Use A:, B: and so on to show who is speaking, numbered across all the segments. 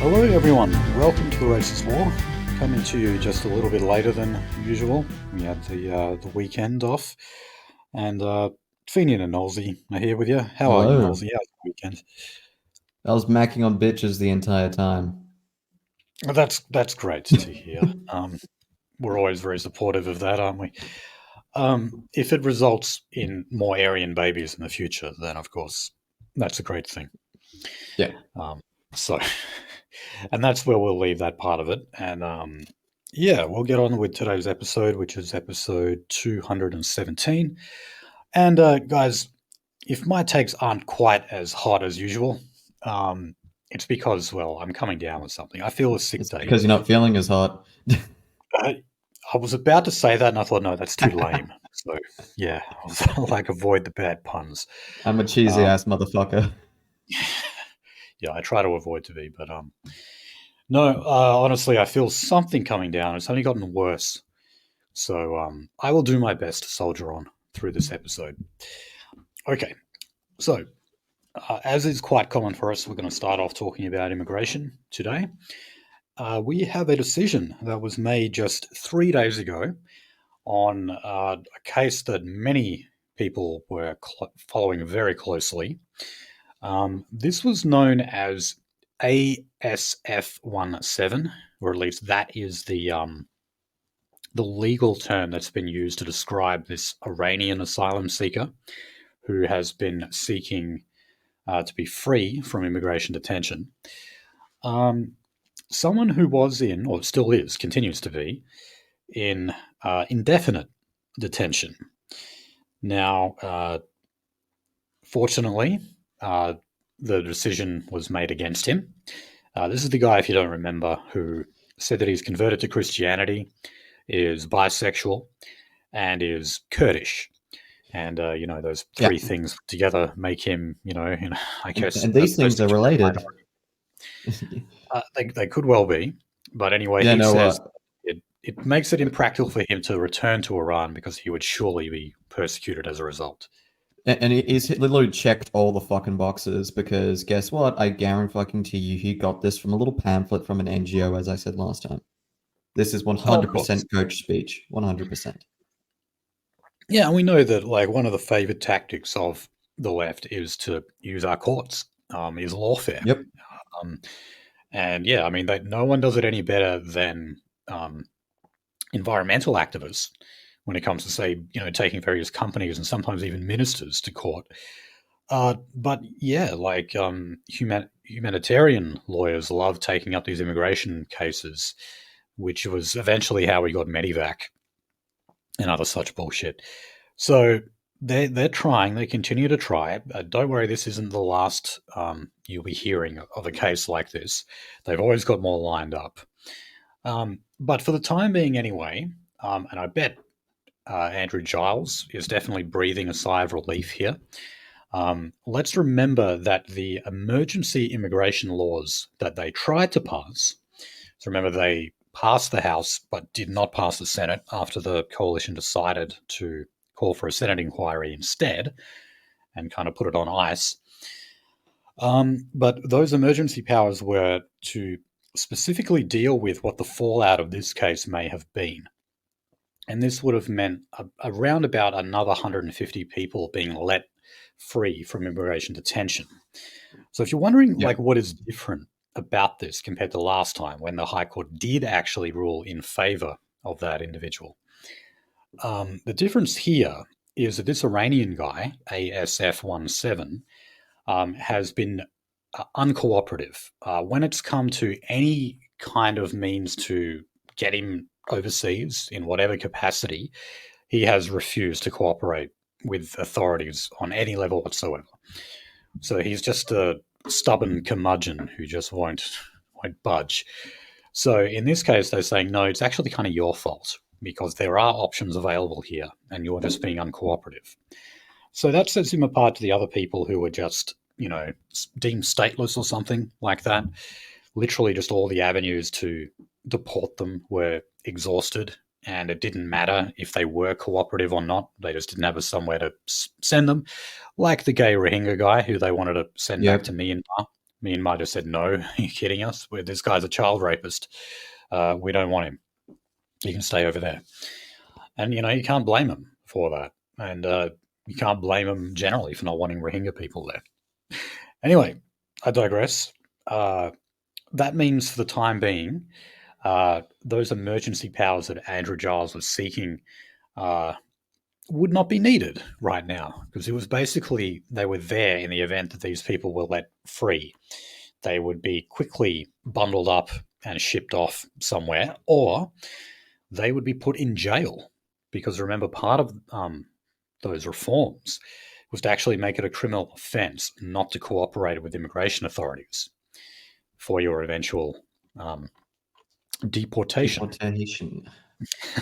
A: Hello everyone, welcome to the Racist War. Coming to you just a little bit later than usual. We had the weekend off, and Fenian and Nosy are here with you. How are you,
B: Hello.
A: Nosy? How's the weekend?
B: I was macking on bitches the entire time.
A: Well, that's great to hear. We're always very supportive of that, aren't we? If it results in more Aryan babies in the future, then of course that's a great thing.
B: Yeah.
A: Um, so, and that's where we'll leave that part of it. And yeah, we'll get on with today's episode, which is episode 217. And guys, if my takes aren't quite as hot as usual, it's because, well, I'm coming down with something. I feel a sick
B: It's
A: day.
B: because you're not feeling as hot.
A: I, I was about to say that, and I thought, no, that's too lame. So, yeah, I was like, avoid the bad puns.
B: I'm a cheesy
A: Um,
B: ass motherfucker.
A: yeah, I try to avoid to be, but no, honestly, I feel something coming down. It's only gotten worse. So I will do my best to soldier on through this episode. Okay, so as is quite common for us, we're going to start off talking about immigration today. We have a decision that was made just 3 days ago on a case that many people were following very closely. This was known as ASF-17, or at least that is the legal term that's been used to describe this Iranian asylum seeker who has been seeking to be free from immigration detention. Um, Someone who was in, or still is, continues to be, in indefinite detention. Now, fortunately, uh, the decision was made against him. This is the guy, if you don't remember, who said that he's converted to Christianity, is bisexual, and is Kurdish. And those
B: Yeah.
A: three things together make him, I
B: And,
A: guess,
B: and
A: a
B: these things are
A: persecuted
B: related.
A: minority. They could well be, but anyway,
B: Yeah,
A: he
B: no,
A: says it makes it impractical for him to return to Iran because he would surely be persecuted as a result.
B: and he's literally checked all the fucking boxes because guess what? I guarantee fucking to you he got this from a little pamphlet from an NGO, as I said last time. This is
A: Oh, of course.
B: 100% coach speech. 100%.
A: Yeah, and we know that like one of the favorite tactics of the left is to use our courts, is lawfare.
B: Yep.
A: Um, and yeah, I mean, no one does it any better than um, environmental activists when it comes to, say, taking various companies and sometimes even ministers to court. But yeah, like humanitarian lawyers love taking up these immigration cases, which was eventually how we got Medivac and other such bullshit. So they're trying. They continue to try. Don't worry, this isn't the last you'll be hearing of a case like this. They've always got more lined up. But for the time being, anyway, and I bet Andrew Giles is definitely breathing a sigh of relief here. Let's remember that the emergency immigration laws that they tried to pass, so remember they passed the House but did not pass the Senate after the coalition decided to call for a Senate inquiry instead and kind of put it on ice. But those emergency powers were to specifically deal with what the fallout of this case may have been. And this would have meant around about another 150 people being let free from immigration detention. So if you're wondering,
B: Yep.
A: like, what is different about this compared to last time when the High Court did actually rule in favour of that individual, the difference here is that this Iranian guy, ASF-17, has been uncooperative. When it's come to any kind of means to get him overseas in whatever capacity, he has refused to cooperate with authorities on any level whatsoever. So he's just a stubborn curmudgeon who just won't budge. So in this case, they're saying, no, it's actually kind of your fault because there are options available here and you're just being uncooperative. So that sets him apart to the other people who were just, deemed stateless or something like that. Literally just all the avenues to deport them were exhausted, and it didn't matter if they were cooperative or not. They just didn't have somewhere to send them, like the gay Rohingya guy who they wanted to send back to
B: Yep.
A: Myanmar Myanmar just said, no, are you kidding us? This guy's a child rapist. We don't want him. He can stay over there. And, you can't blame him for that. And you can't blame him generally for not wanting Rohingya people there. Anyway, I digress. That means for the time being, those emergency powers that Andrew Giles was seeking would not be needed right now, because it was basically they were there in the event that these people were let free. They would be quickly bundled up and shipped off somewhere, or they would be put in jail. Because remember, part of those reforms was to actually make it a criminal offence not to cooperate with immigration authorities for your eventual deportation.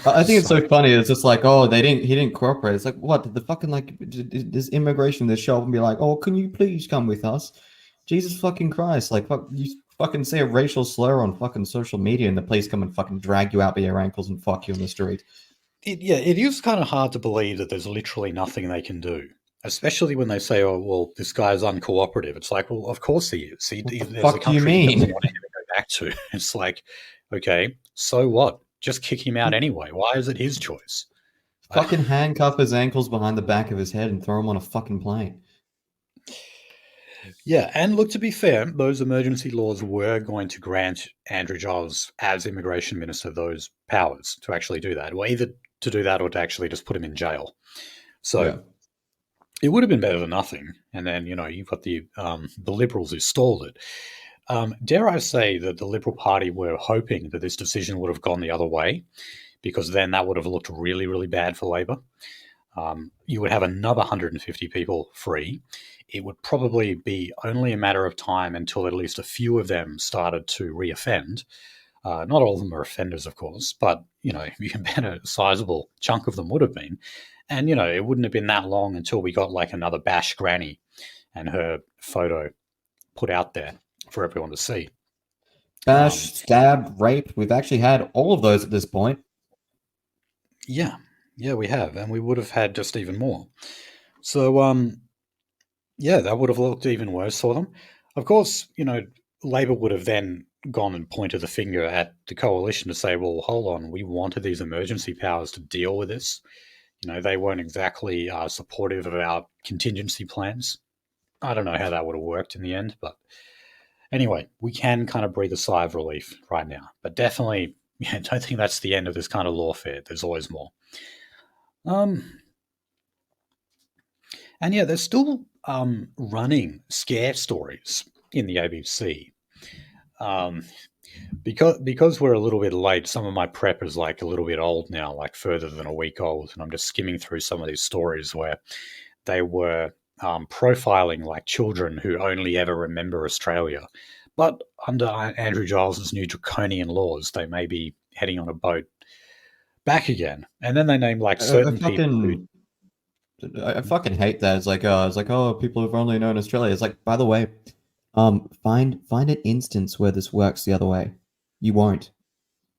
B: I think it's so funny. It's just like, oh, he didn't cooperate. It's like, what? The fucking, like, does immigration just show up and be like, oh, can you please come with us? Jesus fucking Christ. Like, fuck, you fucking say a racial slur on fucking social media and the police come and fucking drag you out by your ankles and fuck you on the street.
A: It is kind of hard to believe that there's literally nothing they can do, especially when they say, oh, well, this guy's uncooperative. It's like, well, of course he is.
B: What the fuck do you mean?
A: He doesn't want him to go back to. It's like, okay, so what? Just kick him out anyway. Why is it his choice?
B: Fucking handcuff his ankles behind the back of his head and throw him on a fucking plane.
A: Yeah, and look, to be fair, those emergency laws were going to grant Andrew Giles, as immigration minister, those powers to actually do that. Well, either to do that or to actually just put him in jail. So it would have been better than nothing. And then, you've got the Liberals who stalled it. Dare I say that the Liberal Party were hoping that this decision would have gone the other way, because then that would have looked really, really bad for Labor. You would have another 150 people free. It would probably be only a matter of time until at least a few of them started to reoffend. Not all of them are offenders, of course, but, you can bet a sizable chunk of them would have been. And, it wouldn't have been that long until we got like another Bash Granny and her photo put out there for everyone to see.
B: Bash, stab, rape. We've actually had all of those at this point.
A: Yeah, we have. And we would have had just even more. So, that would have looked even worse for them. Of course, Labor would have then gone and pointed the finger at the coalition to say, well, hold on, we wanted these emergency powers to deal with this. They weren't exactly supportive of our contingency plans. I don't know how that would have worked in the end, but anyway, we can kind of breathe a sigh of relief right now. But definitely, I don't think that's the end of this kind of lawfare. There's always more. And they're still running scare stories in the ABC. Because we're a little bit late, some of my prep is like a little bit old now, like further than a week old, and I'm just skimming through some of these stories where they were profiling like children who only ever remember Australia. But under Andrew Giles's new draconian laws, they may be heading on a boat back again. And then they name like certain people.
B: I fucking hate that. It's like, oh, people who've only known Australia. It's like, by the way, find an instance where this works the other way. You won't.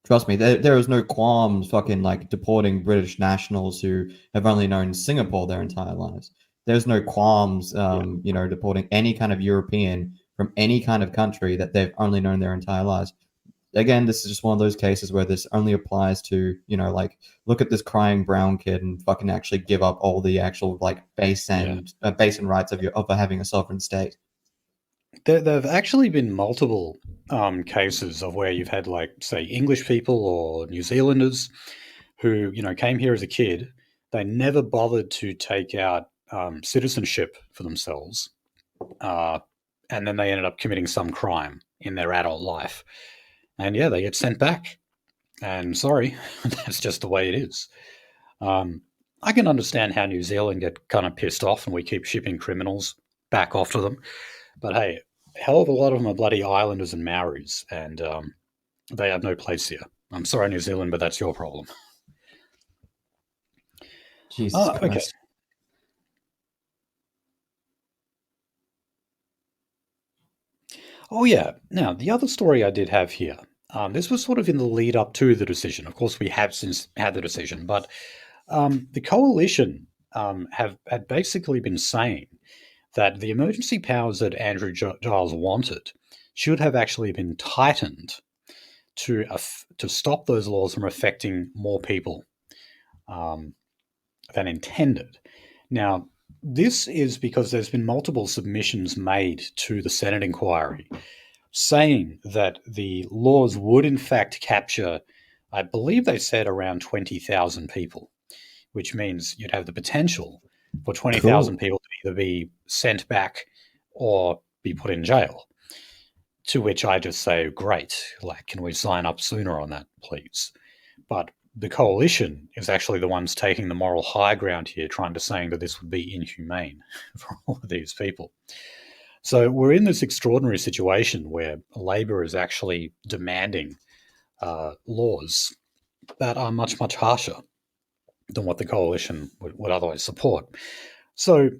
B: Trust me, there is no qualms fucking like deporting British nationals who have only known Singapore their entire lives. There's no qualms, deporting any kind of European from any kind of country that they've only known their entire lives. Again, this is just one of those cases where this only applies to, like, look at this crying brown kid and fucking actually give up all the actual like base and rights of having a sovereign state.
A: There have actually been multiple cases of where you've had, like, say, English people or New Zealanders who, came here as a kid. They never bothered to take out citizenship for themselves. And then they ended up committing some crime in their adult life. And they get sent back. And sorry, that's just the way it is. I can understand how New Zealand get kind of pissed off and we keep shipping criminals back off to them. But hey, a hell of a lot of them are bloody islanders and Maoris, and they have no place here. I'm sorry, New Zealand, but that's your problem.
B: Jesus Christ. Okay.
A: Oh, yeah. Now, the other story I did have here, this was sort of in the lead up to the decision. Of course, we have since had the decision, but the coalition had basically been saying that the emergency powers that Andrew Giles wanted should have actually been tightened to stop those laws from affecting more people than intended. Now, this is because there's been multiple submissions made to the Senate inquiry saying that the laws would in fact capture, I believe they said, around 20,000 people, which means you'd have the potential for 20,000
B: Cool.
A: people to either be sent back or be put in jail. To which I just say, great, like, can we sign up sooner on that, please? But the coalition is actually the ones taking the moral high ground here, trying to saying that this would be inhumane for all of these people. So we're in this extraordinary situation where Labor is actually demanding laws that are much, much harsher than what the coalition would otherwise support. So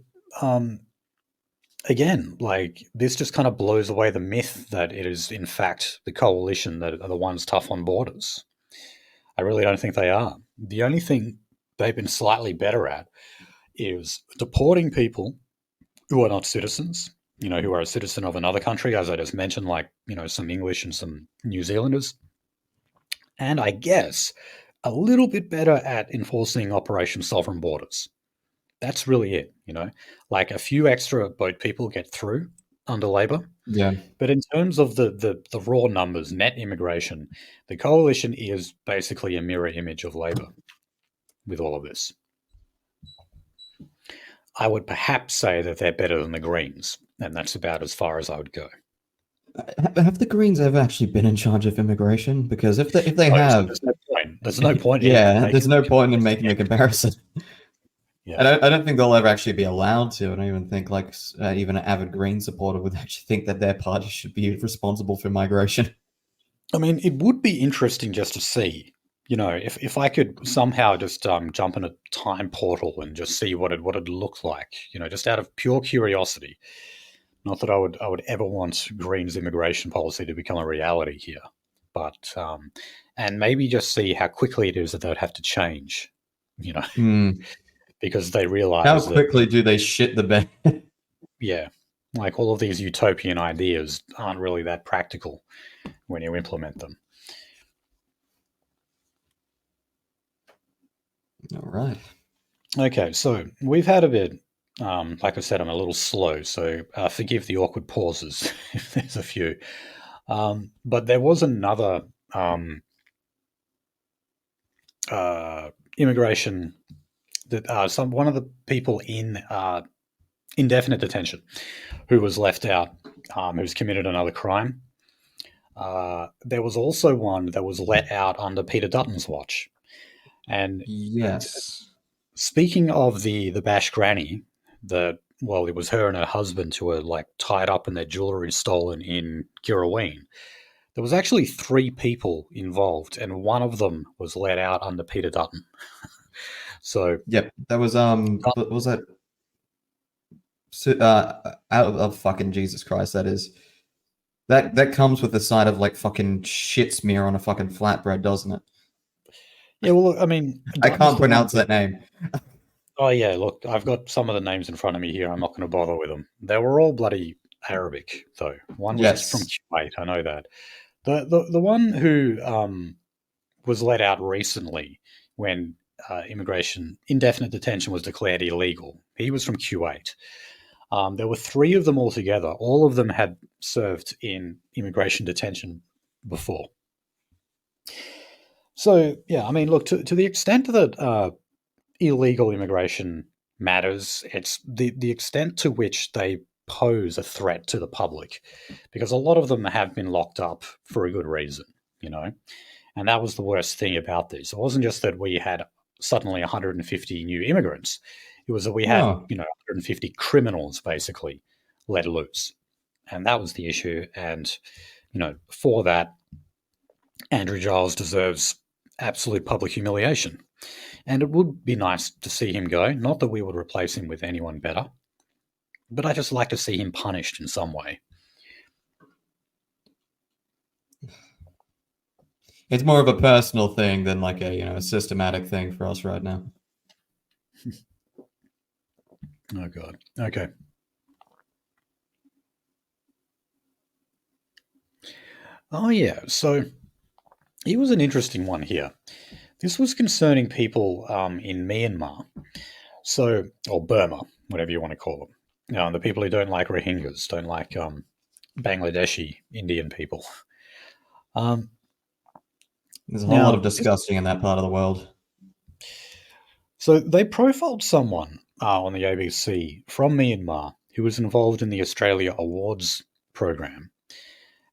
A: again, like, this just kind of blows away the myth that it is in fact the coalition that are the ones tough on borders. I really don't think they are. The only thing they've been slightly better at is deporting people who are not citizens, who are a citizen of another country, as I just mentioned, like, some English and some New Zealanders. And I guess a little bit better at enforcing Operation Sovereign Borders. That's really it, like a few extra boat people get through under Labor.
B: Yeah.
A: But in terms of the raw numbers, net immigration, the coalition is basically a mirror image of Labor with all of this. I would perhaps say that they're better than the Greens, and that's about as far as I would go.
B: Have the Greens ever actually been in charge of immigration? Because if they have,
A: there's no point. There's no point.
B: Yeah, there's no point in making the comparison.
A: Yeah.
B: I don't think they'll ever actually be allowed to. I don't even think even an avid Green supporter would actually think that their party should be responsible for migration.
A: I mean, it would be interesting just to see, if I could somehow just jump in a time portal and just see what it looked like, just out of pure curiosity. Not that I would ever want Green's immigration policy to become a reality here, but and maybe just see how quickly it is that they would have to change, because they realize
B: how quickly do they shit the bed?
A: Yeah, like all of these utopian ideas aren't really that practical when you implement them.
B: All right.
A: Okay, so we've had a bit. Like I said, I'm a little slow, so forgive the awkward pauses if there's a few. But there was another immigration that one of the people in indefinite detention who was left out, who's committed another crime. There was also one that was let out under Peter Dutton's watch. And
B: yes,
A: speaking of the Bash Granny, it was her and her husband who were like tied up and their jewelry stolen in Girraween. There was actually 3 people involved, and one of them was let out under Peter Dutton. So
B: yep, that was that out of fucking Jesus Christ. That comes with the side of like fucking shit smear on a fucking flatbread, doesn't it?
A: Yeah, well, look, I mean,
B: I can't pronounce that name.
A: Oh yeah, look, I've got some of the names in front of me here. I'm not going to bother with them. They were all bloody Arabic, though. One was from Kuwait. I know that. The one who was let out recently when indefinite detention was declared illegal. He was from Kuwait. There were 3 of them altogether. All of them had served in immigration detention before. So yeah, I mean, look, to the extent that illegal immigration matters, it's the extent to which they pose a threat to the public, because a lot of them have been locked up for a good reason, and that was the worst thing about this. It wasn't just that we had suddenly 150 new immigrants. It was that we had 150 criminals basically let loose, and that was the issue. And for that, Andrew Giles deserves absolute public humiliation. And it would be nice to see him go. Not that we would replace him with anyone better, but I just like to see him punished in some way.
B: It's more of a personal thing than like a systematic thing for us right now.
A: Oh God. Okay. Oh, yeah. So it was an interesting one here. This was concerning people in Myanmar, so or Burma, whatever you want to call them. The people who don't like Rohingyas, don't like Bangladeshi Indian people. Um,
B: There's a whole lot of
A: now,
B: disgusting in that part of the world.
A: so they profiled someone on the ABC from Myanmar who was involved in the Australia Awards program,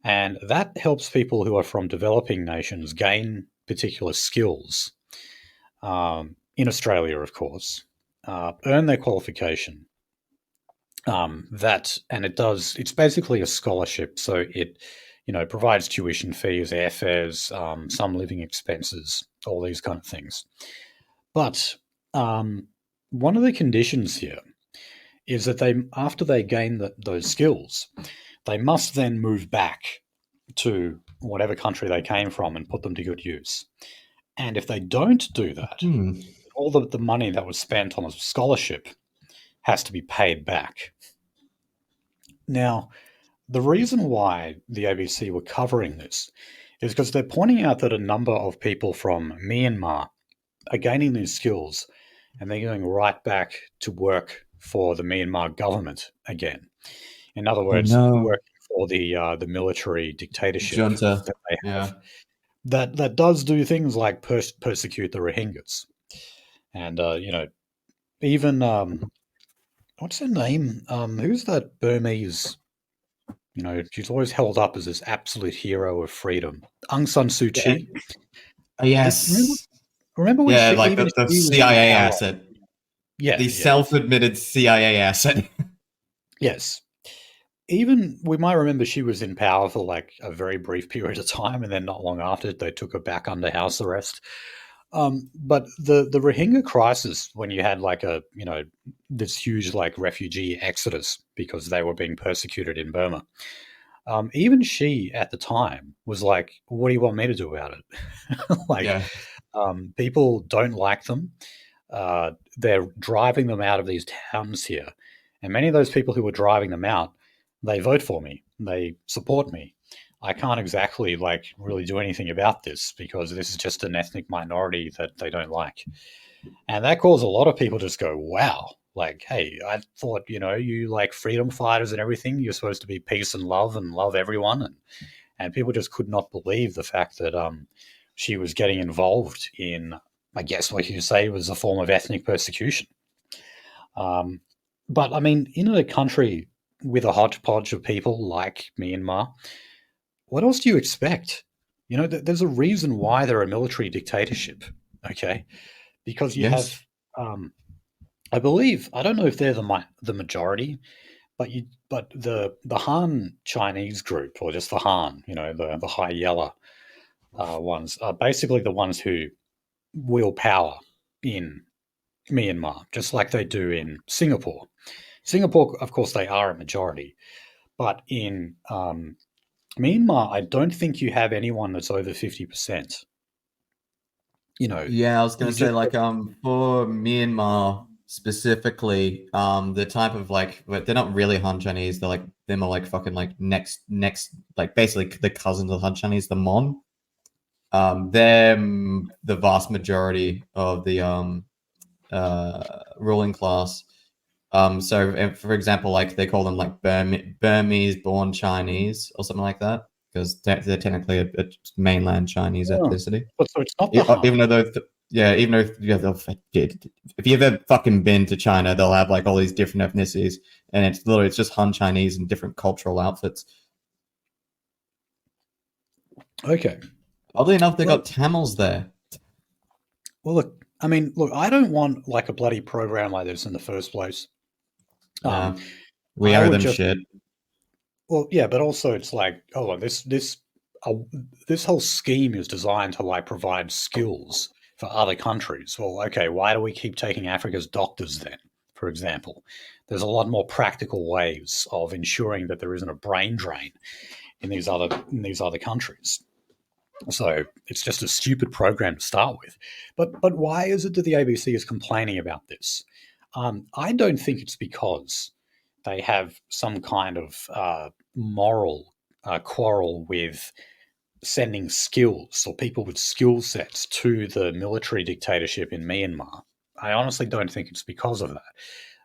A: and that helps people who are from developing nations gain particular skills in Australia, of course, earn their qualification. That and it does. It's basically a scholarship, so it provides tuition fees, airfares, some living expenses, all these kind of things. But um, one of the conditions here is that they, after they gain those skills, they must then move back to whatever country they came from and put them to good use. And if they don't do that,
B: Hmm.
A: all the money that was spent on a scholarship has to be paid back. Now, the reason why the ABC were covering this is because they're pointing out that a number of people from Myanmar are gaining these skills and they're going right back to work for the Myanmar government again. In other
B: Oh
A: words,
B: no,
A: working for the military dictatorship
B: Junta.
A: that they
B: Yeah.
A: have that does do things like persecute the Rohingyas and even what's her name? Who's that Burmese? She's always held up as this absolute hero of freedom. Aung San Suu
B: Yeah.
A: Kyi. Remember,
B: Yes.
A: remember when
B: Yeah,
A: she
B: like
A: even
B: the
A: she was in
B: CIA
A: power?
B: asset.
A: Yeah,
B: The
A: yeah,
B: self-admitted CIA asset.
A: yes. Even we might remember she was in power for like a very brief period of time, and then not long after they took her back under house arrest. But the Rohingya crisis, when you had like this huge like refugee exodus because they were being persecuted in Burma, even she at the time was like, "What do you want me to do about it?" Like,
B: Yeah.
A: people don't like them. They're driving them out of these towns here, and many of those people who are driving them out, they vote for me, they support me. I can't exactly like really do anything about this because this is just an ethnic minority that they don't like, and that caused a lot of people just go, "Wow." Like, hey, I thought, you like freedom fighters and everything. You're supposed to be peace and love everyone. And people just could not believe the fact that she was getting involved in, I guess, what you say was a form of ethnic persecution. Um, but I mean, in a country with a hodgepodge of people like Myanmar, what else do you expect? There's a reason why they're a military dictatorship. Okay, because you
B: Yes.
A: have, um, I believe, I don't know if they're the majority, but the Han Chinese group or just the Han, the High Yellow ones are basically the ones who wield power in Myanmar, just like they do in Singapore. Singapore, of course, they are a majority, but in Myanmar, I don't think you have anyone that's over 50%. You know,
B: Yeah, I was gonna
A: you
B: say
A: just
B: like for Myanmar specifically, the type of like but they're not really Han Chinese, they're more like fucking like next like basically the cousins of Han Chinese, the Mon. They're the vast majority of the ruling class. So for example, like they call them like Burmese born Chinese or something like that because they're technically a mainland Chinese
A: oh,
B: ethnicity.
A: so it's not the Han.
B: Even though yeah, even though yeah, if you've ever fucking been to China, they'll have like all these different ethnicities, and it's just Han Chinese and different cultural outfits.
A: Okay.
B: Oddly enough, they
A: Well,
B: got Tamils there.
A: look. I mean, look. I don't want like a bloody program like this in the first place. Um,
B: Yeah, we
A: I
B: owe
A: would
B: them
A: just
B: shit.
A: Well, yeah, but also it's like, oh, well, uh, this whole scheme is designed to like provide skills for other countries. Well, okay, why do we keep taking Africa's doctors then? For example, there's a lot more practical ways of ensuring that there isn't a brain drain in these other countries. So it's just a stupid program to start with. But why is it that the ABC is complaining about this? I don't think it's because they have some kind of moral quarrel with sending skills or people with skill sets to the military dictatorship in Myanmar. I honestly don't think it's because of that.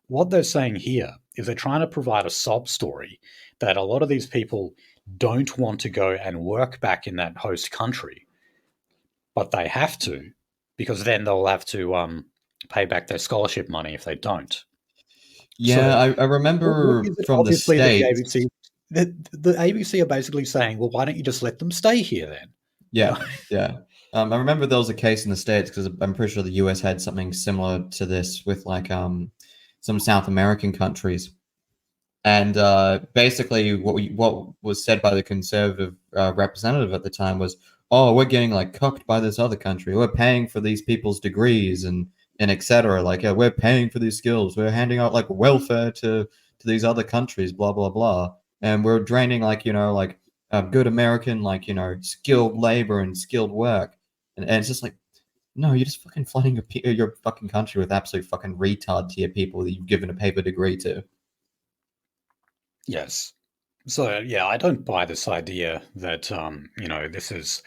A: What they're saying here is they're trying to provide a sob story that a lot of these people don't want to go and work back in that host country, but they have to because then they'll have to pay back their scholarship money if they don't.
B: Yeah,
A: So,
B: I
A: what
B: remember
A: is it?
B: from the
A: Obviously, that the
B: States.
A: ABC, the ABC are basically saying, well, why don't you just let them stay here then? You know,
B: Yeah, yeah. I remember there was a case in the States because I'm pretty sure the US had something similar to this with like some South American countries. And basically, what was said by the conservative representative at the time was, "Oh, we're getting like cucked by this other country. We're paying for these people's degrees and etc. Like, yeah, we're paying for these skills. We're handing out like welfare to these other countries. Blah blah blah. And we're draining like like good American like skilled labor and skilled work. And it's just like, no, you're just fucking flooding your fucking country with absolute fucking retard tier people that you've given a paper degree to."
A: yes. So yeah, I don't buy this idea that this is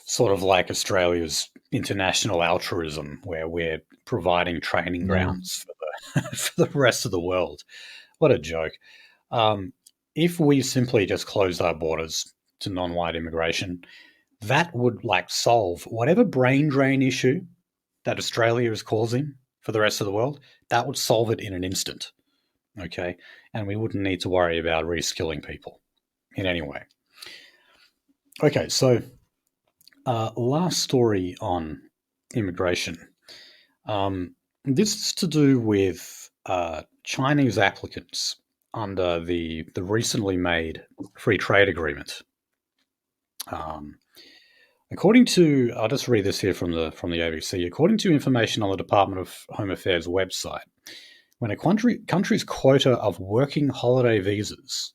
A: sort of like Australia's international altruism, where we're providing training
B: Yeah.
A: grounds for the for the rest of the world. What a joke! Um, if we simply just closed our borders to non-white immigration, that would like solve whatever brain drain issue that Australia is causing for the rest of the world. That would solve it in an instant. Okay, and we wouldn't need to worry about reskilling people in any way. Okay, so last story on immigration. This is to do with Chinese applicants under the recently made free trade agreement. Um, According to, I'll just read this here from the ABC. According to information on the Department of Home Affairs website, when a country's quota of working holiday visas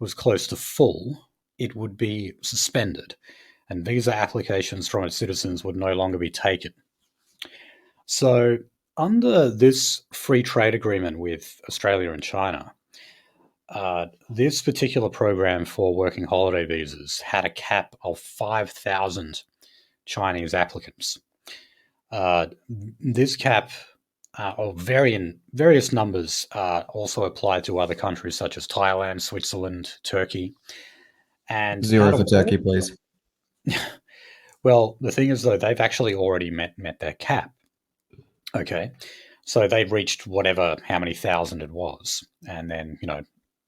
A: was close to full, it would be suspended, and visa applications from its citizens would no longer be taken. So, under this free trade agreement with Australia and China, this particular program for working holiday visas had a cap of 5,000 Chinese applicants. This cap of various numbers also apply to other countries such as Thailand, Switzerland, Turkey, and
B: Zero
A: out
B: for
A: of all,
B: Turkey, please.
A: well, the thing is though they've actually already met their cap. Okay, so they've reached whatever how many thousand it was, and then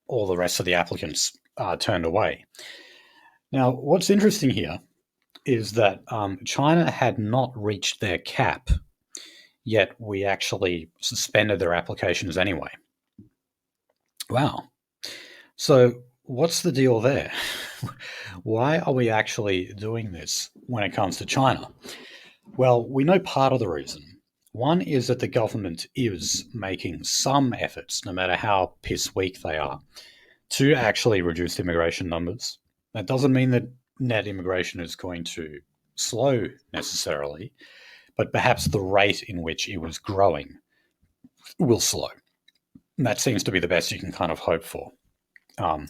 A: all the rest of the applicants are turned away. Now, what's interesting here is that China had not reached their cap, yet we actually suspended their applications anyway. Wow. So, what's the deal there? Why are we actually doing this when it comes to China? Well, we know part of the reason. One is that the government is making some efforts, no matter how piss weak they are, to actually reduce immigration numbers. That doesn't mean that net immigration is going to slow necessarily, but perhaps the rate in which it was growing will slow. And that seems to be the best you can kind of hope for um,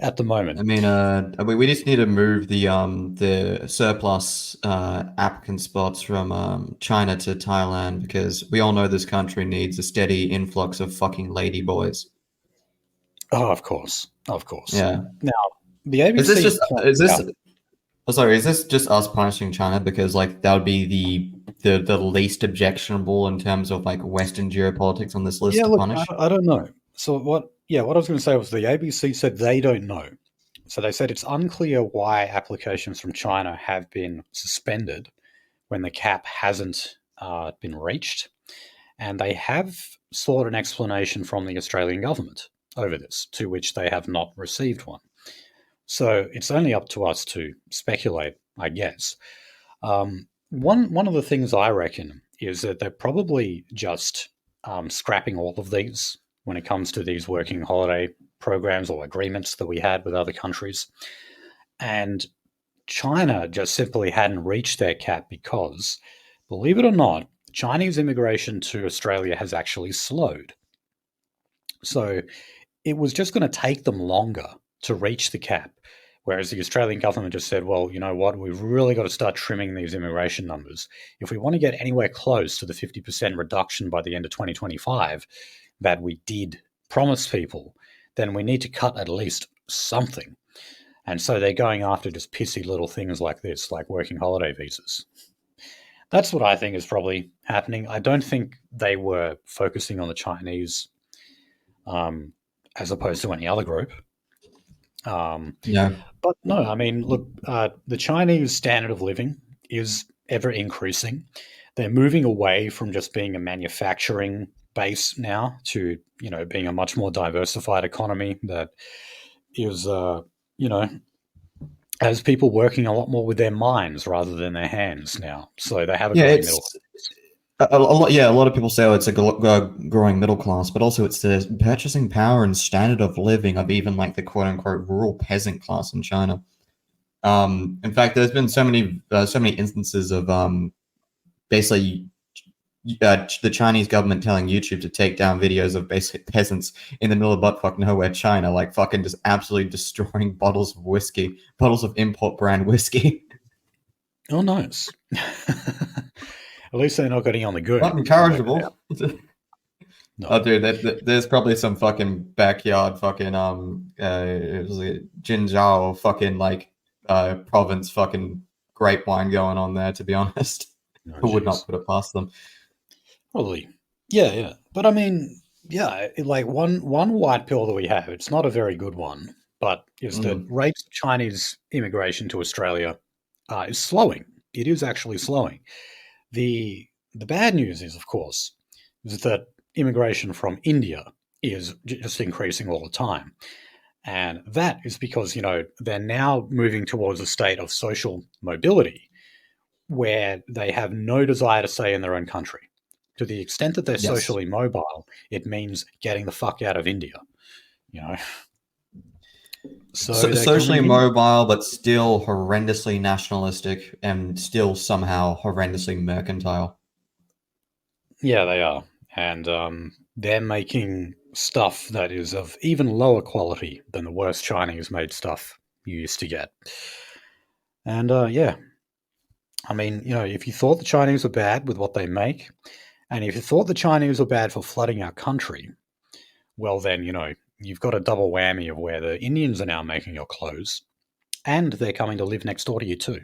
A: at the
B: I
A: moment.
B: mean, we just need to move the surplus applicant spots from China to Thailand because we all know this country needs a steady influx of fucking lady boys.
A: Oh, of course, of course.
B: Yeah.
A: Now, the
B: Is this
A: ABC
B: just is
A: points
B: this
A: out.
B: oh, sorry, is this just us punishing China because like that would be the least objectionable in terms of like Western geopolitics on this list
A: Yeah,
B: to
A: look,
B: punish?
A: I don't know. So what? Yeah, what I was going to say was the ABC said they don't know. So they said it's unclear why applications from China have been suspended when the cap hasn't been reached, and they have sought an explanation from the Australian government over this, to which they have not received one. So it's only up to us to speculate, I guess. One of the things I reckon is that they're probably just scrapping all of these when it comes to these working holiday programs or agreements that we had with other countries. And China just simply hadn't reached their cap because, believe it or not, Chinese immigration to Australia has actually slowed. So it was just going to take them longer to reach the cap, Whereas the Australian government just said, well, you know what, we've really got to start trimming these immigration numbers. If we want to get anywhere close to the 50% reduction by the end of 2025 that we did promise people, then we need to cut at least something. And so they're going after just pissy little things like this, like working holiday visas. That's what I think is probably happening. I don't think they were focusing on the Chinese um, as opposed to any other group. Um,
B: Yeah.
A: but no, I mean, look, the Chinese standard of living is ever increasing. They're moving away from just being a manufacturing base now to, you know, being a much more diversified economy that is, you know, has people working a lot more with their minds rather than their hands now. So they have a
B: Yeah,
A: growing middle.
B: it's a lot. Yeah, a lot of people say, oh, it's a growing middle class, but also it's the purchasing power and standard of living of even like the quote unquote rural peasant class in China. In fact, there's been so many instances of basically the Chinese government telling YouTube to take down videos of basic peasants in the middle of buttfuck nowhere China, like fucking just absolutely destroying bottles of whiskey, bottles of import brand whiskey.
A: Oh, nice. At least they're not getting on the
B: Not
A: goon.
B: incorrigible.
A: No.
B: Oh, dude, there's probably some fucking backyard fucking it was like Jinzhou fucking like province fucking grape wine going on there. To be honest,
A: Oh,
B: I would
A: jeez.
B: not put it past them.
A: Probably. Yeah, yeah. But I mean, yeah, like one white pill that we have, it's not a very good one, but is that
B: Mm.
A: rates of Chinese immigration to Australia is slowing. It is actually slowing. The bad news is, of course, is that immigration from India is just increasing all the time. And that is because, you know, they're now moving towards a state of social mobility where they have no desire to stay in their own country. To the extent that they're
B: Yes.
A: socially mobile, it means getting the fuck out of India, you know. So they're
B: Socially
A: coming in.
B: mobile, but still horrendously nationalistic and still somehow horrendously mercantile.
A: Yeah, they are. And they're making stuff that is of even lower quality than the worst Chinese made stuff you used to get. And yeah, I mean, you know, if you thought the Chinese were bad with what they make, and if you thought the Chinese were bad for flooding our country, well, then, you know, you've got a double whammy of where the Indians are now making your clothes, and they're coming to live next door to you too.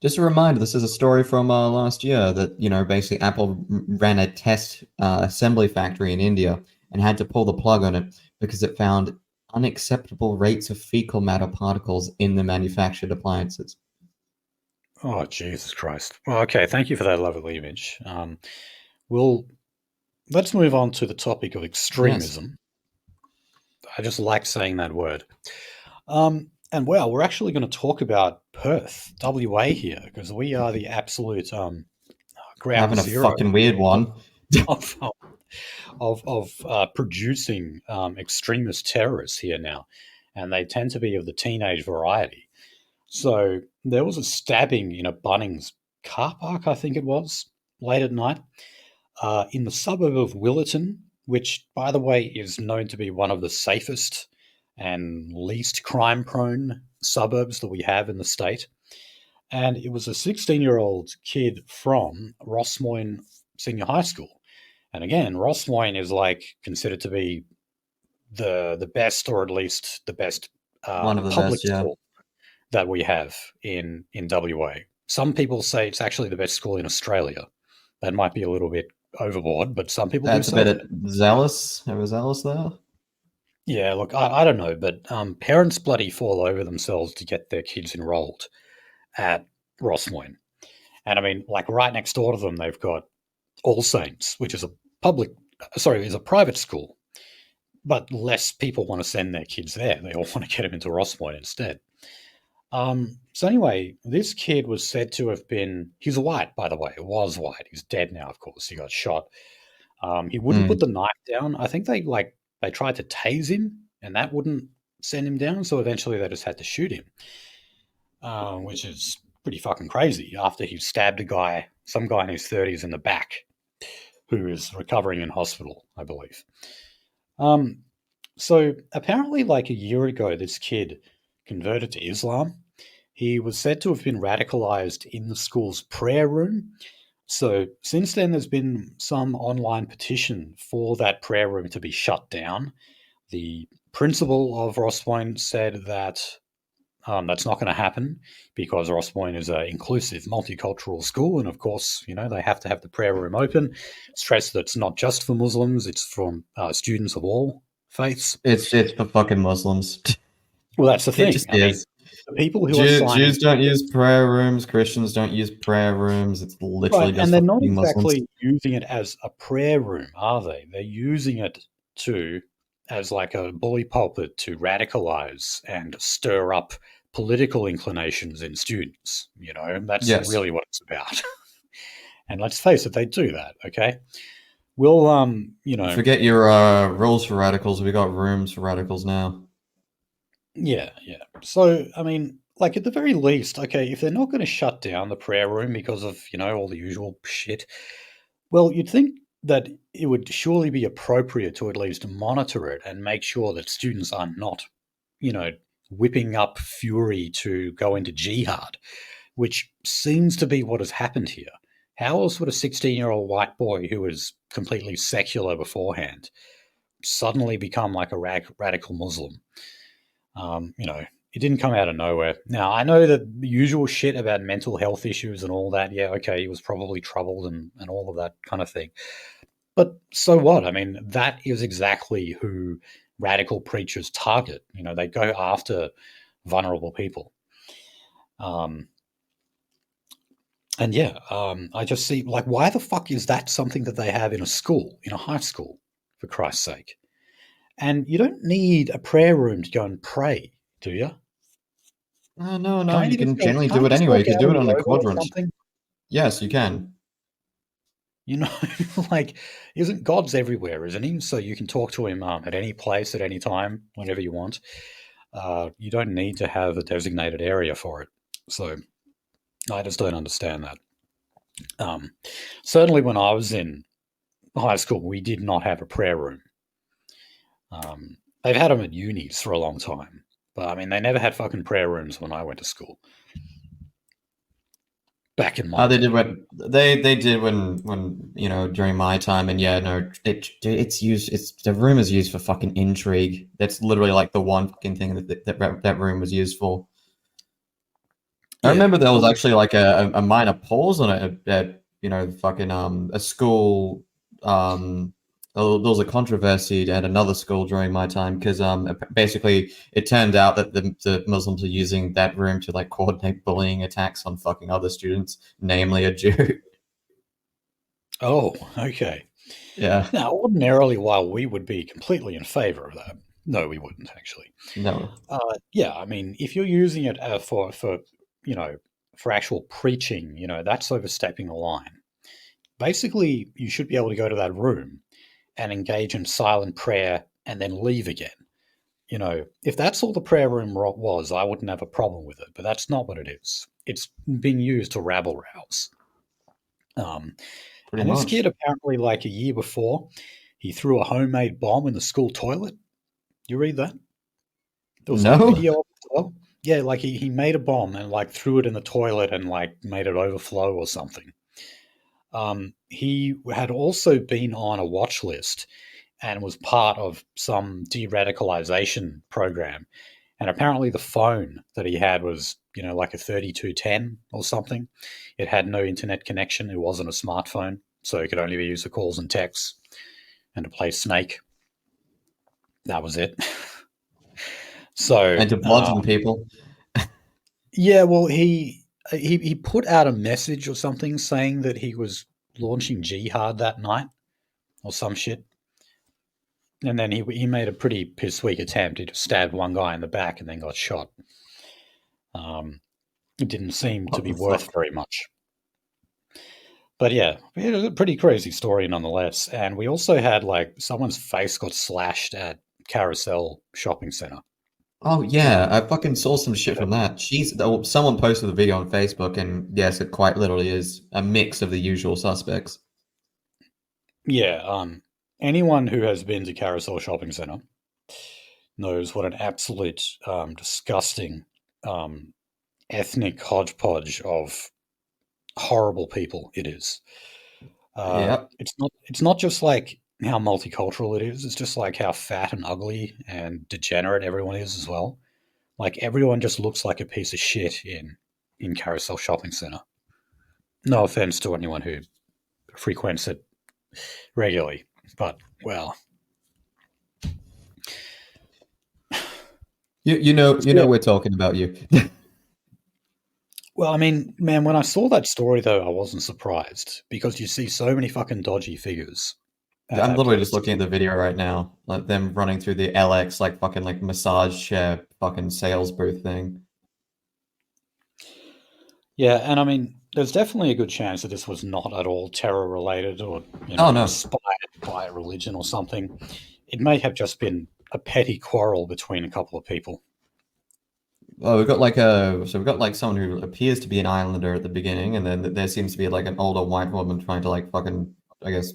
B: Just a reminder, this is a story from last year that, you know, basically Apple ran a test assembly factory in India and had to pull the plug on it because it found unacceptable rates of fecal matter particles in the manufactured appliances.
A: Oh, Jesus Christ. Well, okay, thank you for that lovely image. We'll let's move on to the topic of
B: Yes.
A: extremism. I just like saying that word. And well, we're actually going to talk about Perth, WA here, because we are the absolute ground
B: Having a
A: zero
B: fucking weird one.
A: of producing extremist terrorists here now, and they tend to be of the teenage variety. So there was a stabbing in a Bunnings car park, I think it was, late at night, in the suburb of Willetton, which, by the way, is known to be one of the safest and least crime prone suburbs that we have in the state. And it was a 16-year-old kid from Rossmoyne Senior High School. And again, Rossmoyne is like considered to be the best, or at least the best
B: One of the
A: public
B: best, yeah.
A: school that we have in WA. Some people say it's actually the best school in Australia. That might be a little bit overboard, but some people do
B: That's a
A: say
B: bit
A: that.
B: zealous. Overzealous there.
A: Yeah, look, I don't know, but parents bloody fall over themselves to get their kids enrolled at Rossmoyne. And I mean, like right next door to them, they've got All Saints, which is a is a private school, but less people want to send their kids there. They all want to get them into Rossmoyne instead. So anyway, this kid was said to have been, he's white, by the way, was white. He's dead now, of course. He got shot. He wouldn't put
B: Mm.
A: the knife down. I think they tried to tase him and that wouldn't send him down. So eventually they just had to shoot him, which is pretty fucking crazy after he stabbed some guy in his 30s in the back who is recovering in hospital, I believe. Um, so apparently, like a year ago, this kid converted to Islam. He was said to have been radicalized in the school's prayer room. So since then, there's been some online petition for that prayer room to be shut down. The principal of Ross Point said that that's not going to happen because Ross Point is an inclusive, multicultural school, and of course, they have to have the prayer room open. Stress that it's not just for Muslims; it's from students of all faiths.
B: It's for fucking Muslims.
A: Well, that's the
B: It
A: thing.
B: just
A: I mean,
B: is.
A: the people who are signing
B: Jews don't use prayer rooms. Christians don't use prayer rooms. It's literally
A: right, and
B: just
A: they're
B: for
A: not
B: fucking Muslims.
A: exactly using it as a prayer room, are they? They're using it as like a bully pulpit to radicalize and stir up political inclinations in students. That's
B: Yes.
A: really what it's about. And let's face it, they do that. Okay, we'll
B: Forget your rules for radicals. We got rooms for radicals now.
A: yeah. So I mean, like at the very least, okay, if they're not going to shut down the prayer room because of all the usual shit, well, you'd think that it would surely be appropriate to at least monitor it and make sure that students are not, you know, whipping up fury to go into jihad, which seems to be what has happened here. How else would a 16-year-old white boy who was completely secular beforehand suddenly become like a radical Muslim? It didn't come out of nowhere. Now, I know that the usual shit about mental health issues and all that, yeah, okay, he was probably troubled and all of that kind of thing. But so what? I mean, that is exactly who radical preachers target. They go after vulnerable people. And yeah, I just see, like, why the fuck is that something that they have in a school, in a high school, for Christ's sake? And you don't need a prayer room to go and pray, do you?
B: No. You can generally
A: Can't
B: do
A: you
B: it
A: just
B: anyway.
A: walk
B: You can
A: out
B: do
A: of
B: it on a
A: yoga or
B: quadrant.
A: something?
B: Yes, you can.
A: You know, like, isn't God's everywhere, isn't he? So you can talk to him at any place, at any time, whenever you want. You don't need to have a designated area for it. So I just don't understand that. Um, Certainly, when I was in high school, we did not have a prayer room. They've had them at unis for a long time, but I mean, they never had fucking prayer rooms when I went to school back in my
B: They did
A: day.
B: when they did when during my time, and yeah, no, it's used. It's the room is used for fucking intrigue. That's literally like the one fucking thing that room was used for. I
A: Yeah,
B: remember there was
A: well,
B: actually like a minor pause on it at fucking a school there was a controversy at another school during my time because basically it turned out that the Muslims are using that room to like coordinate bullying attacks on fucking other students, namely a Jew.
A: oh, okay.
B: Yeah.
A: Now, ordinarily, while we would be completely in favor of that, no, we wouldn't actually.
B: No.
A: Yeah, I mean, if you're using it you know for actual preaching, that's overstepping the line. Basically, you should be able to go to that room and engage in silent prayer and then leave again. If that's all the prayer room was, I wouldn't have a problem with it. But that's not what it is. It's being used to rabble rouse. Um,
B: Pretty
A: and this
B: much.
A: kid, apparently, like a year before, he threw a homemade bomb in the school toilet. You read that? There was like
B: No.
A: video of it as well. Yeah, like he made a bomb and like threw it in the toilet and like made it overflow or something. He had also been on a watch list and was part of some de-radicalization program. And apparently the phone that he had was, like a 3210 or something. It had no internet connection. It wasn't a smartphone, so it could only be used for calls and texts and to play Snake. That was it. So,
B: And to bludgeon people.
A: yeah, well, he put out a message or something saying that he was launching jihad that night or some shit. And then he made a pretty piss weak attempt. He just stabbed one guy in the back and then got shot. Um, it didn't seem to
B: What
A: be
B: the
A: worth
B: fuck?
A: very much. But yeah, it was a pretty crazy story nonetheless. And we also had like someone's face got slashed at Carousel Shopping Center.
B: Oh
A: Um,
B: yeah, I fucking saw some shit from that. Someone posted the video on Facebook, and yes, it quite literally is a mix of the usual suspects.
A: yeah, anyone who has been to Carousel Shopping Center knows what an absolute disgusting ethnic hodgepodge of horrible people it is.
B: Yep.
A: It's not just like how multicultural it is. It's just like how fat and ugly and degenerate everyone is as well. Like everyone just looks like a piece of shit in Carousel Shopping Centre. No offense to anyone who frequents it regularly, but well,
B: You
A: yeah.
B: know we're talking about you.
A: Well, I mean, man, when I saw that story though, I wasn't surprised because you see so many fucking dodgy figures at
B: I'm
A: that
B: literally just
A: place.
B: looking at the video right now, like them running through the LX like fucking like massage chair fucking sales booth thing.
A: Yeah, and I mean, there's definitely a good chance that this was not at all terror related or,
B: Oh no.
A: inspired by a religion or something. It may have just been a petty quarrel between a couple of people.
B: Oh, we've got like someone who appears to be an islander at the beginning, and then there seems to be like an older white woman trying to like fucking, I guess,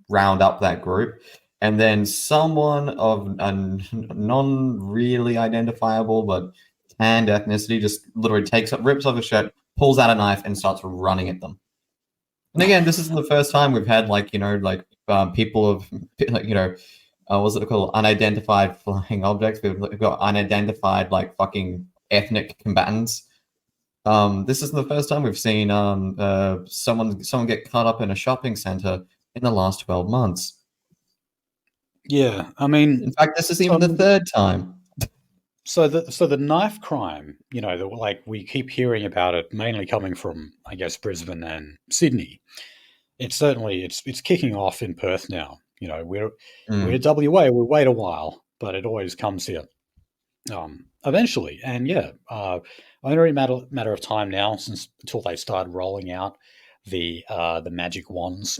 B: round up that group. And then someone of a non really identifiable but tanned ethnicity just literally rips off a shirt, pulls out a knife, and starts running at them. And again, this isn't the first time we've had like, people of like, what's it called? Unidentified flying objects. We've got unidentified like fucking ethnic combatants. This isn't the first time we've seen someone get caught up in a shopping center in the last 12 months.
A: Yeah, I mean,
B: In fact, this is even the
A: um,
B: third time.
A: so the knife crime, like we keep hearing about it, mainly coming from, I guess, Brisbane and Sydney. It's kicking off in Perth now. We're
B: Mm.
A: WA. We wait a while, but it always comes here eventually. And yeah, only a matter of time now since until they start rolling out the magic wands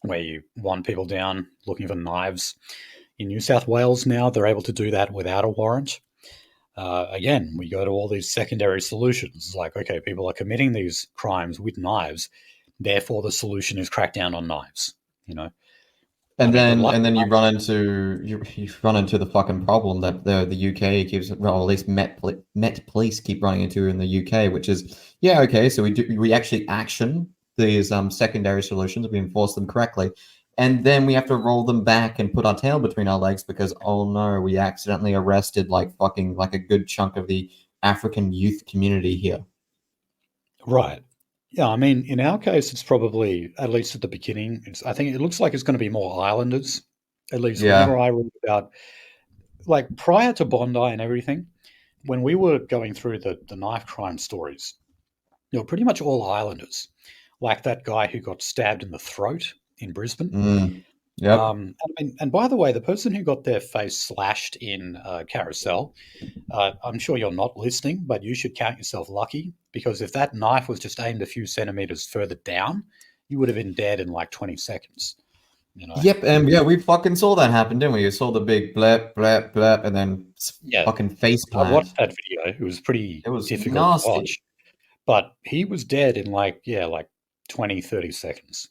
A: where you wand people down looking for knives. In New South Wales now, they're able to do that without a warrant. Again, we go to all these secondary solutions. It's like, okay, people are committing these crimes with knives, therefore the solution is crack down on knives. You know, I
B: And
A: mean, we're
B: then
A: lucky.
B: and then you run into the fucking problem that the UK keeps, well, at least Met Police keep running into in the UK, which is, yeah, okay, so we actually action these secondary solutions, we enforce them correctly, and then we have to roll them back and put our tail between our legs because, oh no, we accidentally arrested like fucking like a good chunk of the African youth community here.
A: Right. Yeah, I mean, in our case, it's probably, at least at the beginning, I think it looks like it's going to be more islanders. At least whenever
B: Yeah.
A: I read about, like prior to Bondi and everything, when we were going through the knife crime stories, pretty much all islanders, like that guy who got stabbed in the throat in Brisbane.
B: Mm. Yep.
A: And by the way, the person who got their face slashed in Carousel, I'm sure you're not listening, but you should count yourself lucky because if that knife was just aimed a few centimeters further down, you would have been dead in like 20 seconds. You know,
B: Yep, and yeah, we fucking saw that happen, didn't we? You saw the big blep, blep, blep, and then
A: yeah,
B: fucking face
A: I
B: plant.
A: watched that video. It was pretty
B: It was
A: difficult to
B: nasty.
A: watch, but he was dead in like 20, 30 seconds.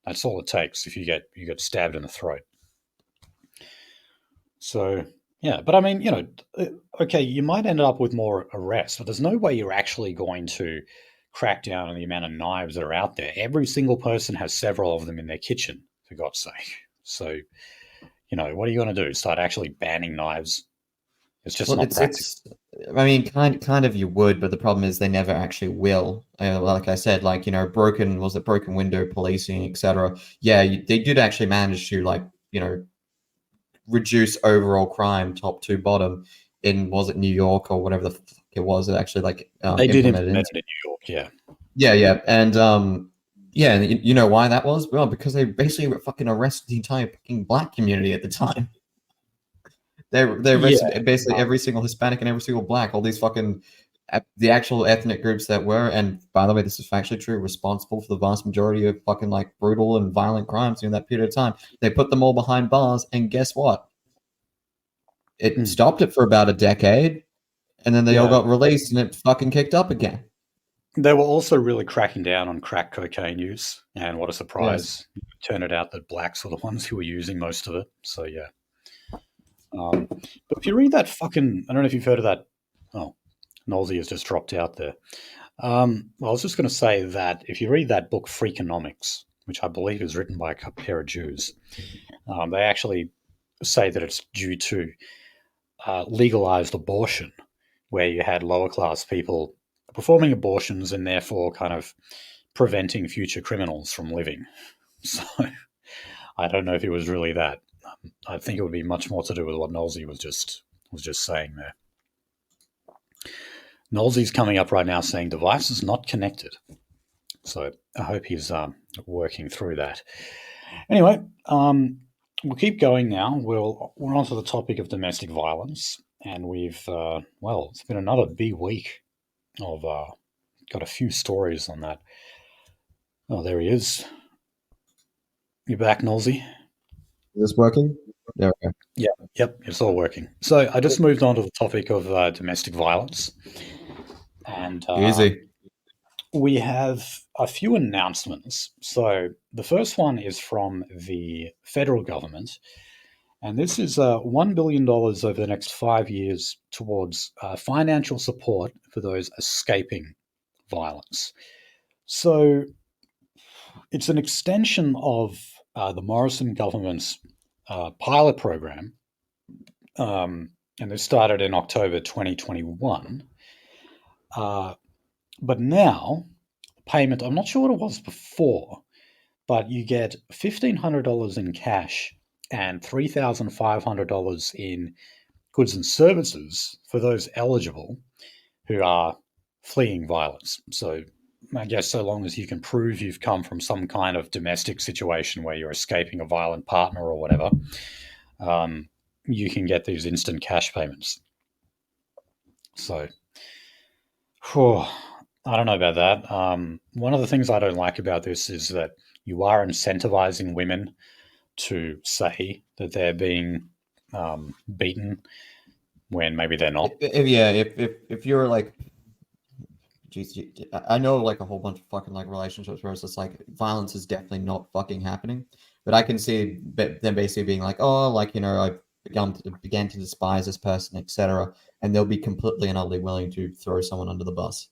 A: That's all it takes if you get stabbed in the throat. So yeah, but I mean, okay, you might end up with more arrests, but there's no way you're actually going to crack down on the amount of knives that are out there. Every single person has several of them in their kitchen, for God's sake. So, what are you going to do? Start actually banning knives? It's just
B: Well,
A: not practical.
B: it's. I mean, kind of you would, but the problem is they never actually will. Like I said, like broken window policing, etc. Yeah, they did actually manage to like reduce overall crime top to bottom in, was it New York or whatever the fuck it was, it actually like
A: They did
B: implemented
A: implement
B: into.
A: it in New York, yeah.
B: Yeah, yeah, and yeah, and you know why that was? Well, because they basically fucking arrested the entire fucking black community at the time. They
A: Yeah.
B: arrested basically every single Hispanic and every single black, all these fucking the actual ethnic groups that were, and by the way, this is factually true, responsible for the vast majority of fucking like brutal and violent crimes during that period of time. They put them all behind bars, and guess what? It
A: Hmm.
B: stopped it for about a decade, and then they all
A: Yeah.
B: got released, and it fucking kicked up again.
A: They were also really cracking down on crack cocaine use, and what a
B: Yes.
A: surprise. It turned out that blacks were the ones who were using most of it. So, yeah. But if you read that fucking, I don't know if you've heard of that Oh, Nosy has just dropped out there. Well, I was just going to say that if you read that book, Freakonomics, which I believe is written by a pair of Jews, they actually say that it's due to legalized abortion, where you had lower class people performing abortions and therefore kind of preventing future criminals from living. So I don't know if it was really that. I think it would be much more to do with what Nolsey was just saying there. Nolsey's coming up right now saying device is not connected. So I hope he's working through that. Anyway, we'll keep going now. We're on to the topic of domestic violence, and we've it's been another big week of got a few stories on that. Oh, there he is. You back, Nolsey?
B: Is this working? There we go.
A: Yep, it's all working. So I just moved on to the topic of domestic violence, and
B: Easy.
A: we have a few announcements. So the first one is from the federal government, and this is $1 billion over the next 5 years towards financial support for those escaping violence. So it's an extension of the Morrison government's pilot program, and this started in October 2021. But now, payment, I'm not sure what it was before, but you get $1,500 in cash and $3,500 in goods and services for those eligible who are fleeing violence. So I guess so long as you can prove you've come from some kind of domestic situation where you're escaping a violent partner or whatever, you can get these instant cash payments. So, I don't know about that. One of the things I don't like about this is that you are incentivizing women to say that they're being beaten when maybe they're not.
B: If you're like, geez, I know like a whole bunch of fucking like relationships where it's just like violence is definitely not fucking happening, but I can see them basically being like, oh, like I began to despise this person, etc., and they'll be completely and utterly willing to throw someone under the bus.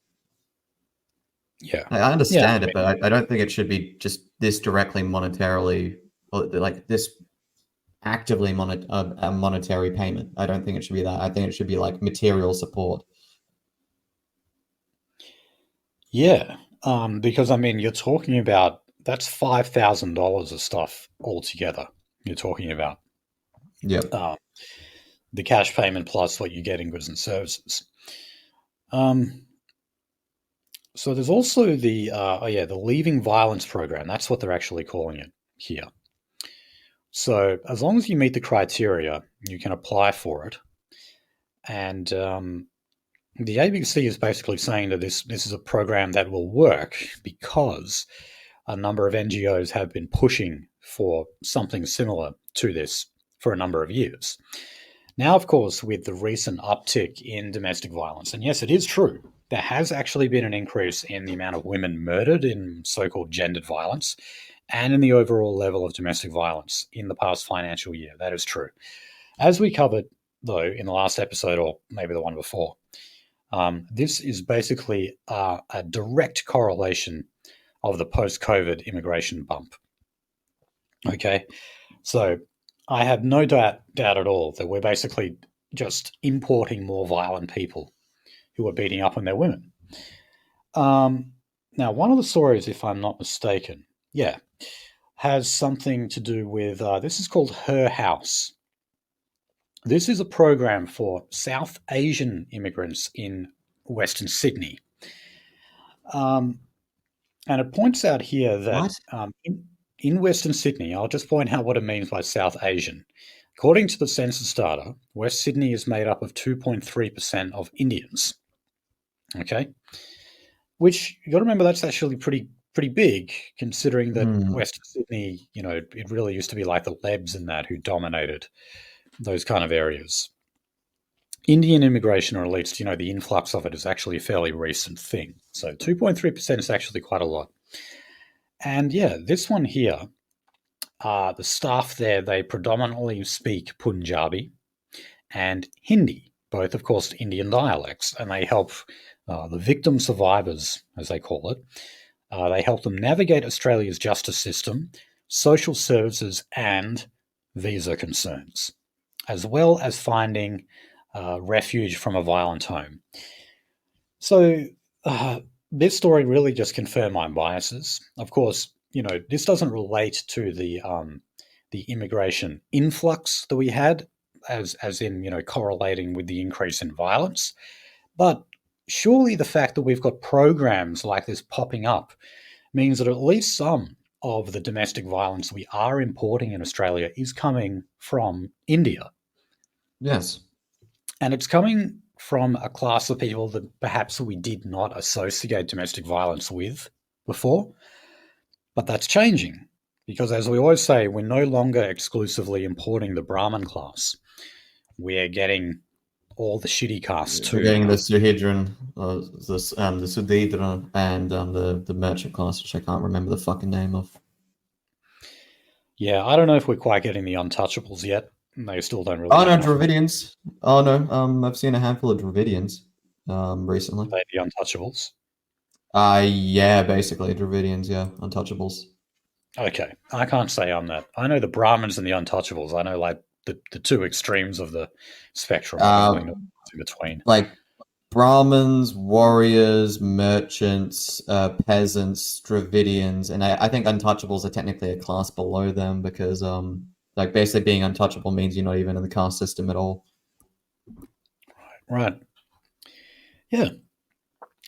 A: Yeah.
B: I
A: Yeah.
B: understand it, but I don't think it should be just this directly monetarily, like this actively a monetary payment. I don't think it should be that. I think it should be like material support.
A: Yeah. Because I mean, you're talking about that's $5,000 of stuff altogether. You're talking about
B: Yep.
A: the cash payment plus what you get in goods and services. Um, so there's also the the Leaving Violence program. That's what they're actually calling it here. So as long as you meet the criteria, you can apply for it. And the ABC is basically saying that this is a program that will work because a number of NGOs have been pushing for something similar to this for a number of years. Now, of course, with the recent uptick in domestic violence, and yes, it is true, there has actually been an increase in the amount of women murdered in so-called gendered violence and in the overall level of domestic violence in the past financial year. That is true. As we covered, though, in the last episode, or maybe the one before, this is basically a direct correlation of the post-COVID immigration bump. Okay, so I have no doubt at all that we're basically just importing more violent people who are beating up on their women. Now, one of the stories, if I'm not mistaken, has something to do with this is called Her House. This is a program for South Asian immigrants in Western Sydney. And it points out here that in Western Sydney, I'll just point out what it means by South Asian. According to the census data, West Sydney is made up of 2.3% of Indians. Okay? Which, you got to remember, that's actually pretty big, considering that Western Sydney, it really used to be like the Lebs and that who dominated those kind of areas. Indian immigration, or at least, the influx of it, is actually a fairly recent thing. So 2.3% is actually quite a lot. And this one here, the staff there, they predominantly speak Punjabi and Hindi, both, of course, Indian dialects, and they help the victim survivors, as they call it. They help them navigate Australia's justice system, social services, and visa concerns, as well as finding refuge from a violent home. So, this story really just confirmed my biases. Of course, this doesn't relate to the immigration influx that we had, as in correlating with the increase in violence, but surely the fact that we've got programs like this popping up means that at least some of the domestic violence we are importing in Australia is coming from India.
B: Yes.
A: And it's coming from a class of people that perhaps we did not associate domestic violence with before. But that's changing because, as we always say, we're no longer exclusively importing the Brahmin class. We're getting all the shitty castes too.
B: We're getting the Suhedran, the Sudhedran, and the merchant class, which I can't remember the fucking name of.
A: Yeah, I don't know if we're quite getting the untouchables yet. They still don't really.
B: Oh no, Dravidians. Oh no, I've seen a handful of Dravidians recently.
A: Are they the untouchables?
B: Yeah, basically Dravidians. Yeah, untouchables.
A: Okay, I can't say I'm that. I know the Brahmins and the untouchables. I know like the two extremes of the spectrum. In between,
B: like Brahmins, warriors, merchants, peasants, Dravidians, and I think untouchables are technically a class below them because like basically being untouchable means you're not even in the caste system at all.
A: Right. Yeah.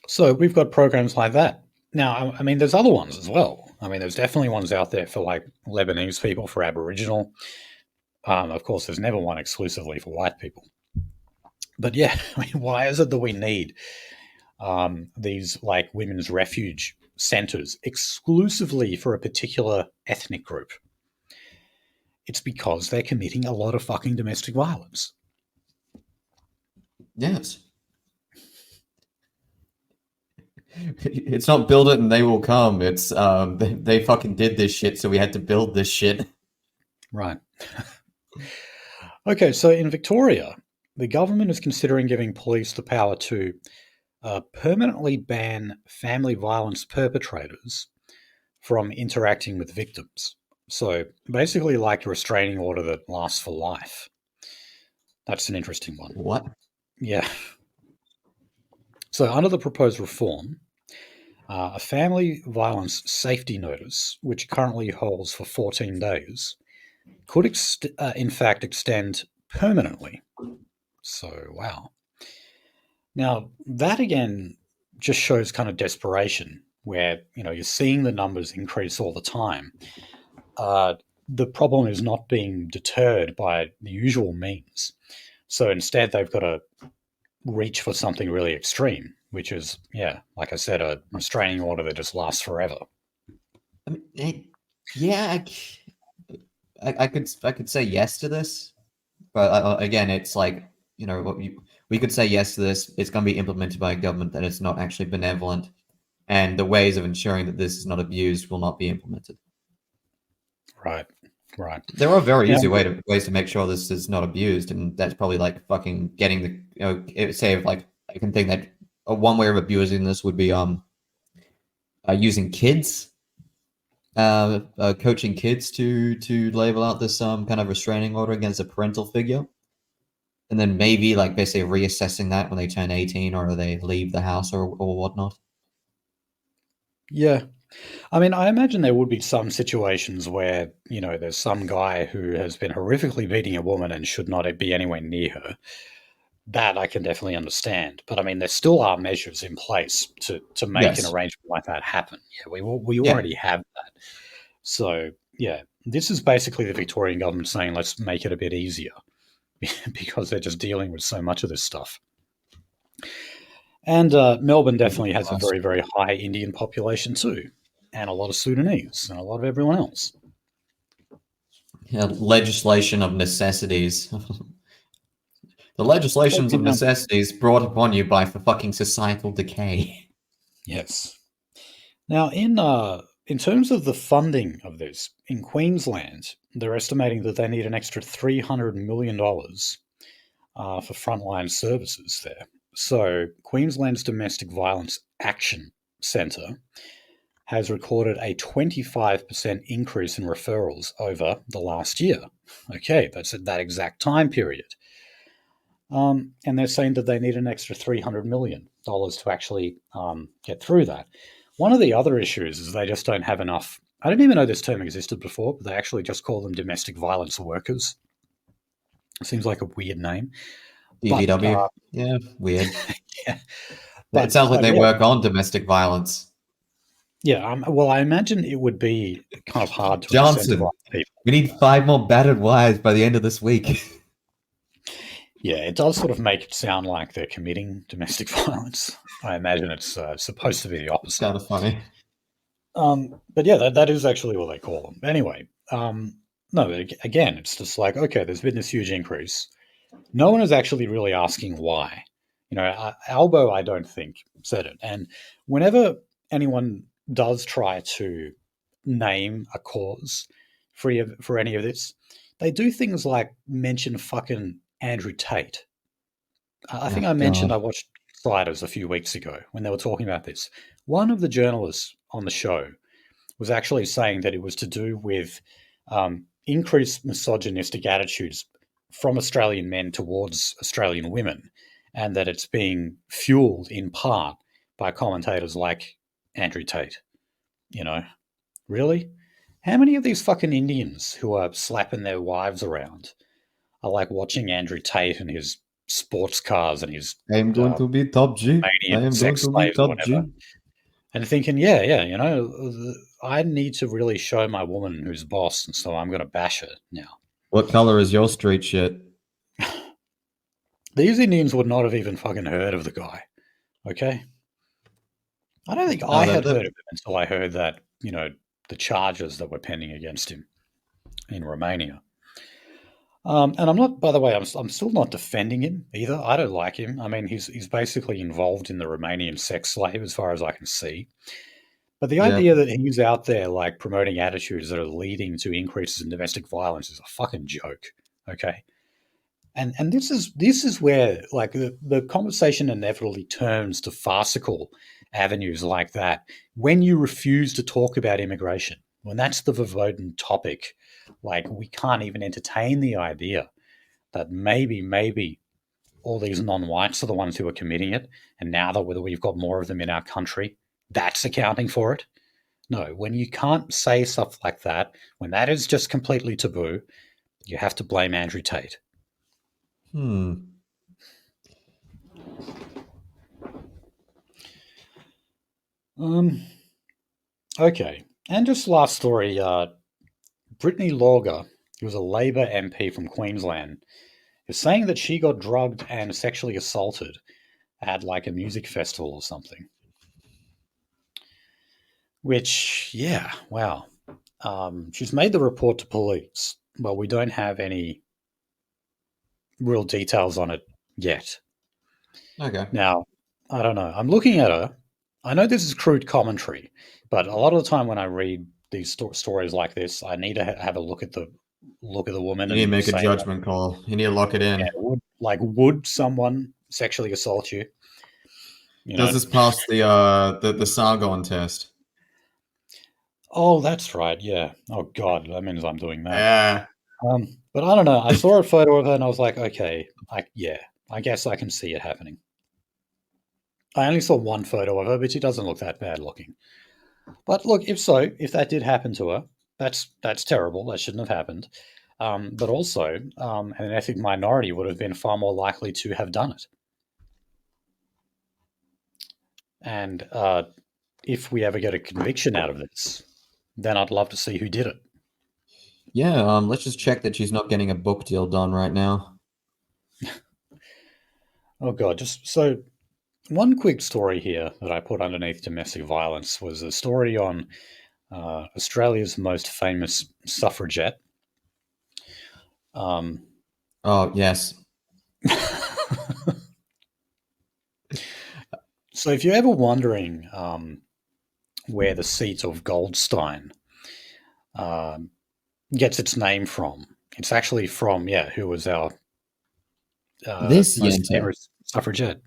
A: So we've got programs like that. Now, I mean, there's other ones as well. I mean, there's definitely ones out there for like Lebanese people, for Aboriginal. Of course, there's never one exclusively for white people. But yeah, I mean, why is it that we need these like women's refuge centres exclusively for a particular ethnic group? It's because they're committing a lot of fucking domestic violence.
B: Yes. It's not build it and they will come. It's they fucking did this shit, so we had to build this shit.
A: Right. Okay, so in Victoria, the government is considering giving police the power to permanently ban family violence perpetrators from interacting with victims. So basically like a restraining order that lasts for life. That's an interesting one.
B: What?
A: Yeah. So under the proposed reform, a family violence safety notice, which currently holds for 14 days, could in fact extend permanently. So, wow. Now, that again just shows kind of desperation where, you're seeing the numbers increase all the time. The problem is not being deterred by the usual means. So instead, they've got to reach for something really extreme, which is, like I said, a restraining order that just lasts forever.
B: I mean, I could say yes to this, but again, it's like we could say yes to this. It's going to be implemented by a government that is not actually benevolent, and the ways of ensuring that this is not abused will not be implemented.
A: Right.
B: There are very easy ways to make sure this is not abused, and that's probably like fucking getting the say if like I can think that one way of abusing this would be using kids, coaching kids to label out this kind of restraining order against a parental figure, and then maybe like basically reassessing that when they turn 18 or they leave the house or whatnot.
A: Yeah. I mean, I imagine there would be some situations where, there's some guy who has been horrifically beating a woman and should not be anywhere near her. That I can definitely understand. But I mean, there still are measures in place to make an arrangement like that happen. Yeah, we already have that. So, yeah, this is basically the Victorian government saying, let's make it a bit easier because they're just dealing with so much of this stuff. And Melbourne definitely has a very, very high Indian population too, and a lot of Sudanese and a lot of everyone else.
B: Yeah, legislation of necessities. The legislations of necessities brought upon you by fucking societal decay.
A: Yes. Now, in terms of the funding of this, in Queensland, they're estimating that they need an extra $300 million for frontline services there. So Queensland's Domestic Violence Action Centre has recorded a 25% increase in referrals over the last year. Okay, that's at that exact time period. And they're saying that they need an extra $300 million to actually get through that. One of the other issues is they just don't have enough. I didn't even know this term existed before, but they actually just call them domestic violence workers. It seems like a weird name.
B: DVW. Yeah, weird.
A: Yeah,
B: It sounds like they
A: yeah,
B: work on domestic violence.
A: yeah. Well, I imagine it would be kind of hard to
B: Johnson,
A: incentivize people.
B: we need 5 more battered wives by the end of this week.
A: Yeah, it does sort of make it sound like they're committing domestic violence. I imagine it's supposed to be the opposite.
B: Kind of funny.
A: But yeah, that is actually what they call them. Anyway, no, again, it's just like, okay, there's been this huge increase. No one is actually really asking why. Albo, I don't think, said it. And whenever anyone does try to name a cause for any of this, they do things like mention fucking Andrew Tate. I think I mentioned I watched Sliders a few weeks ago when they were talking about this. One of the journalists on the show was actually saying that it was to do with increased misogynistic attitudes from Australian men towards Australian women, and that it's being fueled in part by commentators like Andrew Tate. Really? How many of these fucking Indians who are slapping their wives around are like watching Andrew Tate and his sports cars and his
B: I am going to be top G. I am going
A: sex
B: to be
A: slaves or
B: top
A: whatever,
B: G.
A: and thinking, yeah, I need to really show my woman who's boss, and so I'm going to bash her now.
B: What color is your street shit?
A: These Indians would not have even fucking heard of the guy. Okay? I don't think I had heard of him until I heard that, the charges that were pending against him in Romania. And I'm not, by the way, I'm still not defending him either. I don't like him. I mean, he's basically involved in the Romanian sex slave as far as I can see. But the idea that he's out there like promoting attitudes that are leading to increases in domestic violence is a fucking joke. Okay. And this is where like the conversation inevitably turns to farcical avenues like that when you refuse to talk about immigration, when that's the verboten topic. Like we can't even entertain the idea that maybe all these non-whites are the ones who are committing it, and now that we've got more of them in our country, that's accounting for it. No, when you can't say stuff like that, when that is just completely taboo, you have to blame Andrew Tate. Okay. And just last story, Brittany Lawger, who was a Labor MP from Queensland, is saying that she got drugged and sexually assaulted at like a music festival or something. Which, yeah, wow. She's made the report to police, but we don't have any real details on it yet.
B: Okay.
A: Now, I don't know. I'm looking at her. I know this is crude commentary, but a lot of the time when I read these stories like this, I need to have a look at the woman.
B: You need to make a judgment call. You need to lock it in.
A: Yeah, would someone sexually assault you?
B: Does this pass the Sargon test?
A: Oh, that's right. Yeah. Oh God, that means I'm doing that.
B: Yeah.
A: But I don't know. I saw a photo of her and I was like, okay, I guess I can see it happening. I only saw one photo of her, but she doesn't look that bad looking. But look, if that did happen to her, that's terrible. That shouldn't have happened. But also, an ethnic minority would have been far more likely to have done it. And if we ever get a conviction out of this, then I'd love to see who did it.
B: Yeah, let's just check that she's not getting a book deal done right now.
A: Oh God, just so one quick story here that I put underneath domestic violence was a story on Australia's most famous suffragette.
B: Oh, yes.
A: So if you're ever wondering where the seat of Goldstein gets its name from, it's actually from, who was our
B: This
A: most
B: Yenta.
A: famous suffragette,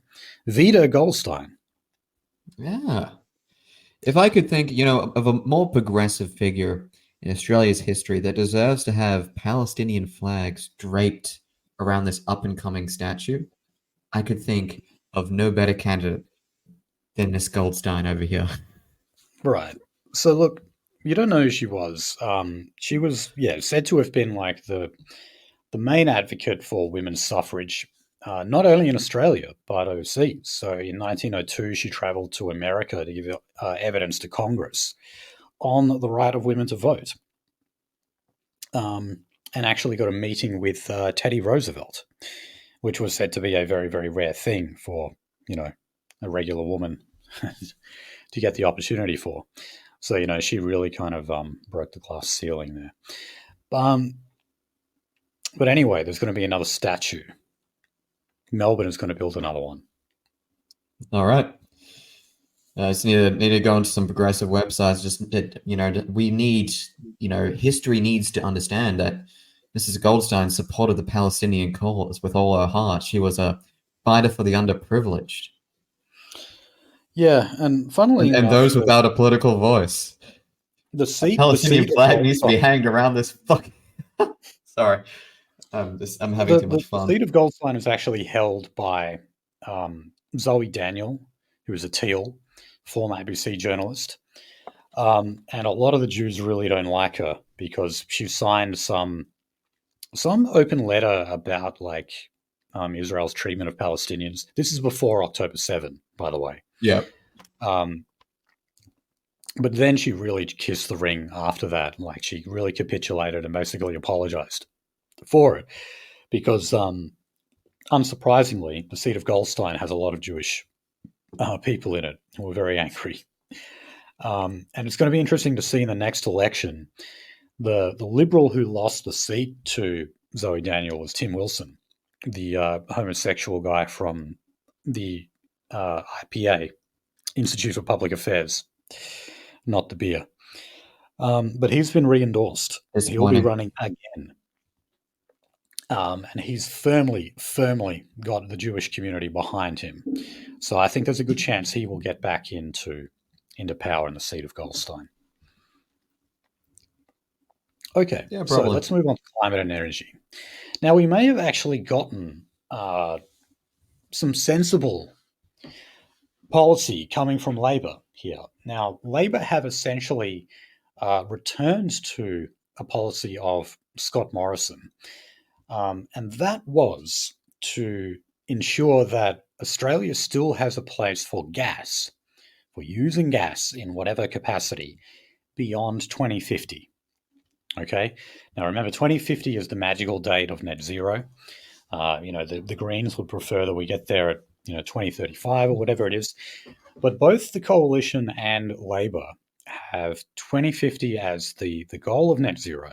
A: Vida Goldstein.
B: Yeah. If I could think, of a more progressive figure in Australia's history that deserves to have Palestinian flags draped around this up and coming statue, I could think of no better candidate than Miss Goldstein over here.
A: Right. So look, you don't know who she was, yeah, said to have been like the main advocate for women's suffrage, not only in Australia but overseas. So in 1902, she travelled to America to give evidence to Congress on the right of women to vote, and actually got a meeting with Teddy Roosevelt, which was said to be a very, very rare thing for a regular woman to get the opportunity for. So she really kind of broke the glass ceiling there. But anyway, there's going to be another statue. Melbourne is going to build another one.
B: All right. I just need to go into some progressive websites. We need, history needs to understand that Mrs. Goldstein supported the Palestinian cause with all her heart. She was a fighter for the underprivileged.
A: Yeah, and funnily
B: And
A: enough,
B: those without a political voice.
A: the
B: A
A: seat, the
B: Palestinian
A: seat of
B: flag needs to be
A: Goldstein,
B: hanged around this fucking. Sorry, I'm having too much
A: the
B: fun.
A: seat of Goldstein is actually held by Zoe Daniel, who is a Teal, former ABC journalist. And a lot of the Jews really don't like her because she signed some open letter about like Israel's treatment of Palestinians. This is before October 7, by the way.
B: Yeah.
A: Um, but then she really kissed the ring after that. Like she really capitulated and basically apologized for it because, unsurprisingly, the seat of Goldstein has a lot of Jewish people in it who are very angry. And it's going to be interesting to see in the next election. The Liberal who lost the seat to Zoe Daniel was Tim Wilson, the homosexual guy from the IPA, Institute for Public Affairs, not the beer. But he's been re-endorsed. He'll be
B: Disappointing.
A: running again. And he's firmly got the Jewish community behind him. So I think there's a good chance he will get back into power in the seat of Goldstein. Okay,
B: Yeah,
A: so
B: probably.
A: let's move on to climate and energy. Now, we may have actually gotten some sensible policy coming from Labor here. Now, Labor have essentially returned to a policy of Scott Morrison, and that was to ensure that Australia still has a place for gas, for using gas in whatever capacity beyond 2050. Okay. Now remember, 2050 is the magical date of net zero. The Greens would prefer that we get there at 2035 or whatever it is. But both the coalition and Labor have 2050 as the goal of net zero,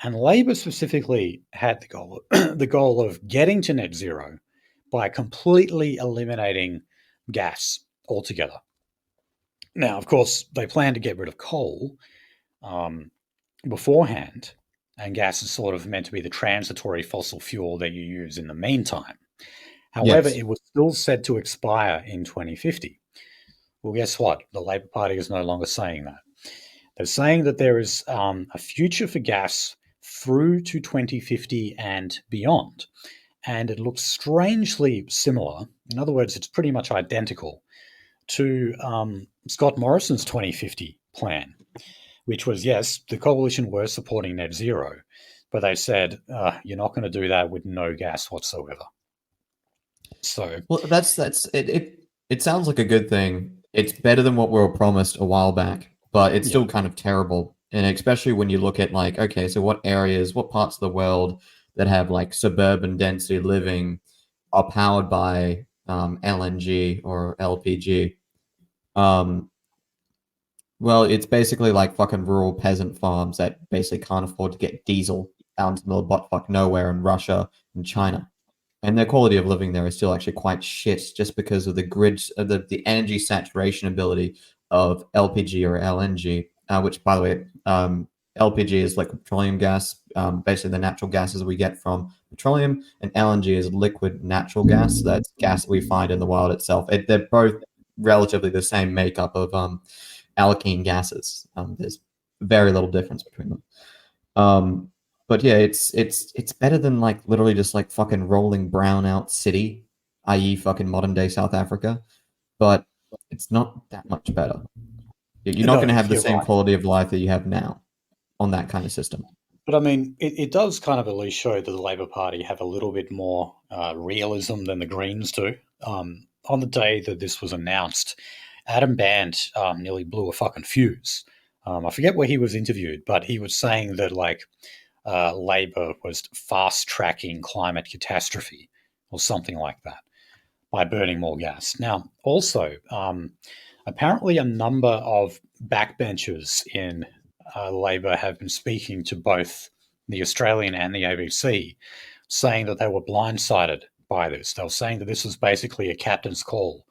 A: and Labor specifically had the goal of getting to net zero by completely eliminating gas altogether. Now, of course, they plan to get rid of coal. Beforehand, and gas is sort of meant to be the transitory fossil fuel that you use in the meantime. However,
B: Yes.
A: it was still set to expire in 2050. Well, guess what? The Labor Party is no longer saying that. They're saying that there is a future for gas through to 2050 and beyond. And it looks strangely similar. In other words, it's pretty much identical to Scott Morrison's 2050 plan, which was, yes, the coalition were supporting net zero, but they said, you're not going to do that with no gas whatsoever. So,
B: well, that's it. It sounds like a good thing. It's better than what we were promised a while back, but it's still kind of terrible. And especially when you look at like, okay, so what parts of the world that have like suburban density living are powered by LNG or LPG? Well, it's basically like fucking rural peasant farms that basically can't afford to get diesel out into the middle of buttfuck nowhere in Russia and China. And their quality of living there is still actually quite shit just because of the grids of the energy saturation ability of LPG or LNG, which by the way, LPG is like petroleum gas, basically the natural gases we get from petroleum, and LNG is liquid natural gas. That's gas that we find in the wild itself. They're both relatively the same makeup of alkene gases. There's very little difference between them. But yeah, it's better than like literally just like fucking rolling brownout city, i.e., fucking modern day South Africa. But it's not that much better. You're not
A: No,
B: going to have the
A: you're
B: same
A: right.
B: quality of life that you have now on that kind of system.
A: But I mean, it does kind of at least show that the Labor Party have a little bit more realism than the Greens do. On the day that this was announced, Adam Band nearly blew a fucking fuse. I forget where he was interviewed, but he was saying that like Labor was fast tracking climate catastrophe or something like that by burning more gas. Now, also, apparently a number of backbenchers in Labor have been speaking to both the Australian and the ABC, saying that they were blindsided by this. They were saying that this was basically a captain's call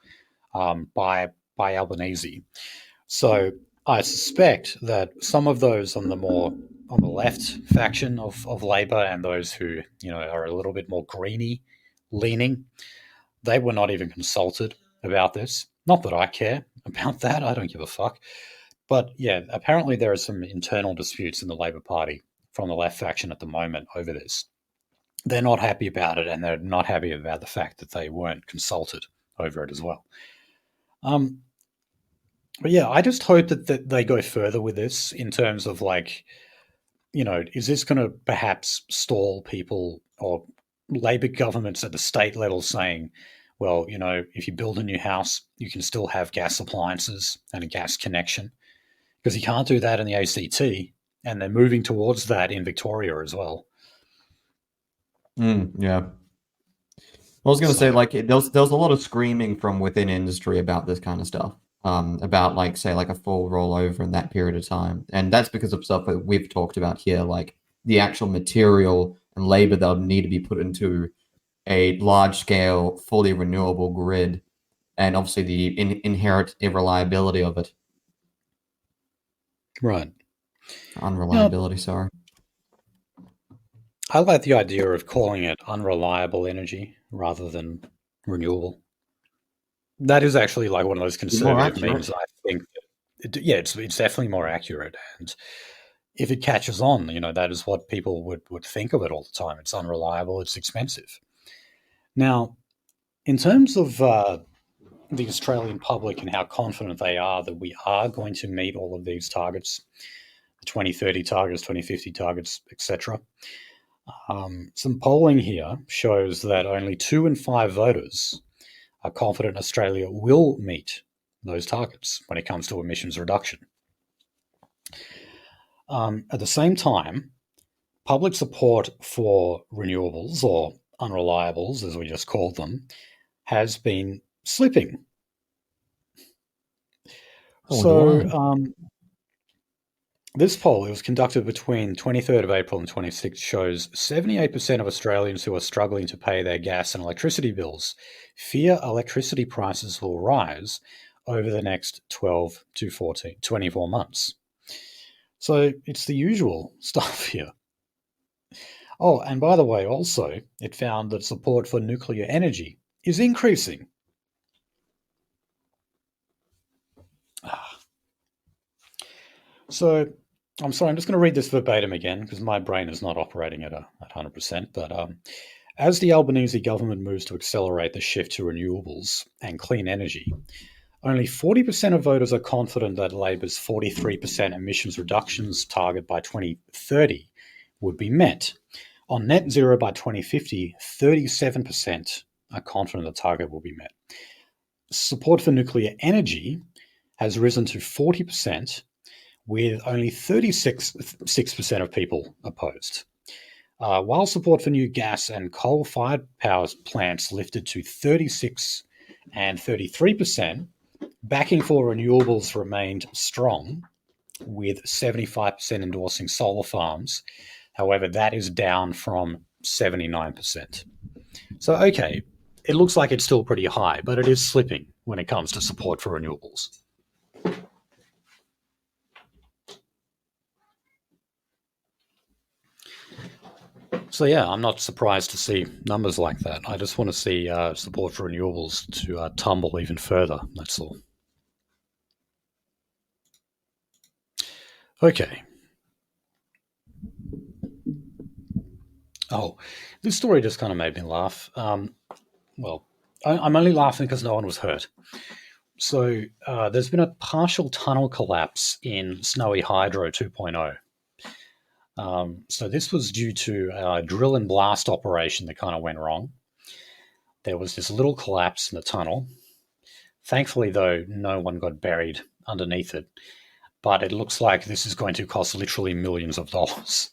A: by Albanese. So I suspect that some of those on the left faction of Labor and those who are a little bit more greeny leaning, they were not even consulted about this. Not that I care about that. I don't give a fuck. But yeah, apparently there are some internal disputes in the Labor Party from the left faction at the moment over this. They're not happy about it, and they're not happy about the fact that they weren't consulted over it as well. But yeah, I just hope that they go further with this in terms of like, is this going to perhaps stall people or Labor governments at the state level saying, well, if you build a new house, you can still have gas appliances and a gas connection, because you can't do that in the ACT, and they're moving towards that in Victoria as well.
B: Yeah. I was going to say,
A: So,
B: like, there was a lot of screaming from within industry about this kind of stuff, about, like, say, like a full rollover in that period of time. And that's because of stuff that we've talked about here, like the actual material and labor that would need to be put into a large-scale, fully renewable grid, and obviously the inherent irreliability of it.
A: right. Now,
B: Unreliability, sorry.
A: I like the idea of calling it unreliable energy rather than renewable. That is actually like one of those
B: More
A: conservative
B: accurate.
A: memes. I think, yeah, it's definitely more accurate, and if it catches on, that is what people would think of it all the time. It's unreliable. It's expensive. Now, in terms of the Australian public and how confident they are that we are going to meet all of these targets, the 2030 targets, 2050 targets, etc. Some polling here shows that only 2 in 5 voters are confident Australia will meet those targets when it comes to emissions reduction. At the same time, public support for renewables, or unreliables as we just called them, has been slipping.
B: I wonder
A: So
B: why.
A: this poll, it was conducted between 23rd of April and 26th, shows 78% of Australians who are struggling to pay their gas and electricity bills fear electricity prices will rise over the next 12 to 24 months. So it's the usual stuff here. Oh, and by the way, also, it found that support for nuclear energy is increasing. So I'm sorry, I'm just going to read this verbatim again because my brain is not operating at 100%. But as the Albanese government moves to accelerate the shift to renewables and clean energy, only 40% of voters are confident that Labor's 43% emissions reductions target by 2030 would be met. On net zero by 2050, 37% are confident the target will be met. Support for nuclear energy has risen to 40%, with only 36% of people opposed. While support for new gas and coal-fired power plants lifted to 36 and 33%, backing for renewables remained strong, with 75% endorsing solar farms. However, that is down from 79%. So, okay, it looks like it's still pretty high, but it is slipping when it comes to support for renewables. So yeah, I'm not surprised to see numbers like that. I just want to see support for renewables to tumble even further. That's all. Okay. Oh, this story just kind of made me laugh. Well, I'm only laughing because no one was hurt. So there's been a partial tunnel collapse in Snowy Hydro 2.0. So this was due to a drill and blast operation that kind of went wrong. There was this little collapse in the tunnel. Thankfully, though, no one got buried underneath it. But it looks like this is going to cost literally millions of dollars.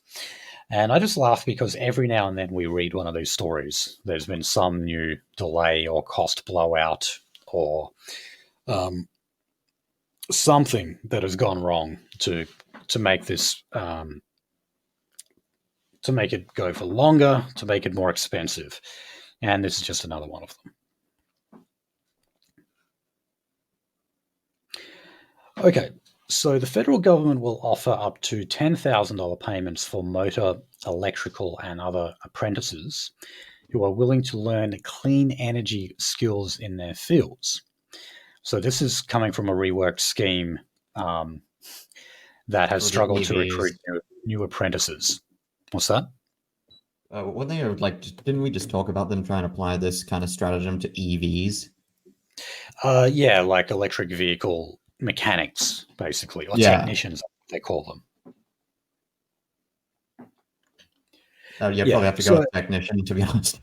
A: And I just laugh because every now and then we read one of these stories. There's been some new delay or cost blowout or something that has gone wrong to make this to make it go for longer, to make it more expensive. And this is just another one of them. Okay, so the federal government will offer up to $10,000 payments for motor, electrical, and other apprentices who are willing to learn clean energy skills in their fields. So this is coming from a reworked scheme that has
B: For the
A: struggled to
B: EVs.
A: recruit new apprentices. What's that?
B: When they are like, didn't we just talk about them trying to apply this kind of stratagem to EVs?
A: Yeah, like electric vehicle mechanics, basically, or
B: Yeah.
A: technicians, they call them.
B: You
A: Yeah.
B: probably have to go
A: So
B: with technician, to be honest.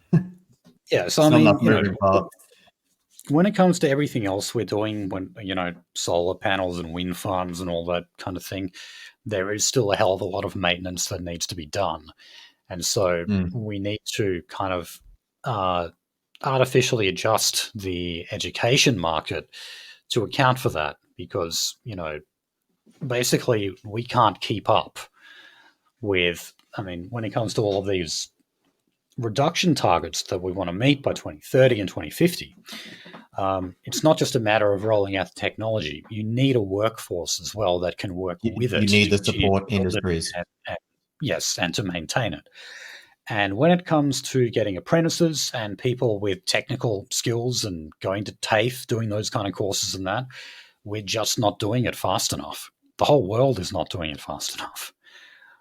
A: yeah. So
B: It's
A: I
B: not enough
A: mean,
B: moving parts.
A: when it comes to everything else we're doing, when solar panels and wind farms and all that kind of thing, there is still a hell of a lot of maintenance that needs to be done, and so
B: Mm.
A: we need to kind of uh, artificially adjust the education market to account for that because basically we can't keep up with. I mean, when it comes to all of these reduction targets that we want to meet by 2030 and 2050, it's not just a matter of rolling out the technology. You need a workforce as well that can work with
B: You
A: it
B: need
A: to
B: the
A: continue to
B: support
A: build it
B: industries.
A: and yes, and to maintain it. And when it comes to getting apprentices and people with technical skills and going to TAFE, doing those kind of courses and that, we're just not doing it fast enough. The whole world is not doing it fast enough.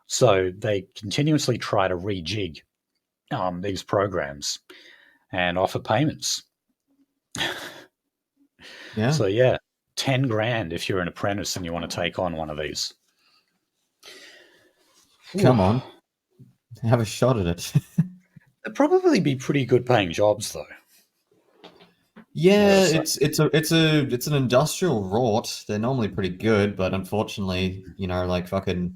A: So they continuously try to rejig these programs and offer payments.
B: Yeah.
A: So yeah, 10 grand if you're an apprentice and you want to take on one of these.
B: Come
A: Ooh.
B: on. Have a shot at it.
A: They'd probably be pretty good paying jobs though.
B: Yeah,
A: So,
B: it's an industrial rort. They're normally pretty good, but unfortunately, like fucking,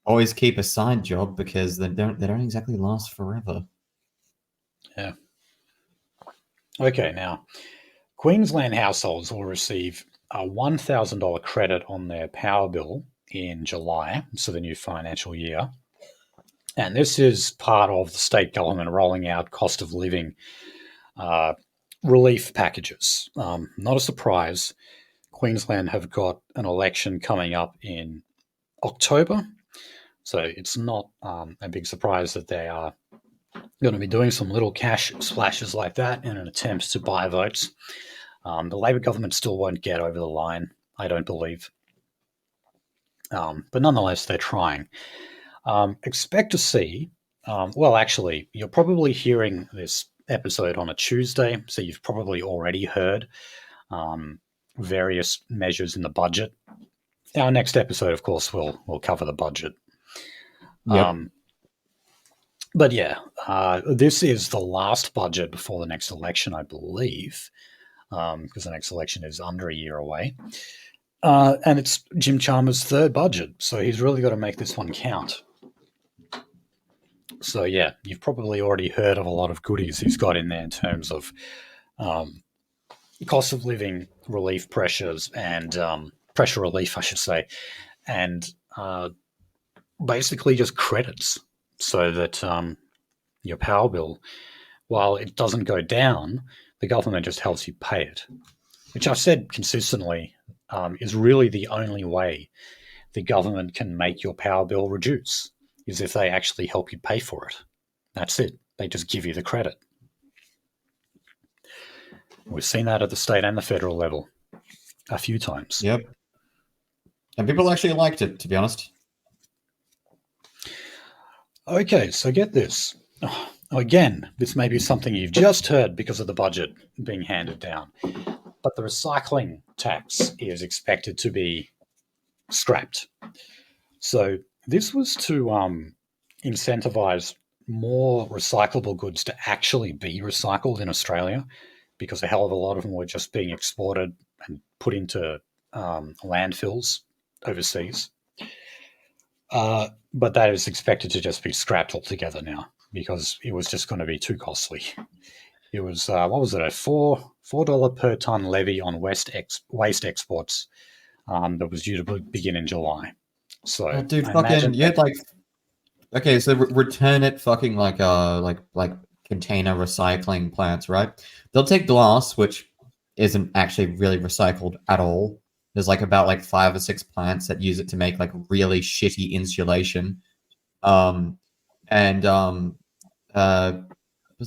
B: always keep a side job because they don't exactly last forever.
A: yeah. Okay, now Queensland households will receive a $1,000 credit on their power bill in July, so the new financial year. And this is part of the state government rolling out cost of living uh, relief packages. Not a surprise. Queensland have got an election coming up in October, so it's not a big surprise that they are going to be doing some little cash splashes like that in an attempt to buy votes. The Labor government still won't get over the line, I don't believe. But nonetheless, they're trying. Expect to see, well, actually, you're probably hearing this episode on a Tuesday, so you've probably already heard various measures in the budget. Our next episode, of course, will cover the budget.
B: Yep.
A: But yeah, this is the last budget before the next election, I believe, because the next election is under a year away. And it's Jim Chalmers' third budget, so he's really got to make this one count. So yeah, you've probably already heard of a lot of goodies he's got in there in terms of cost of living relief pressures and pressure relief, I should say, and basically just credits so that your power bill, while it doesn't go down, the government just helps you pay it, which I've said consistently is really the only way the government can make your power bill reduce. is if they actually help you pay for it. That's it. They just give you the credit. We've seen that at the state and the federal level a few times.
B: Yep. And people actually liked it, to be honest.
A: Okay, so get this. Again, this may be something you've just heard because of the budget being handed down, but the recycling tax is expected to be scrapped. So this was to incentivize more recyclable goods to actually be recycled in Australia, because a hell of a lot of them were just being exported and put into landfills overseas. But that is expected to just be scrapped altogether now, because it was just going to be too costly. It was, what was it, a $4 per tonne levy on waste exports that was due to begin in July. So,
B: dude, fucking, you had like, okay, so return it fucking like container recycling plants, right? They'll take glass, which isn't actually really recycled at all. There's like about like 5 or 6 plants that use it to make like really shitty insulation. Was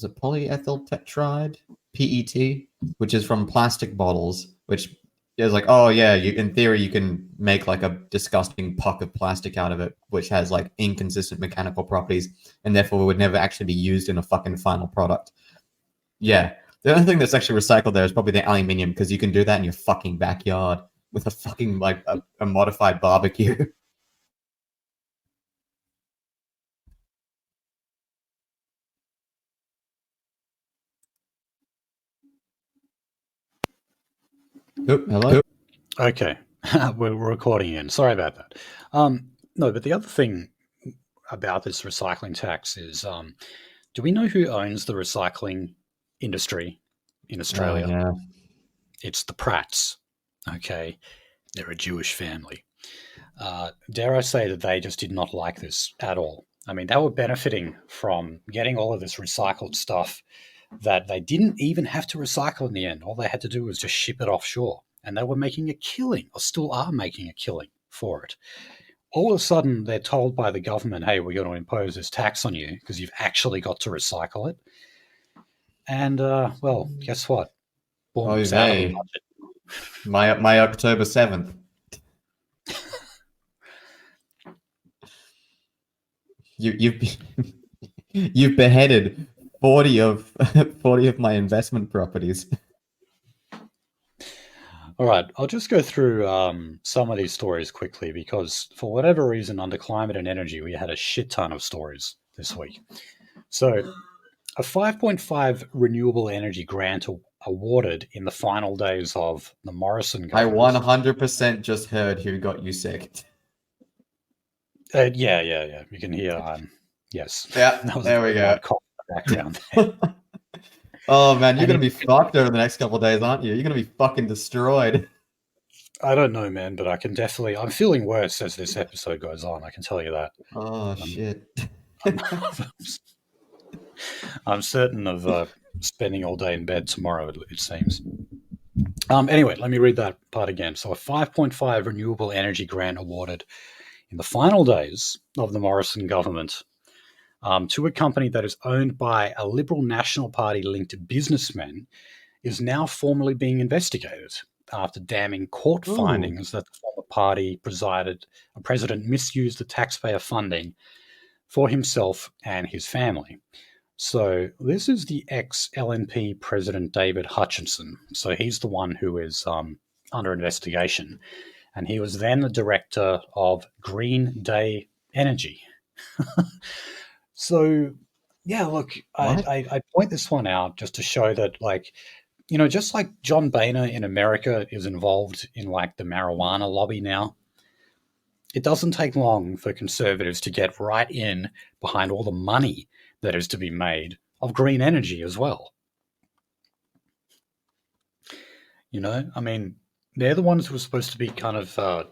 B: it polyethyl tetride, PET, which is from plastic bottles, which is like, oh yeah, in theory you can make like a disgusting puck of plastic out of it, which has like inconsistent mechanical properties, and therefore would never actually be used in a fucking final product. Yeah, the only thing that's actually recycled there is probably the aluminium, because you can do that in your fucking backyard with a fucking like a modified barbecue. Oh, hello.
A: Okay, we're recording in. Sorry about that. No, but the other thing about this recycling tax is, do we know who owns the recycling industry in Australia?
B: Yeah.
A: It's the Pratts. Okay, they're a Jewish family. Dare I say that they just did not like this at all. I mean, they were benefiting from getting all of this recycled stuff that they didn't even have to recycle in the end. All they had to do was just ship it offshore. And they were making a killing, or still are making a killing for it. All of a sudden, they're told by the government, hey, we're going to impose this tax on you because you've actually got to recycle it. And, well, guess what? Boom, it's out of the budget.
B: My October 7th. You've beheaded 40 of my investment properties.
A: All right, I'll just go through some of these stories quickly, because for whatever reason, under climate and energy, we had a shit ton of stories this week. So, a 5.5 renewable energy grant awarded in the final days of the Morrison government.
B: I 100% just heard who got you sick.
A: Yeah. You can hear, yes.
B: Yeah, there we go.
A: Background.
B: Oh man, you're going to be fucked over the next couple of days, aren't you? You're going to be fucking destroyed.
A: I don't know, man, but I'm feeling worse as this episode goes on, I can tell you that.
B: Oh, shit.
A: I'm certain of spending all day in bed tomorrow, it seems. Anyway, let me read that part again. So a 5.5 renewable energy grant awarded in the final days of the Morrison government to a company that is owned by a Liberal National Party-linked businessman is now formally being investigated after damning court findings that the former party president misused the taxpayer funding for himself and his family. So this is the ex-LNP president, David Hutchinson. So he's the one who is under investigation. And he was then the director of Green Day Energy. So, yeah, look, I point this one out just to show that, like, you know, just like John Boehner in America is involved in, like, the marijuana lobby now, it doesn't take long for conservatives to get right in behind all the money that is to be made of green energy as well. You know, I mean, they're the ones who were supposed to be kind of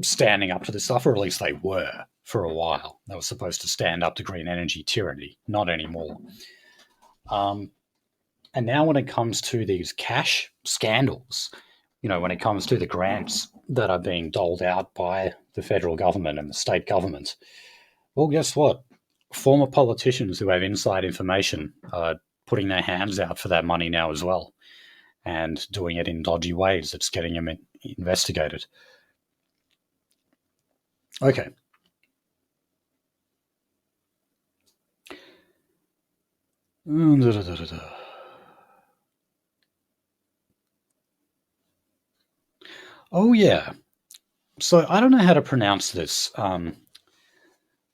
A: standing up to this stuff, or at least they were for a while. They were supposed to stand up to green energy tyranny, not anymore. And now when it comes to these cash scandals, you know, when it comes to the grants that are being doled out by the federal government and the state government, Well, guess what? Former politicians who have inside information are putting their hands out for that money now as well, and doing it in dodgy ways that's getting them investigated. Okay. Oh, yeah. So I don't know how to pronounce this,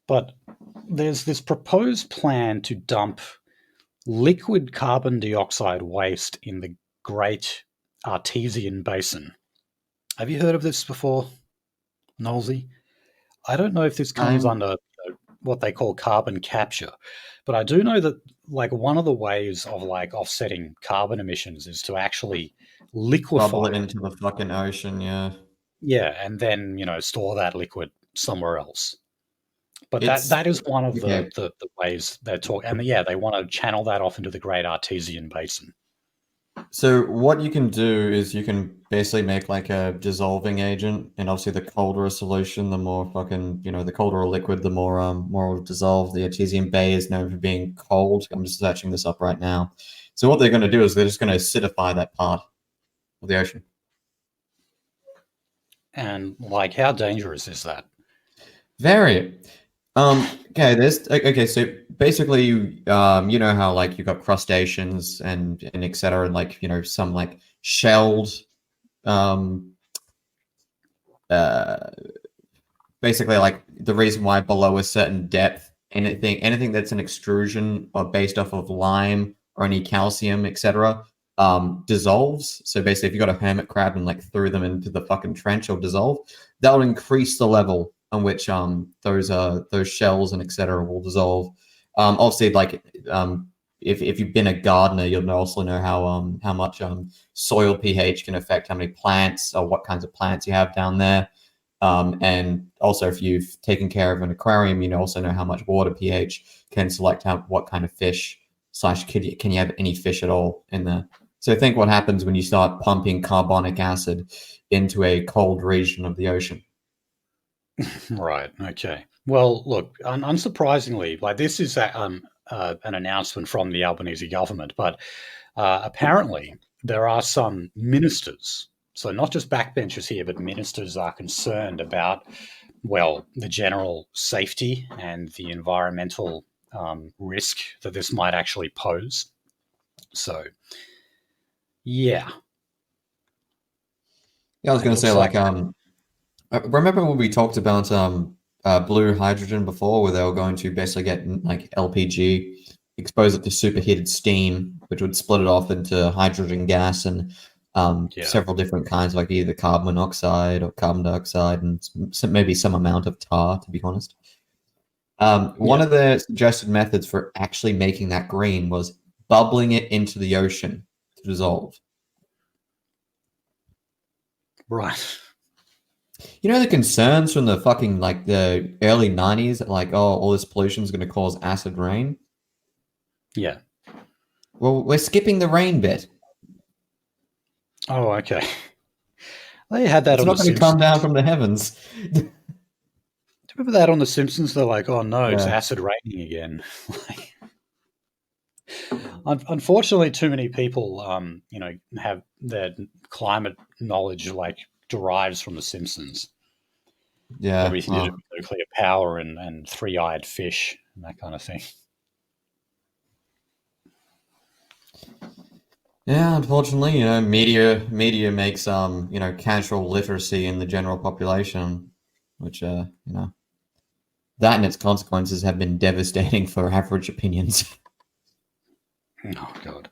A: but there's this proposed plan to dump liquid carbon dioxide waste in the Great Artesian Basin. Have you heard of this before, Nolsey? I don't know if this comes
B: I'm
A: under what they call carbon capture, but I do know that like one of the ways of like offsetting carbon emissions is to actually
B: bubble
A: liquefy
B: it
A: it.
B: into the fucking ocean, yeah.
A: Yeah, and then store that liquid somewhere else. But that
B: It's
A: that is one of
B: okay.
A: the ways they're talking, and yeah, they want to channel that off into the Great Artesian Basin.
B: So what you can do is you can basically make like a dissolving agent, and obviously the colder a solution, the more fucking, the colder a liquid, the more it'll dissolve. The Artesian Bay is known for being cold. I'm just searching this up right now. So what they're going to do is they're just going to acidify that part of the ocean.
A: And like, how dangerous is that?
B: Very. Okay, okay, so basically, you know how like you got crustaceans and etc. and like, some like shelled, um uh basically like the reason why below a certain depth, anything that's an extrusion or based off of lime or any calcium, etc., dissolves. So basically, if you got a hermit crab and like threw them into the fucking trench, or dissolve, that will increase the level on which those shells and etc. will dissolve. Obviously, like, if you've been a gardener, you'll also know how much soil pH can affect how many plants or what kinds of plants you have down there. And also, if you've taken care of an aquarium, you also know how much water pH can select what kind of fish slash can you have any fish at all in there. So think what happens when you start pumping carbonic acid into a cold region of the ocean.
A: Right. Okay. Well, look, unsurprisingly, like this is an announcement from the Albanese government, but apparently there are some ministers, so not just backbenchers here, but ministers are concerned about, well, the general safety and the environmental risk that this might actually pose. So, yeah,
B: Yeah, I was
A: it
B: going to say
A: looks like
B: like remember when we talked about blue hydrogen before, where they were going to basically get like LPG, expose it to superheated steam, which would split it off into hydrogen gas and
A: yeah,
B: several different kinds, like either carbon monoxide or carbon dioxide, and maybe some amount of tar, to be honest. One
A: yeah,
B: of the suggested methods for actually making that green was bubbling it into the ocean to dissolve.
A: right,
B: The concerns from the fucking like the early 90s that like, oh, all this pollution is going to cause acid rain.
A: yeah.
B: Well, we're skipping the rain bit.
A: Oh, okay. They had that
B: It's
A: on The
B: not going to come down
A: Simpsons.
B: from the heavens.
A: Do you remember that on The Simpsons? They're like, "Oh no, it's
B: Yeah.
A: acid raining again." Like, unfortunately, too many people, have their climate knowledge like derives from The Simpsons.
B: Yeah.
A: Everything to do
B: Well,
A: with nuclear power and three-eyed fish and that kind of thing.
B: yeah, unfortunately, media makes casual literacy in the general population, which that and its consequences have been devastating for average opinions.
A: Oh god.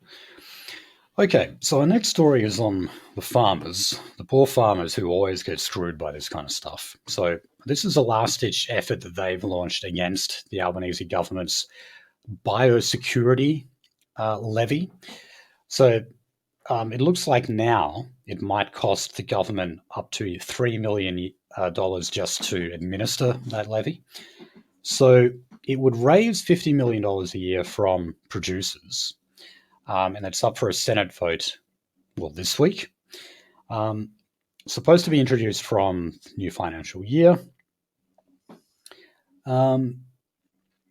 A: Okay, so our next story is on the farmers, the poor farmers who always get screwed by this kind of stuff. So this is a last-ditch effort that they've launched against the Albanese government's biosecurity levy. So it looks like now it might cost the government up to $3 million just to administer that levy. So it would raise $50 million a year from producers, and it's up for a Senate vote. Well, this week. Um, Supposed to be introduced from new financial year. Um,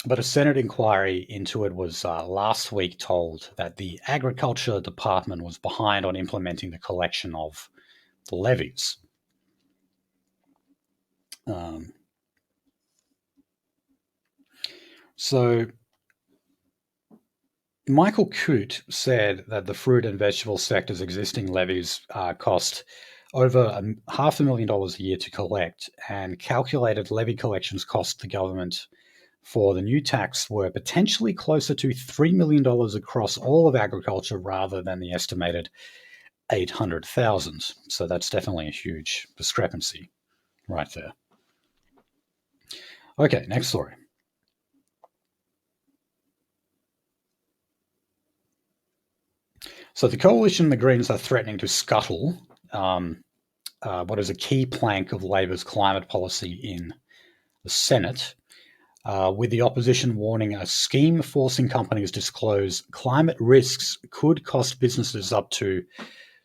A: But a Senate inquiry into it was last week told that the Agriculture Department was behind on implementing the collection of the levies. So Michael Coote said that the fruit and vegetable sector's existing levies cost over $500,000 a year to collect, and calculated levy collections cost the government for the new tax were potentially closer to $3 million across all of agriculture rather than the estimated 800,000. So that's definitely a huge discrepancy right there. Okay, next story. So the coalition and the Greens are threatening to scuttle what is a key plank of Labor's climate policy in the Senate, with the opposition warning a scheme forcing companies to disclose climate risks could cost businesses up to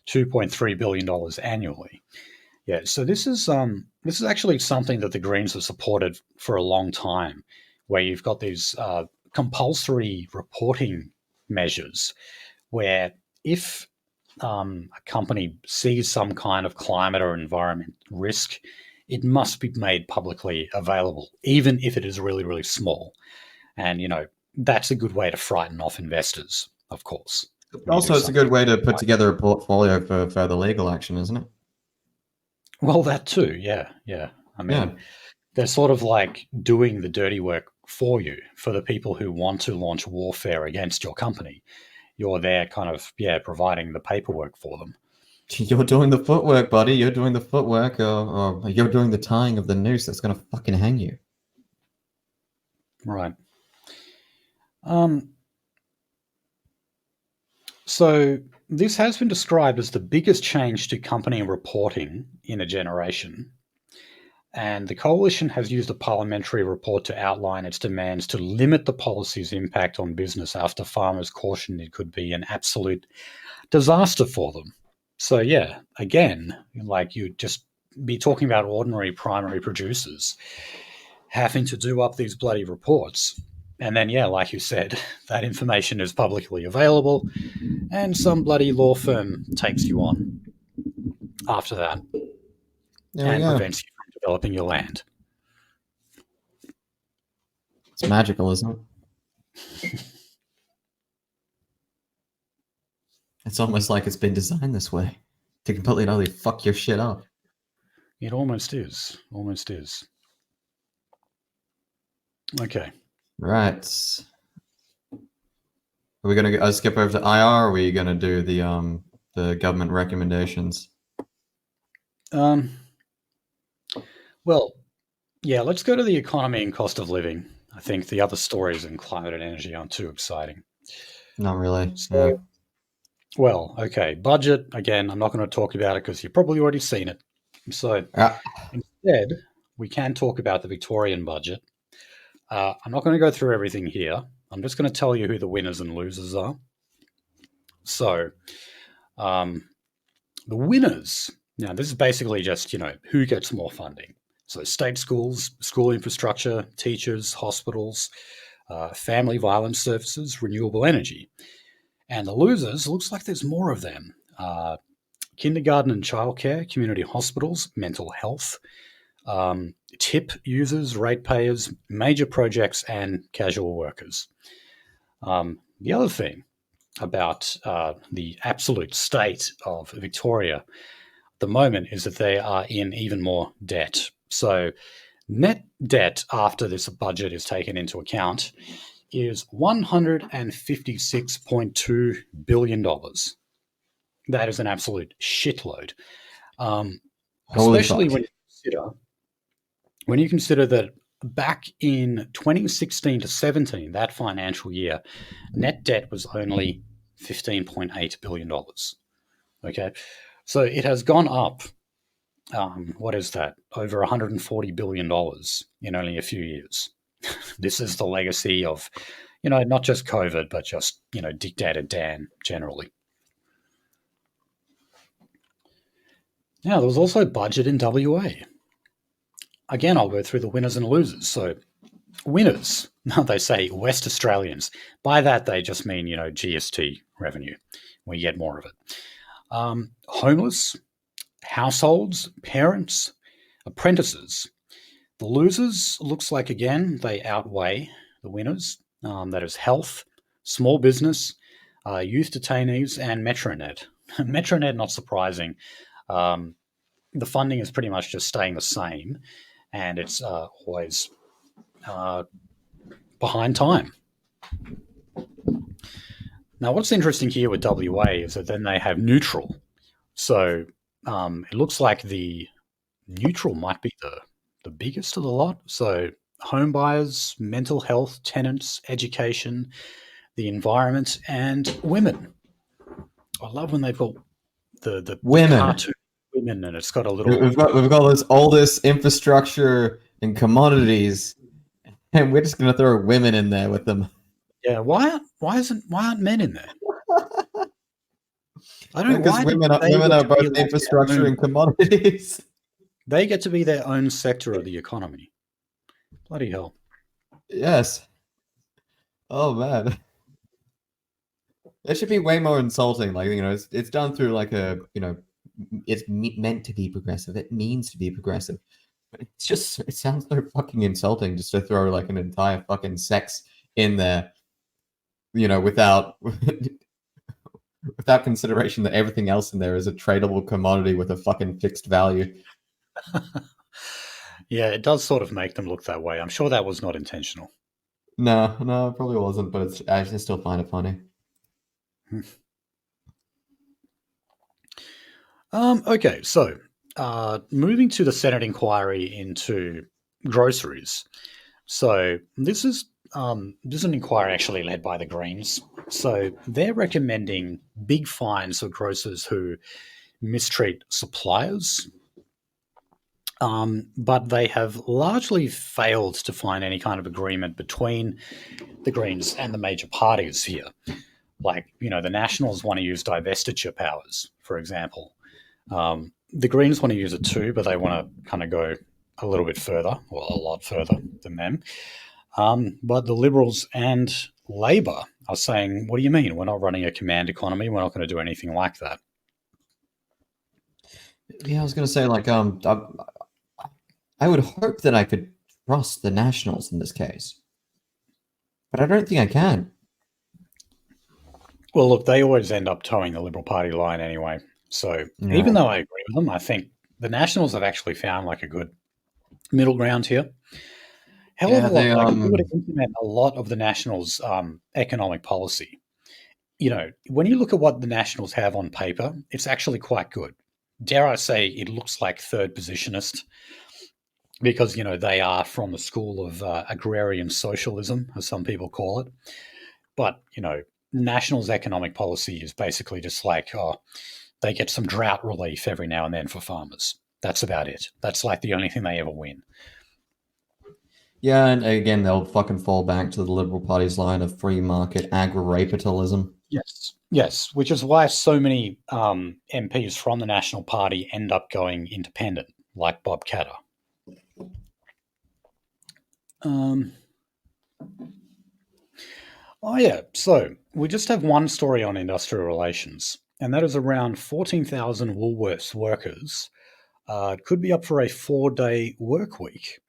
A: $2.3 billion annually. Yeah, so this is actually something that the Greens have supported for a long time, where you've got these compulsory reporting measures where if a company sees some kind of climate or environment risk, it must be made publicly available, even if it is really, really small. And, that's a good way to frighten off investors, of course.
B: Also, it's a good way to put together a portfolio for further legal action, isn't it?
A: Well, that too, yeah. I mean, they're sort of like doing the dirty work for you, for the people who want to launch warfare against your company. You're there kind of, providing the paperwork for them.
B: You're doing the footwork, buddy. You're doing the footwork, or you're doing the tying of the noose that's going to fucking hang you.
A: Right. So this has been described as the biggest change to company reporting in a generation. And the coalition has used a parliamentary report to outline its demands to limit the policy's impact on business after farmers cautioned it could be an absolute disaster for them. So yeah, again, like you'd just be talking about ordinary primary producers having to do up these bloody reports. And then, like you said, that information is publicly available and some bloody law firm takes you on after that and prevents you from developing your land.
B: It's magical, isn't it? It's almost like it's been designed this way to completely and utterly fuck your shit up.
A: It almost is. Almost is. Okay.
B: Right. Are we going to skip over to IR, or are we going to do the government recommendations?
A: Well, let's go to the economy and cost of living. I think the other stories in climate and energy aren't too exciting.
B: Not really.
A: So, well, okay. Budget, again, I'm not going to talk about it because you've probably already seen it. So instead, we can talk about the Victorian budget. I'm not going to go through everything here. I'm just going to tell you who the winners and losers are. So the winners, now this is basically just, who gets more funding. So state schools, school infrastructure, teachers, hospitals, family violence services, renewable energy. And the losers, looks like there's more of them. Kindergarten and childcare, community hospitals, mental health, tip users, ratepayers, major projects, and casual workers. The other thing about the absolute state of Victoria at the moment is that they are in even more debt. So net debt after this budget is taken into account is $156.2 billion. That is an absolute shitload. Especially when you consider that back in 2016 to 17, that financial year, net debt was only $15.8 billion. Okay, so it has gone up. What is that? Over $140 billion in only a few years. This is the legacy of, not just COVID, but just, Dictator Dan generally. Now, there was also budget in WA. Again, I'll go through the winners and losers. So, winners, They say West Australians. By that, they just mean, GST revenue. We get more of it. Homeless, households, parents, apprentices. The losers, looks like, again, they outweigh the winners. That is health, small business, youth detainees, and Metronet. Metronet, not surprising. The funding is pretty much just staying the same, and it's always behind time. Now, what's interesting here with WA is that then they have neutral. So it looks like the neutral might be the biggest of the lot. So home buyers, mental health, tenants, education, the environment, and women. I love when they've got the
B: Women.
A: cartoon women, and it's got a little.
B: We've got this oldest infrastructure and commodities, and we're just gonna throw women in there with them.
A: Yeah, why aren't men in there? I don't know
B: Because
A: why
B: women are both infrastructure and commodities.
A: They get to be their own sector of the economy. Bloody hell.
B: Yes. Oh man. It should be way more insulting. Like, it's done through like it's meant to be progressive. It means to be progressive. But it sounds so fucking insulting just to throw like an entire fucking sex in there, without without consideration that everything else in there is a tradable commodity with a fucking fixed value.
A: Yeah, it does sort of make them look that way. I'm sure that was not intentional.
B: No, it probably wasn't, but I still find it funny.
A: Okay, so moving to the Senate inquiry into groceries. So this is an inquiry actually led by the Greens. So they're recommending big fines for grocers who mistreat suppliers. But they have largely failed to find any kind of agreement between the Greens and the major parties here. Like, the Nationals want to use divestiture powers, for example. The Greens want to use it too, but they want to kind of go a little bit further, well, a lot further than them. But the Liberals and Labor are saying, what do you mean? We're not running a command economy. We're not going to do anything like that.
B: Yeah, I was going to say, like, I would hope that I could trust the Nationals in this case, but I don't think I can.
A: Well, look, they always end up towing the Liberal Party line anyway. So even though I agree with them, I think the Nationals have actually found like a good middle ground here. Hell of a lot. Like, if you were to implement a lot of the Nationals' economic policy, when you look at what the Nationals have on paper, it's actually quite good. Dare I say, it looks like third positionist because, they are from the school of agrarian socialism, as some people call it. But, Nationals' economic policy is basically just like, they get some drought relief every now and then for farmers. That's about it. That's like the only thing they ever win.
B: Yeah, and again, they'll fucking fall back to the Liberal Party's line of free market agri-capitalism.
A: Yes, which is why so many MPs from the National Party end up going independent, like Bob Katter. So we just have one story on industrial relations, and that is around 14,000 Woolworths workers could be up for a 4-day work week.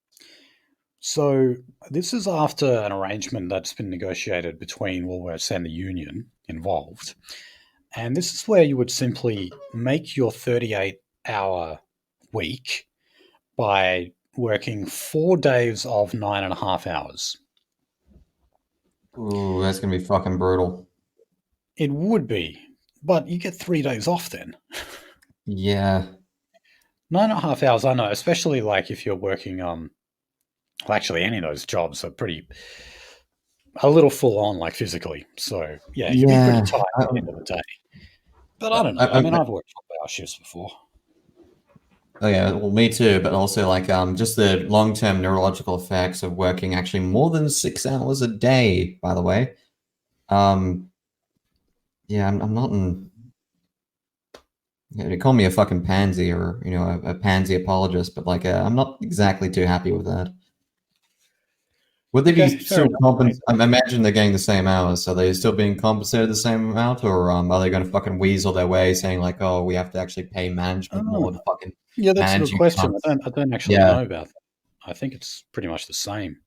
A: So this is after an arrangement that's been negotiated between Woolworths and the union involved. And this is where you would simply make your 38-hour week by working 4 days of 9.5 hours.
B: Ooh, that's going to be fucking brutal.
A: It would be, but you get 3 days off then.
B: Yeah.
A: 9.5 hours, I know, especially like if you're working, actually any of those jobs are a little full on, like physically. So yeah, you'd be pretty tired at the end of the day. But I don't know. I mean, I've worked 12-hour shifts before.
B: Oh yeah, well, me too. But also, like, just the long-term neurological effects of working actually more than 6 hours a day. By the way, yeah, I'm not in. They call me a fucking pansy or a pansy apologist, but like, I'm not exactly too happy with that. Would they be
A: Okay, fair
B: still
A: enough, mate.
B: compensated? I imagine they're getting the same hours. Are they still being compensated the same amount, or are they going to fucking weasel their way, saying like, "Oh, we have to actually pay management more to
A: Oh,
B: fucking
A: yeah, that's a good
B: manage you
A: question.
B: cunts"?
A: I don't actually
B: Yeah,
A: know about that. I think it's pretty much the same.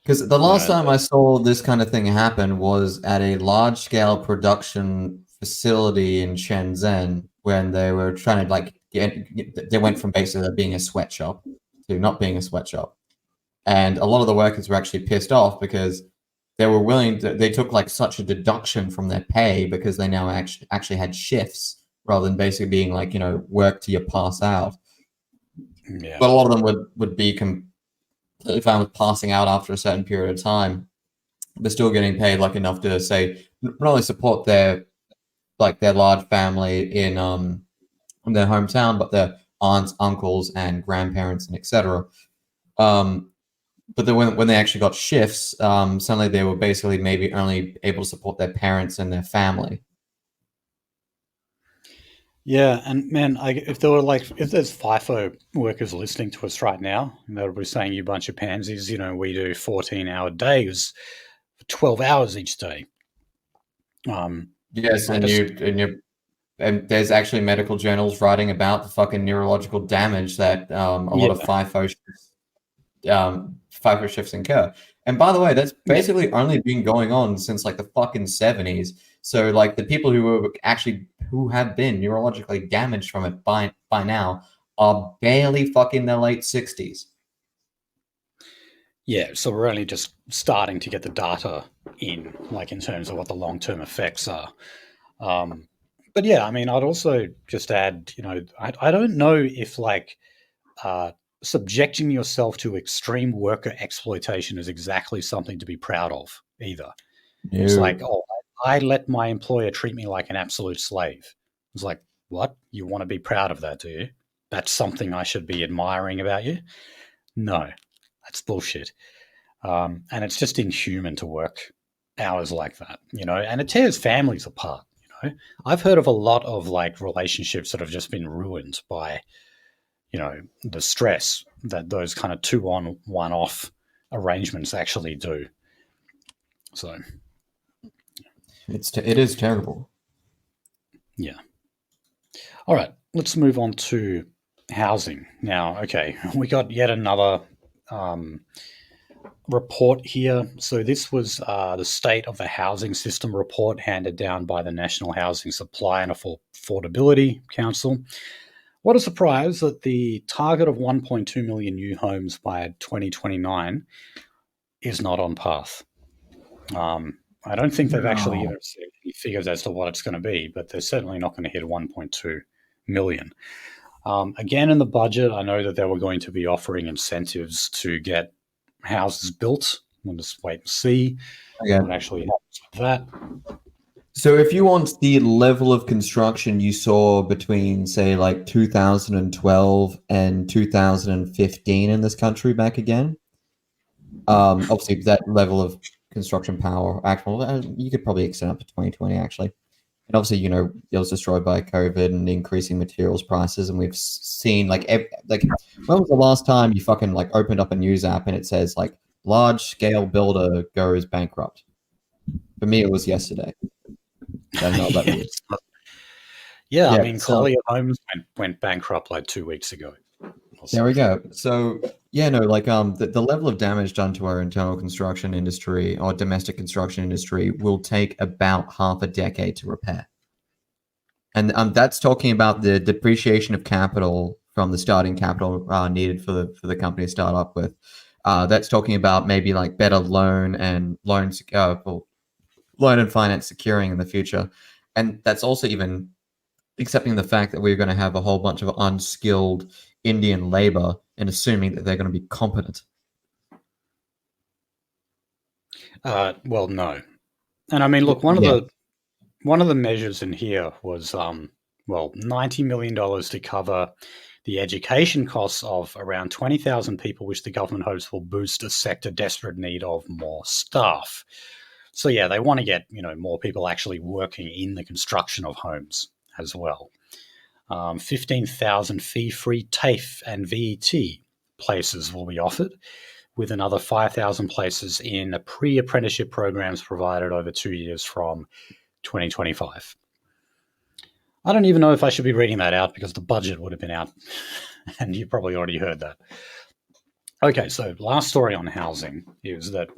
B: because the
A: You
B: last
A: know,
B: time I saw this kind of thing happen was at a large-scale production facility in Shenzhen when they were trying to like they went from basically being a sweatshop to not being a sweatshop. And a lot of the workers were actually pissed off because they were willing to, they took like such a deduction from their pay because they now actually had shifts rather than basically being like, work till you pass out.
A: yeah,
B: But a lot of them would be completely fine with passing out after a certain period of time, but still getting paid like enough to say not only support their large family in their hometown, but their aunts, uncles, and grandparents, and etc. Um, but then when they actually got shifts, suddenly they were basically maybe only able to support their parents and their family.
A: yeah. And man, if there's FIFO workers listening to us right now, they'll be saying, "You bunch of pansies, we do 14-hour days, 12 hours each day." Um,
B: Yes,
A: I
B: and
A: just
B: and there's actually medical journals writing about the fucking neurological damage that a lot of
A: yeah,
B: FIFO shifts incur. And by the way, that's
A: yeah.
B: basically only been going on since like the fucking 70s. So like the people who have been neurologically damaged from it by now are barely fucking their late 60s.
A: Yeah, so we're only just starting to get the data in terms of what the long term effects are. Um, but yeah, I mean, I'd also just add, I don't know if uh, subjecting yourself to extreme worker exploitation is exactly something to be proud of either. It's like,
B: No.
A: oh, I let my employer treat me like an absolute slave. It's like, what? You want to be proud of that, do you? That's something I should be admiring about you? No, that's bullshit. And it's just inhuman to work hours like that, and it tears families apart. I've heard of a lot of like relationships that have just been ruined by, the stress that those kind of 2 on 1 off arrangements actually do. So,
B: It is terrible.
A: yeah. All right, let's move on to housing now. Okay, we got yet another um, report here. So this was the state of the housing system report handed down by the National Housing Supply and Affordability Council. What a surprise that the target of 1.2 million new homes by 2029 is not on path. I don't think they've actually
B: No.
A: even set any figures as to what it's going to be, but they're certainly not going to hit 1.2 million. Again, in the budget, I know that they were going to be offering incentives to get houses built. We'll just wait and see
B: Okay.
A: what actually happens with that.
B: So if you want the level of construction you saw between, say, like 2012 and 2015 in this country back again, obviously that level of construction power, actual, you could probably extend up to 2020 actually. And obviously, it was destroyed by COVID and increasing materials prices, and we've seen like when was the last time you fucking like opened up a news app and it says like large scale builder goes bankrupt? For me, it was yesterday. I don't know about
A: yeah,
B: you.
A: yeah. I
B: Yeah,
A: mean,
B: so
A: Collier Homes went bankrupt like 2 weeks ago or
B: there
A: so.
B: we go. So yeah, no, like the level of damage done to our internal construction industry or domestic construction industry will take about half a decade to repair. And that's talking about the depreciation of capital from the starting capital needed for the company to start up with. That's talking about maybe like better loan and finance securing in the future, and that's also even accepting the fact that we're going to have a whole bunch of unskilled Indian labor and assuming that they're going to be competent.
A: Well, no, and I mean, look,
B: Yeah,
A: one of the measures in here was $90 million to cover the education costs of around 20,000 people, which the government hopes will boost a sector desperate need of more staff. So yeah, they want to get more people actually working in the construction of homes as well. 15,000 fee-free TAFE and VET places will be offered, with another 5,000 places in pre-apprenticeship programs provided over 2 years from 2025. I don't even know if I should be reading that out because the budget would have been out, and you probably already heard that. Okay, so last story on housing is that,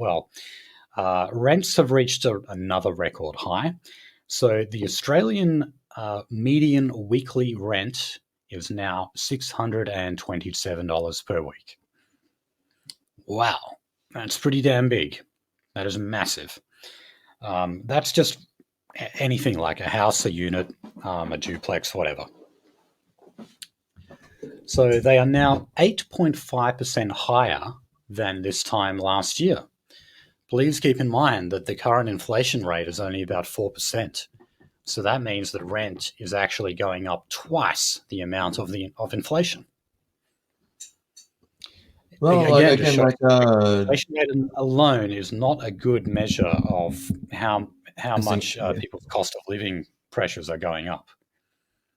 A: rents have reached another record high. So the Australian median weekly rent is now $627 per week. Wow, that's pretty damn big. That is massive. That's just anything like a house, a unit, a duplex, whatever. So they are now 8.5% higher than this time last year. Please keep in mind that the current inflation rate is only about 4%. So that means that rent is actually going up twice the amount of inflation.
B: Well,
A: Again,
B: again,
A: inflation rate alone is not a good measure of how much people's cost of living pressures are going up.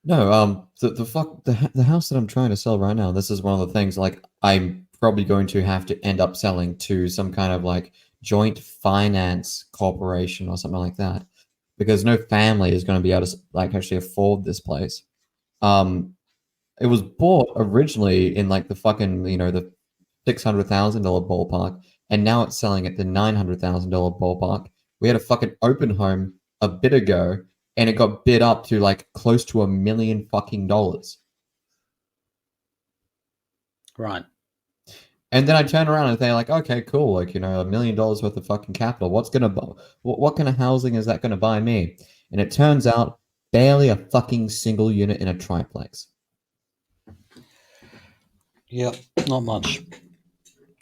B: No, the house that I'm trying to sell right now, this is one of the things, like, I'm probably going to have to end up selling to some kind of like joint finance corporation or something like that, because no family is going to be able to like actually afford this place. It was bought originally in like the fucking, the $600,000 ballpark, and now it's selling at the $900,000 ballpark. We had a fucking open home a bit ago, and it got bid up to like close to $1 million fucking dollars.
A: Right.
B: And then I turn around and they're like, okay, cool, like, $1 million worth of fucking capital. What kind of housing is that gonna buy me? And it turns out barely a fucking single unit in a triplex.
A: Yep, not much.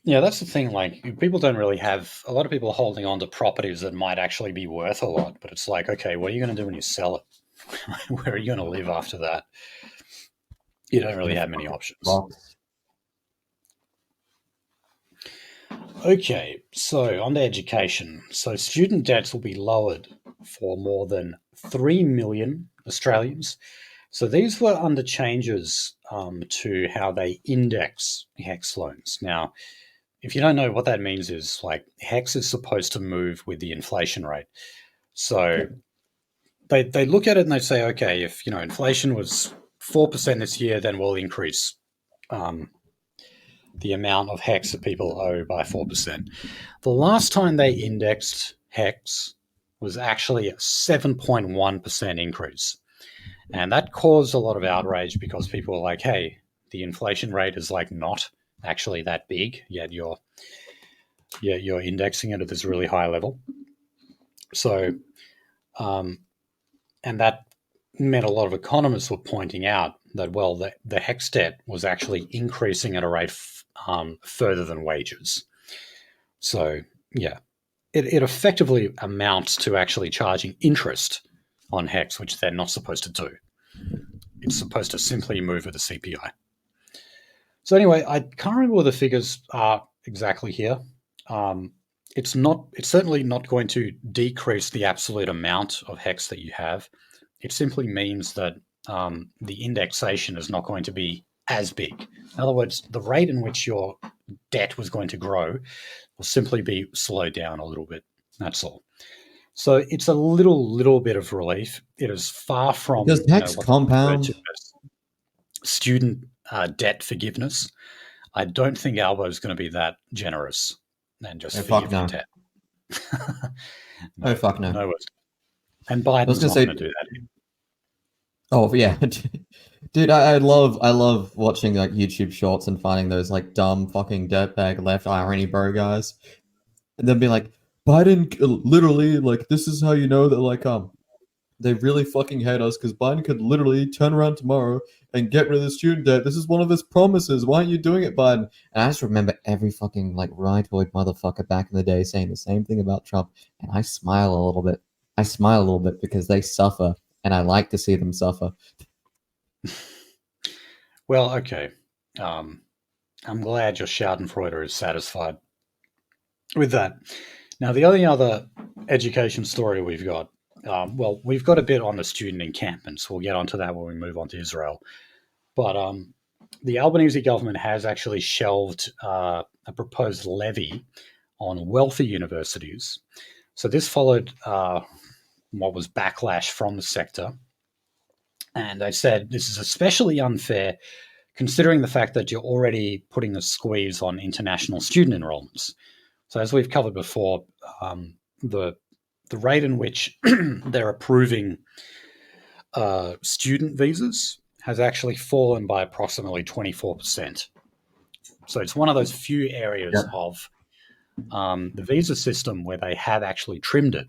A: Yeah, that's the thing. Like, people don't really have a lot of people are holding on to properties that might actually be worth a lot, but it's like, okay, what are you going to do when you sell it? Where are you going to live after that? You don't really have many options. Okay, so on to education. So student debts will be lowered for more than 3 million Australians. So these were under changes to how they index HECS loans. Now, if you don't know what that means, is like HECS is supposed to move with the inflation rate. So they look at it and they say, okay, if inflation was 4% this year, then we'll increase the amount of HECS that people owe by 4%. The last time they indexed HECS was actually a 7.1% increase. And that caused a lot of outrage because people were like, hey, the inflation rate is like not actually that big, yet you're indexing it at this really high level. So, and that meant a lot of economists were pointing out that, well, the HECS debt was actually increasing at a rate further than wages. So, yeah, it effectively amounts to actually charging interest on HECS, which they're not supposed to do. It's supposed to simply move with the CPI. So anyway, I can't remember what the figures are exactly here. It's certainly not going to decrease the absolute amount of HECS that you have. It simply means that the indexation is not going to be as big. In other words, the rate in which your debt was going to grow will simply be slowed down a little bit. That's all. So it's a little bit of relief. It is far from
B: because HECS compound
A: student debt forgiveness. I don't think Albo is going to be that generous and just forgive your debt.
B: Oh fuck no!
A: No worries. And Biden's not going to do that.
B: Oh yeah, dude, I love watching like YouTube shorts and finding those like dumb fucking dirtbag left irony bro guys, and they'll be like, Biden literally, like, this is how you know that like they really fucking hate us, because Biden could literally turn around tomorrow and get rid of the student debt. This is one of his promises. Why aren't you doing it, Biden? And I just remember every fucking like rightoid motherfucker back in the day saying the same thing about Trump, and I smile a little bit. I smile a little bit because they suffer, and I like to see them suffer.
A: Well, okay. I'm glad your Schadenfreude is satisfied with that. Now, the only other education story we've got, we've got a bit on the student encampments. We'll get onto that when we move on to Israel. But the Albanese government has actually shelved a proposed levy on wealthy universities. So this followed what was backlash from the sector. And they said this is especially unfair considering the fact that you're already putting a squeeze on international student enrollments. So as we've covered before, the rate in which they're approving student visas has actually fallen by approximately 24%. So it's one of those few areas of the visa system where they have actually trimmed it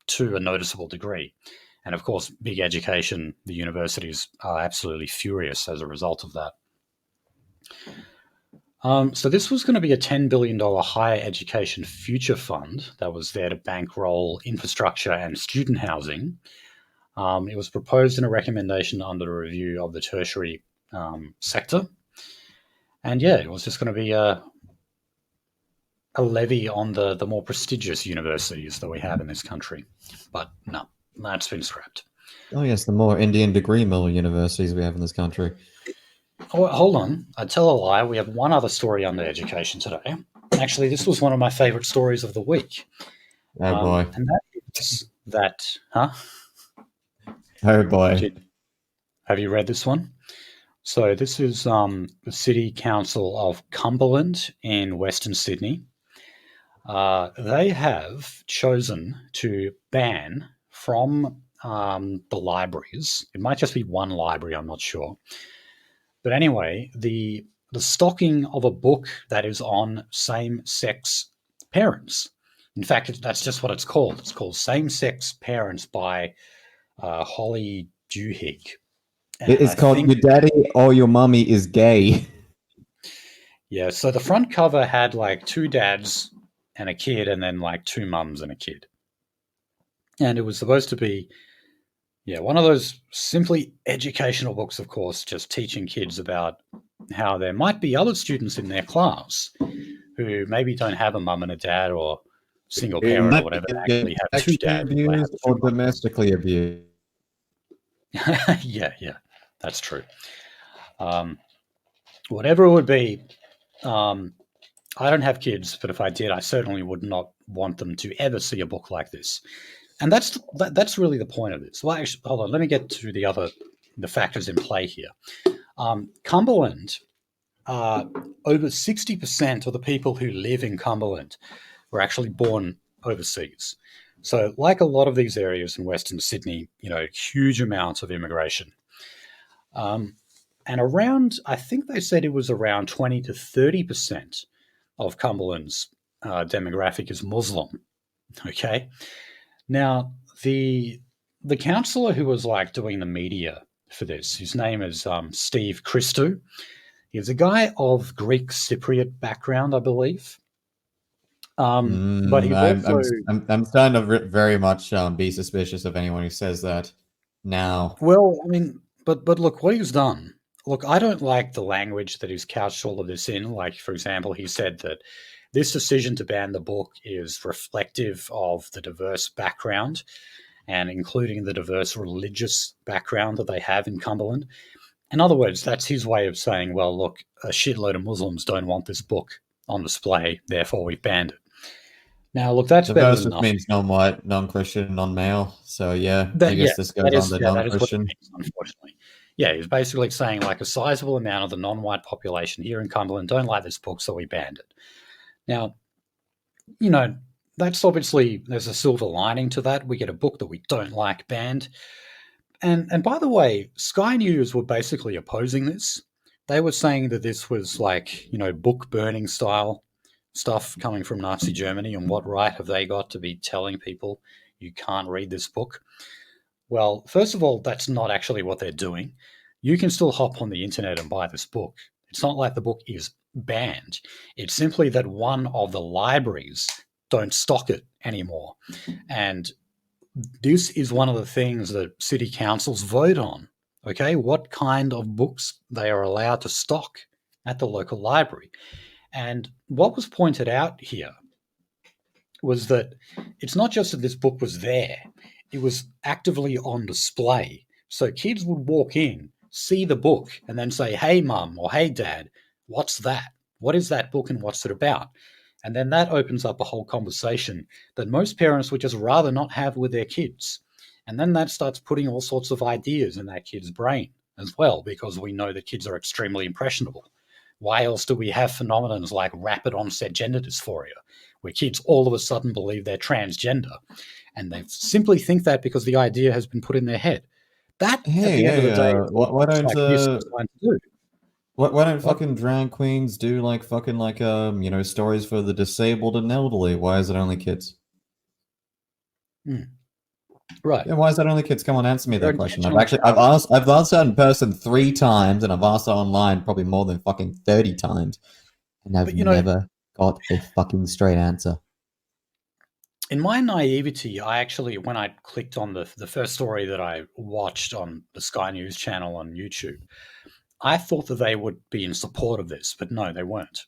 A: to a noticeable degree. And of course, big education, the universities are absolutely furious as a result of that. So this was going to be a $10 billion higher education future fund that was there to bankroll infrastructure and student housing. It was proposed in a recommendation under the review of the tertiary sector. And yeah, it was just going to be a levy on the more prestigious universities that we have in this country. But no, that's been scrapped.
B: Oh yes, the more Indian degree mill universities we have in this country.
A: Oh, hold on. I tell a lie. We have one other story under education today. Actually, this was one of my favourite stories of the week.
B: Oh boy.
A: And that is that, huh?
B: Oh boy.
A: Have you read this one? So this is the City Council of Cumberland in Western Sydney. They have chosen to ban from the libraries. It might just be one library, I'm not sure. But anyway, the stocking of a book that is on same-sex parents. In fact, that's just what it's called. It's called Same-Sex Parents by Holly Duhigg.
B: It's called Your Daddy or Your Mummy is Gay.
A: Yeah, so the front cover had like two dads and a kid and then like two mums and a kid. And it was supposed to be, one of those simply educational books, of course, just teaching kids about how there might be other students in their class who maybe don't have a mum and a dad or single parent or whatever, actually have two dads.
B: Abused or domestically abused.
A: Yeah, that's true. Whatever it would be, I don't have kids, but if I did, I certainly would not want them to ever see a book like this. And that's really the point of this. Well, actually, hold on. Let me get to the factors in play here. Cumberland, over 60% of the people who live in Cumberland were actually born overseas. So like a lot of these areas in Western Sydney, huge amounts of immigration. And around, I think they said it was around 20 to 30% of Cumberland's demographic is Muslim. Okay. Now, the councillor who was like doing the media for this, his name is Steve Christou. He's a guy of Greek Cypriot background, I believe. But he's also...
B: I'm starting to very much be suspicious of anyone who says that now.
A: Well, I mean, but look, what he's done. Look, I don't like the language that he's couched all of this in. Like, for example, he said that this decision to ban the book is reflective of the diverse background and including the diverse religious background that they have in Cumberland. In other words, that's his way of saying, well, look, a shitload of Muslims don't want this book on display, therefore we've banned it. Now, look, that's better than nothing.
B: Means non-white, non-Christian, non-male. So, I guess this goes on the non-Christian.
A: Means, unfortunately. Yeah, he's basically saying like a sizable amount of the non-white population here in Cumberland don't like this book, so we banned it. Now, that's obviously, there's a silver lining to that. We get a book that we don't like banned. And by the way, Sky News were basically opposing this. They were saying that this was like, book burning style stuff coming from Nazi Germany, and what right have they got to be telling people you can't read this book? Well, first of all, that's not actually what they're doing. You can still hop on the internet and buy this book. It's not like the book is banned. It's simply that one of the libraries don't stock it anymore. And this is one of the things that city councils vote on, okay? What kind of books they are allowed to stock at the local library. And what was pointed out here was that it's not just that this book was there, it was actively on display. So kids would walk in, see the book and then say, hey, mum, or hey, dad, what's that? What is that book and what's it about? And then that opens up a whole conversation that most parents would just rather not have with their kids. And then that starts putting all sorts of ideas in that kid's brain as well, because we know that kids are extremely impressionable. Why else do we have phenomena like rapid onset gender dysphoria, where kids all of a sudden believe they're transgender? And they simply think that because the idea has been put in their head. That, at
B: Hey,
A: the end of
B: hey,
A: the day, is what
B: why
A: books
B: don't
A: like this are designed to do.
B: why don't
A: What?
B: fucking drag queens do like fucking like stories for the disabled and elderly? Why is it only kids?
A: Right.
B: Yeah, why is that only kids? Come on, answer me
A: They're
B: that question.
A: intentionally
B: I've asked that in person 3 times, and I've asked that online probably more than fucking 30 times, and I've
A: But, you know,
B: never got a fucking straight answer.
A: in my naivety, I actually, when I clicked on the first story that I watched on the Sky News channel on YouTube, I thought that they would be in support of this, but no, they weren't.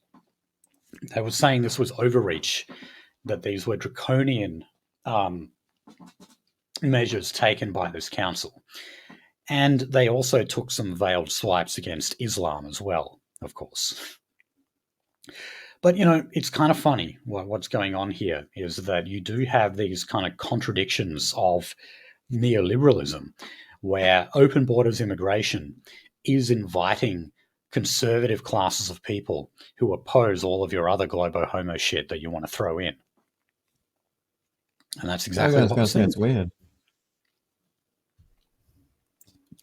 A: They were saying this was overreach, that these were draconian um, measures taken by this council. And they also took some veiled swipes against Islam as well, of course. But, it's kind of funny what's going on here is that you do have these kind of contradictions of neoliberalism, where open borders immigration is inviting conservative classes of people who oppose all of your other globo homo shit that you want to throw in. And that's
B: I
A: exactly
B: was
A: what we're
B: gonna say
A: seeing.
B: it's weird.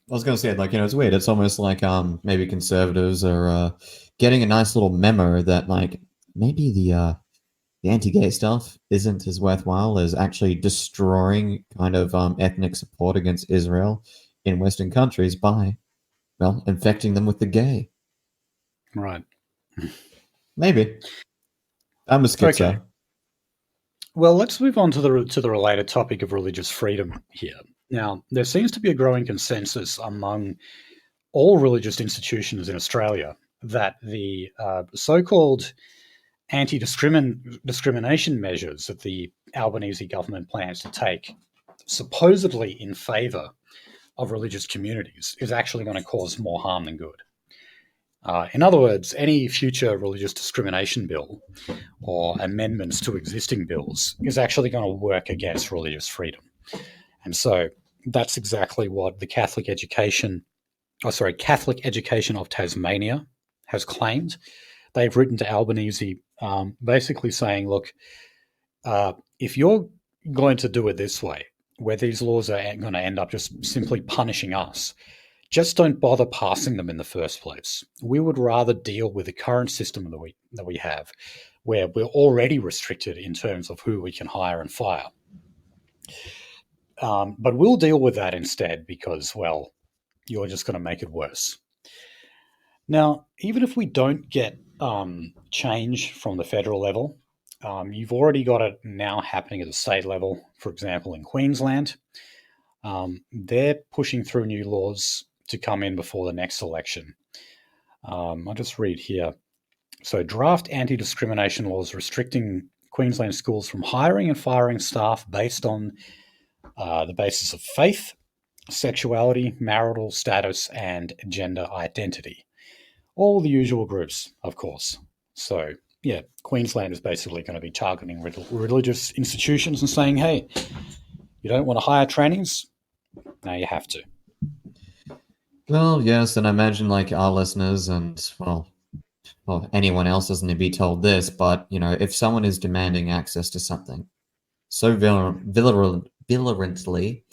B: I was gonna say like it's weird. It's almost like maybe conservatives are getting a nice little memo that like maybe the anti-gay stuff isn't as worthwhile as actually destroying kind of ethnic support against Israel in Western countries by infecting them with the gay.
A: Right.
B: Maybe I'm a
A: Okay.
B: schizo.
A: Well, let's move on to the related topic of religious freedom here. Now, there seems to be a growing consensus among all religious institutions in Australia that the so-called anti-discrimination measures that the Albanese government plans to take, supposedly in favour of religious communities, is actually going to cause more harm than good. In other words, any future religious discrimination bill or amendments to existing bills is actually going to work against religious freedom. And so that's exactly what the Catholic Education of Tasmania has claimed. They've written to Albanese basically saying, look, if you're going to do it this way, where these laws are going to end up just simply punishing us, just don't bother passing them in the first place. We would rather deal with the current system that we have, where we're already restricted in terms of who we can hire and fire. But we'll deal with that instead because, well, you're just going to make it worse. Now, even if we don't get change from the federal level, you've already got it now happening at the state level. For example, in Queensland, they're pushing through new laws to come in before the next election. I'll just read here. So, draft anti-discrimination laws restricting Queensland schools from hiring and firing staff based on the basis of faith, sexuality, marital status, and gender identity. All the usual groups, of course. So, yeah, Queensland is basically going to be targeting religious institutions and saying, hey, you don't want to hire trannies? Now you have to.
B: Well, yes, and I imagine like our listeners and anyone else doesn't need to be told this, but if someone is demanding access to something so virulently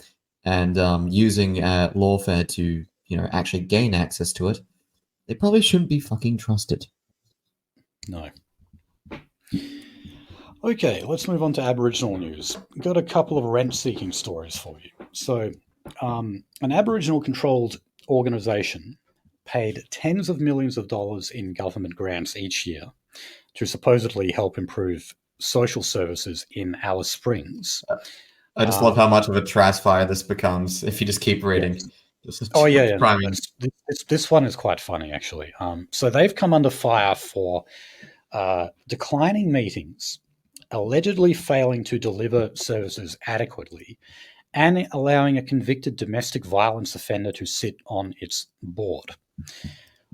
B: and using lawfare to actually gain access to it, they probably shouldn't be fucking trusted.
A: No. Okay, let's move on to Aboriginal news. Got a couple of rent-seeking stories for you. So, an Aboriginal-controlled organisation paid tens of millions of dollars in government grants each year to supposedly help improve social services in Alice Springs.
B: I just love how much of a trash fire this becomes if you just keep reading.
A: Yes. No,
B: Priming.
A: this one is quite funny, actually. So they've come under fire for declining meetings, allegedly failing to deliver services adequately, and allowing a convicted domestic violence offender to sit on its board.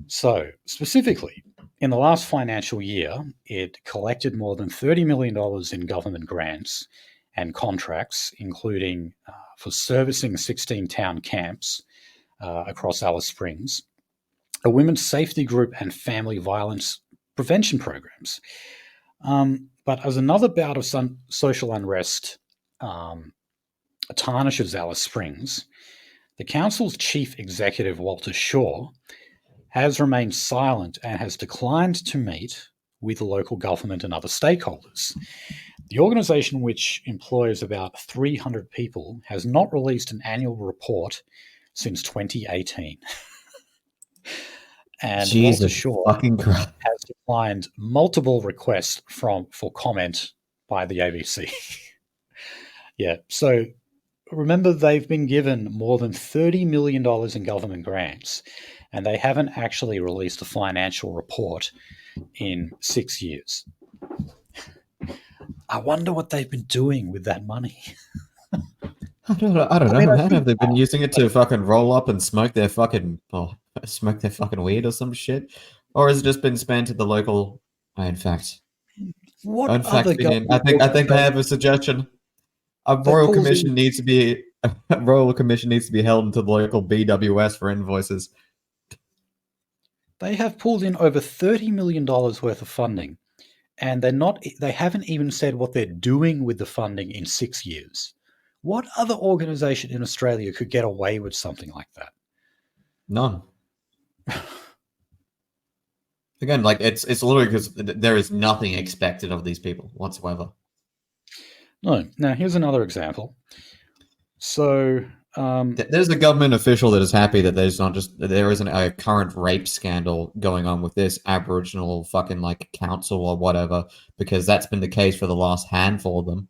A: So, specifically, in the last financial year, it collected more than $30 million in government grants and contracts, including for servicing 16 town camps across Alice Springs, a women's safety group, and family violence prevention programs. But as another bout of social unrest tarnishes Alice Springs, the council's chief executive, Walter Shaw, has remained silent and has declined to meet with local government and other stakeholders. The organisation, which employs about 300 people, has not released an annual report since 2018. And
B: Jesus
A: Walter Shaw
B: fucking Christ.
A: has declined multiple requests for comment by the ABC. Yeah, so remember, they've been given more than $30 million in government grants, and they haven't actually released a financial report in 6 years. I wonder what they've been doing with that money.
B: I don't know. Have they been using it to fucking roll up and smoke their fucking weed or some shit? Or has it just been spent at the local? In fact, Fenian, I think I have a suggestion. A royal commission needs to be held into the local BWS for invoices.
A: They have pulled in over $30 million worth of funding, and they haven't even said what they're doing with the funding in 6 years. What other organisation in Australia could get away with something like that?
B: None. Again, like it's literally because there is nothing expected of these people whatsoever.
A: No. Now, here's another example. So
B: there's a government official that is happy that there isn't a current rape scandal going on with this Aboriginal fucking like council or whatever, because that's been the case for the last handful of them.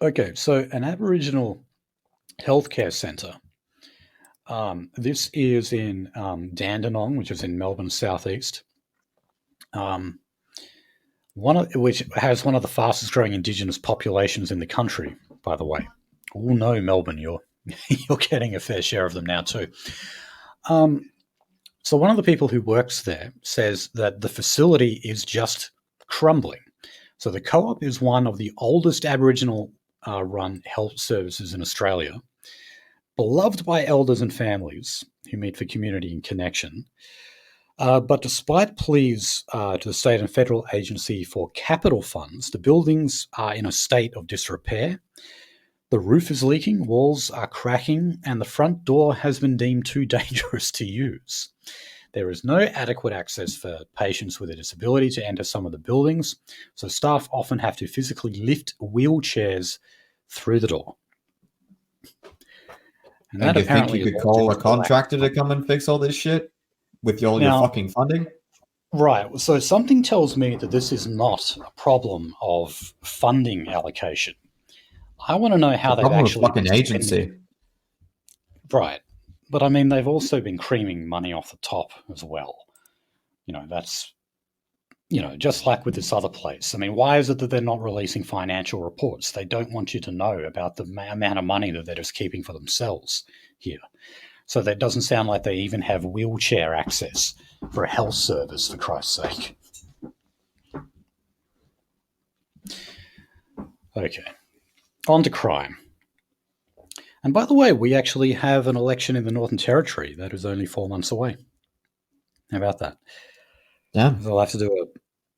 A: Okay, so an Aboriginal healthcare centre. This is in Dandenong, which is in Melbourne's southeast. Which has one of the fastest growing Indigenous populations in the country, by the way. Oh no, Melbourne, you're getting a fair share of them now too. So one of the people who works there says that the facility is just crumbling. So the co-op is one of the oldest Aboriginal run health services in Australia, beloved by elders and families who meet for community and connection. But despite pleas to the state and federal agency for capital funds, the buildings are in a state of disrepair. The roof is leaking, walls are cracking, and the front door has been deemed too dangerous to use. There is no adequate access for patients with a disability to enter some of the buildings, so staff often have to physically lift wheelchairs through the door.
B: And that you think you could call a contractor to come and fix all this shit with your fucking funding?
A: Right. So something tells me that this is not a problem of funding allocation. I want to know how they've actually
B: fucking agency.
A: Right. But I mean, they've also been creaming money off the top as well. That's, just like with this other place. I mean, why is it that they're not releasing financial reports? They don't want you to know about the amount of money that they're just keeping for themselves here. So that doesn't sound like they even have wheelchair access for a health service, for Christ's sake. Okay. On to crime. And by the way, we actually have an election in the Northern Territory that is only 4 months away. How about that?
B: Yeah.
A: I'll have to do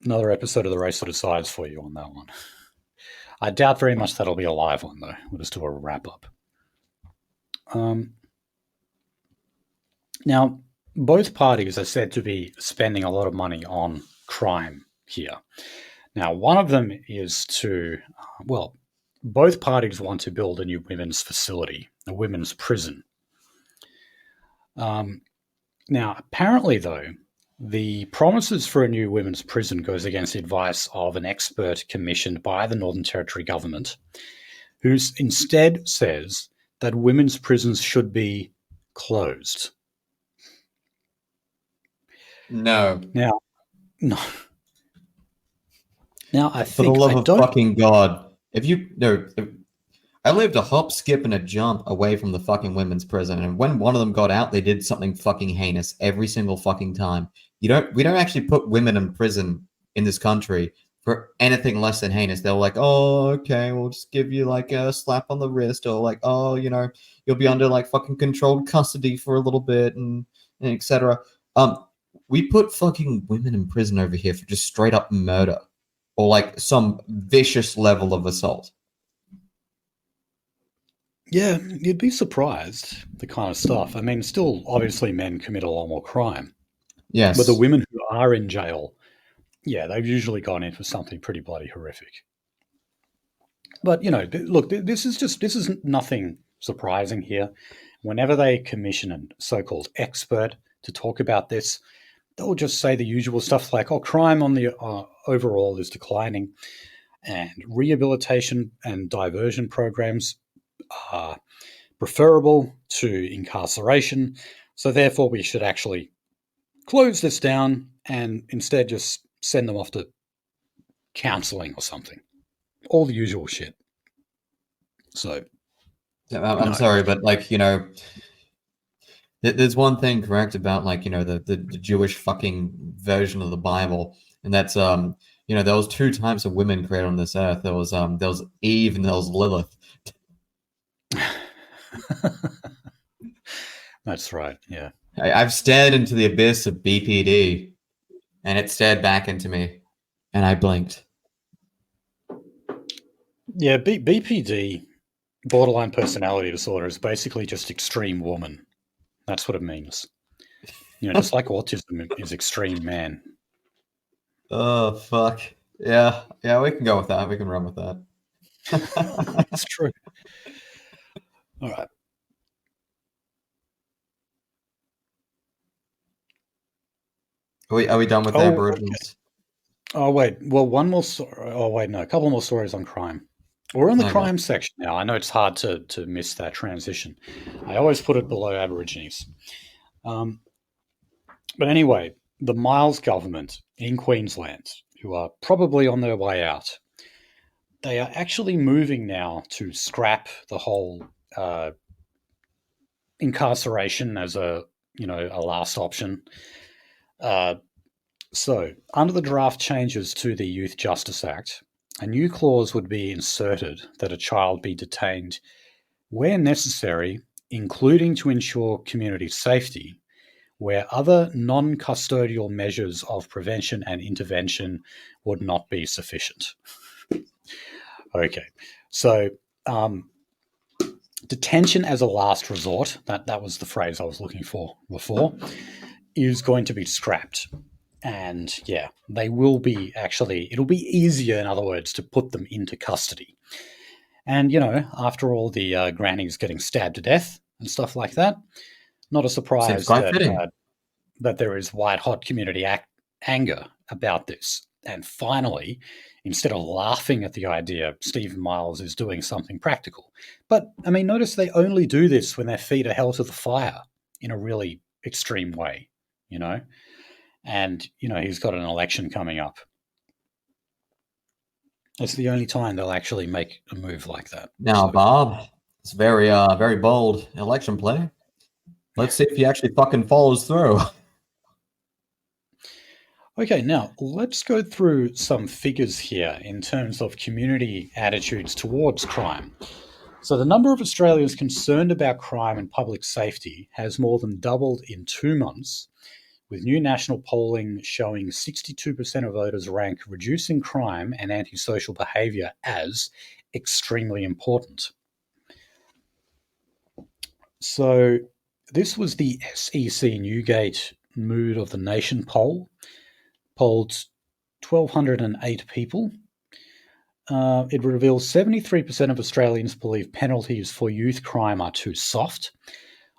A: another episode of The Race that Decides for you on that one. I doubt very much that'll be a live one, though. We'll just do a wrap-up. Now, both parties are said to be spending a lot of money on crime here. Now, one of them is both parties want to build a new women's facility, a women's prison. Now, apparently, though, the promises for a new women's prison goes against the advice of an expert commissioned by the Northern Territory government, who instead says that women's prisons should be closed.
B: No.
A: Now, I think...
B: For the love of fucking God, If you no, if, I lived a hop, skip, and a jump away from the fucking women's prison, and when one of them got out, they did something fucking heinous every single fucking time. We don't actually put women in prison in this country for anything less than heinous. They're like, oh, okay, we'll just give you like a slap on the wrist, or like, oh, you'll be under like fucking controlled custody for a little bit, and etc. We put fucking women in prison over here for just straight up murder, or like some vicious level of assault.
A: Yeah, you'd be surprised, the kind of stuff. I mean, still, obviously, men commit a lot more crime. But the
B: Yes.
A: women who are in jail, yeah, they've usually gone in for something pretty bloody horrific. But, look, this is nothing surprising here. Whenever they commission a so-called expert to talk about this, they'll just say the usual stuff like, oh, crime on the overall is declining, and rehabilitation and diversion programs are preferable to incarceration. So therefore, we should actually close this down and instead just send them off to counselling or something. All the usual shit. So,
B: I'm
A: no.
B: sorry, but like, there's one thing correct about like, the Jewish fucking version of the Bible, and that's there was two types of women created on this earth. There was Eve and there was Lilith.
A: That's right, yeah.
B: I've stared into the abyss of BPD, and it stared back into me, and I blinked.
A: Yeah, BPD, borderline personality disorder, is basically just extreme woman. That's what it means. Just like autism is extreme man.
B: Oh fuck. Yeah, we can go with that. We can run with that.
A: It's true. All right.
B: Are we done with the
A: Oh,
B: Aboriginals?
A: oh wait. Well, one more. Oh wait, no, a couple more stories on crime. We're in the
B: Okay.
A: crime section now. I know it's hard to miss that transition. I always put it below Aborigines. Um, but anyway, the Miles government in Queensland, who are probably on their way out, they are actually moving now to scrap the whole incarceration as a last option. So, under the draft changes to the Youth Justice Act, a new clause would be inserted that a child be detained where necessary, including to ensure community safety, where other non custodial measures of prevention and intervention would not be sufficient. Okay, so detention as a last resort, that was the phrase I was looking for before, is going to be scrapped. And yeah, they will be it'll be easier, in other words, to put them into custody. And, after all the grannies getting stabbed to death and stuff like that, not a
B: Seems
A: surprise
B: quite fitting.
A: that there is white hot community anger about this. And finally, instead of laughing at the idea, Stephen Miles is doing something practical. But, I mean, notice they only do this when their feet are held to the fire in a really extreme way, And, he's got an election coming up. It's the only time they'll actually make a move like that.
B: Now,
A: So,
B: Bob, it's very bold election play. Let's see if he actually fucking follows through.
A: okay, now let's go through some figures here in terms of community attitudes towards crime. So, the number of Australians concerned about crime and public safety has more than doubled in 2 months, with new national polling showing 62% of voters rank reducing crime and antisocial behaviour as extremely important. So, this was the SEC Newgate Mood of the Nation poll, polled 1,208 people. It reveals 73% of Australians believe penalties for youth crime are too soft,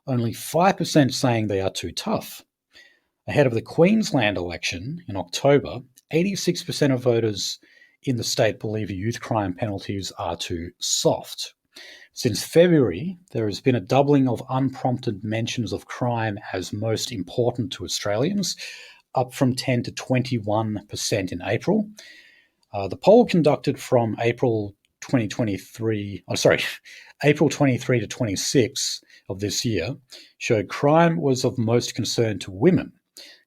A: only 5% saying they are too tough. Ahead of the Queensland election in October, 86% of voters in the state believe youth crime penalties are too soft. Since February, there has been a doubling of unprompted mentions of crime as most important to Australians, up from 10 to 21% in April. The poll conducted from April 2023, oh, sorry, April 23 to 26 of this year showed crime was of most concern to women,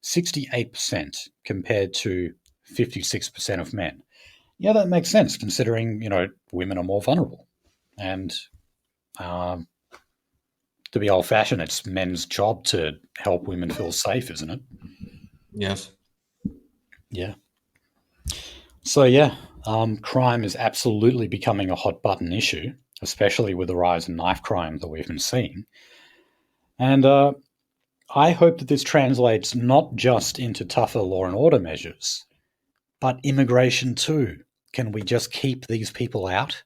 A: 68% compared to 56% of men. Yeah, that makes sense considering, women are more vulnerable. And um, to be old-fashioned, it's men's job to help women feel safe, isn't it?
B: Yes.
A: Yeah. So, yeah, crime is absolutely becoming a hot-button issue, especially with the rise in knife crime that we've been seeing. And I hope that this translates not just into tougher law and order measures, but immigration too. Can we just keep these people out?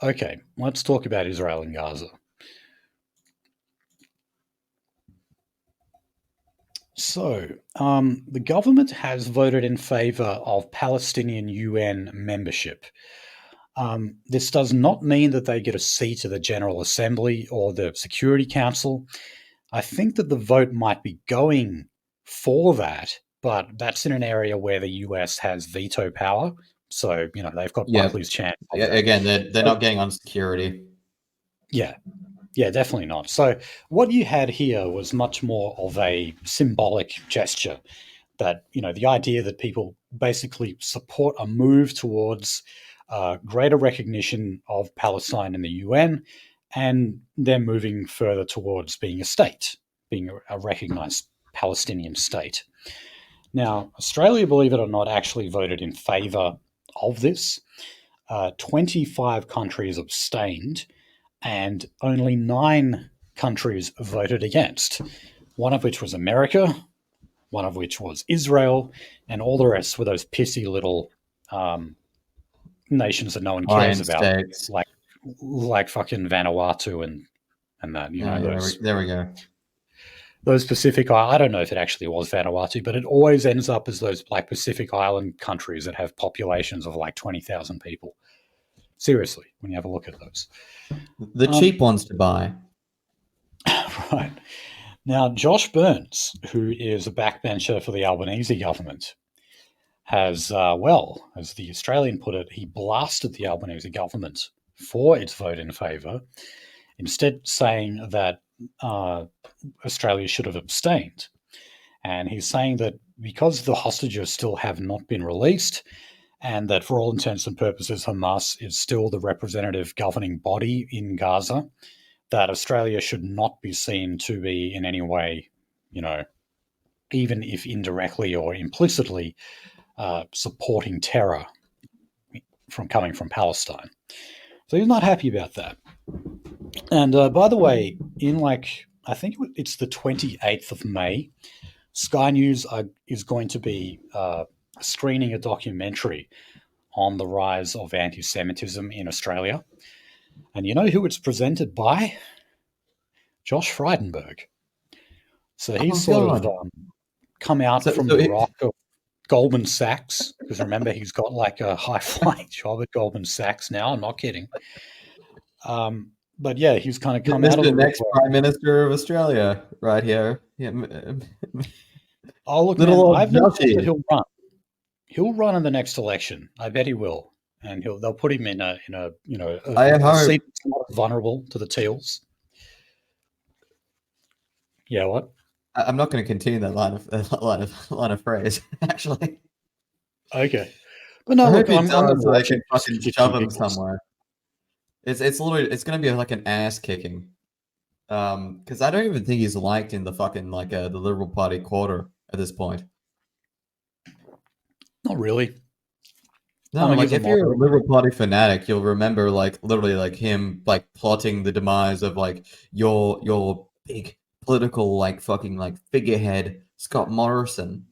A: Okay, let's talk about Israel and Gaza. So, the government has voted in favor of Palestinian UN membership. This does not mean that they get a seat at the General Assembly or the Security Council. I think that the vote might be going for that, but that's in an area where the US has veto power. So, they've got
B: Yeah.
A: Buckley's chance of
B: Yeah.
A: that.
B: Again, they're not getting on security.
A: Yeah, yeah, definitely not. So, what you had here was much more of a symbolic gesture that, the idea that people basically support a move towards greater recognition of Palestine in the UN, and they're moving further towards being a state, being a recognized Palestinian state. Now, Australia, believe it or not, actually voted in favor of this. 25 countries abstained, and only 9 countries voted against, one of which was America, one of which was Israel, and all the rest were those pissy little nations that no one cares
B: Lion
A: about,
B: states.
A: like fucking Vanuatu and that, those
B: There we go.
A: those Pacific. I don't know if it actually was Vanuatu, but it always ends up as those like Pacific Island countries that have populations of like 20,000 people. Seriously, when you have a look at those,
B: The cheap ones to buy.
A: right. Now, Josh Burns, who is a backbencher for the Albanese government, has, as the Australian put it, he blasted the Albanese government for its vote in favour, instead saying that Australia should have abstained. And he's saying that because the hostages still have not been released, and that for all intents and purposes, Hamas is still the representative governing body in Gaza, that Australia should not be seen to be in any way, even if indirectly or implicitly, supporting terror coming from Palestine. So he's not happy about that. And by the way, I think it's the 28th of May, Sky News is going to be screening a documentary on the rise of anti-Semitism in Australia. And you know who it's presented by? Josh Frydenberg. So he's sort of come out from the rock of Goldman Sachs, because remember, he's got like a high-flying job at Goldman Sachs now. I'm not kidding. But yeah, he's kind of come out of the
B: next Prime Minister of Australia, right here. Yeah.
A: Oh look, man, I've no doubt that he'll run. He'll run in the next election. I bet he will, and they'll put him in a seat that's not vulnerable to the Teals. Yeah, what?
B: I'm not going to continue that line of phrase. Actually,
A: okay, but no, look, I'm going
B: to like fucking shove him somewhere. It's literally going to be like an ass kicking, because I don't even think he's liked in the fucking the Liberal Party quarter at this point.
A: Not really.
B: No, like if you're a Liberal Party fanatic, you'll remember literally him plotting the demise of your big political fucking figurehead Scott Morrison,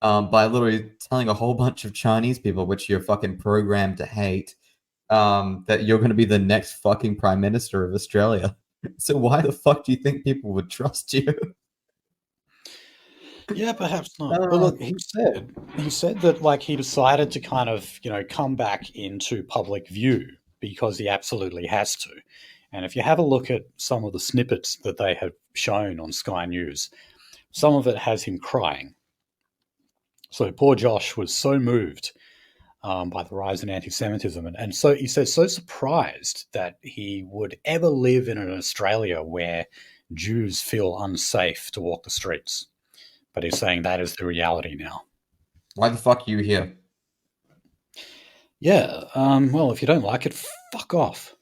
B: by literally telling a whole bunch of Chinese people, which you're fucking programmed to hate, that you're going to be the next fucking Prime Minister of Australia. So why the fuck do you think people would trust you?
A: Yeah, perhaps not. But look, he said that he decided to kind of, come back into public view because he absolutely has to. And if you have a look at some of the snippets that they have shown on Sky News, some of it has him crying. So poor Josh was so moved by the rise in anti-Semitism. And so he says, so surprised that he would ever live in an Australia where Jews feel unsafe to walk the streets. But he's saying that is the reality now.
B: Why the fuck are you here?
A: Yeah, well, if you don't like it, fuck off.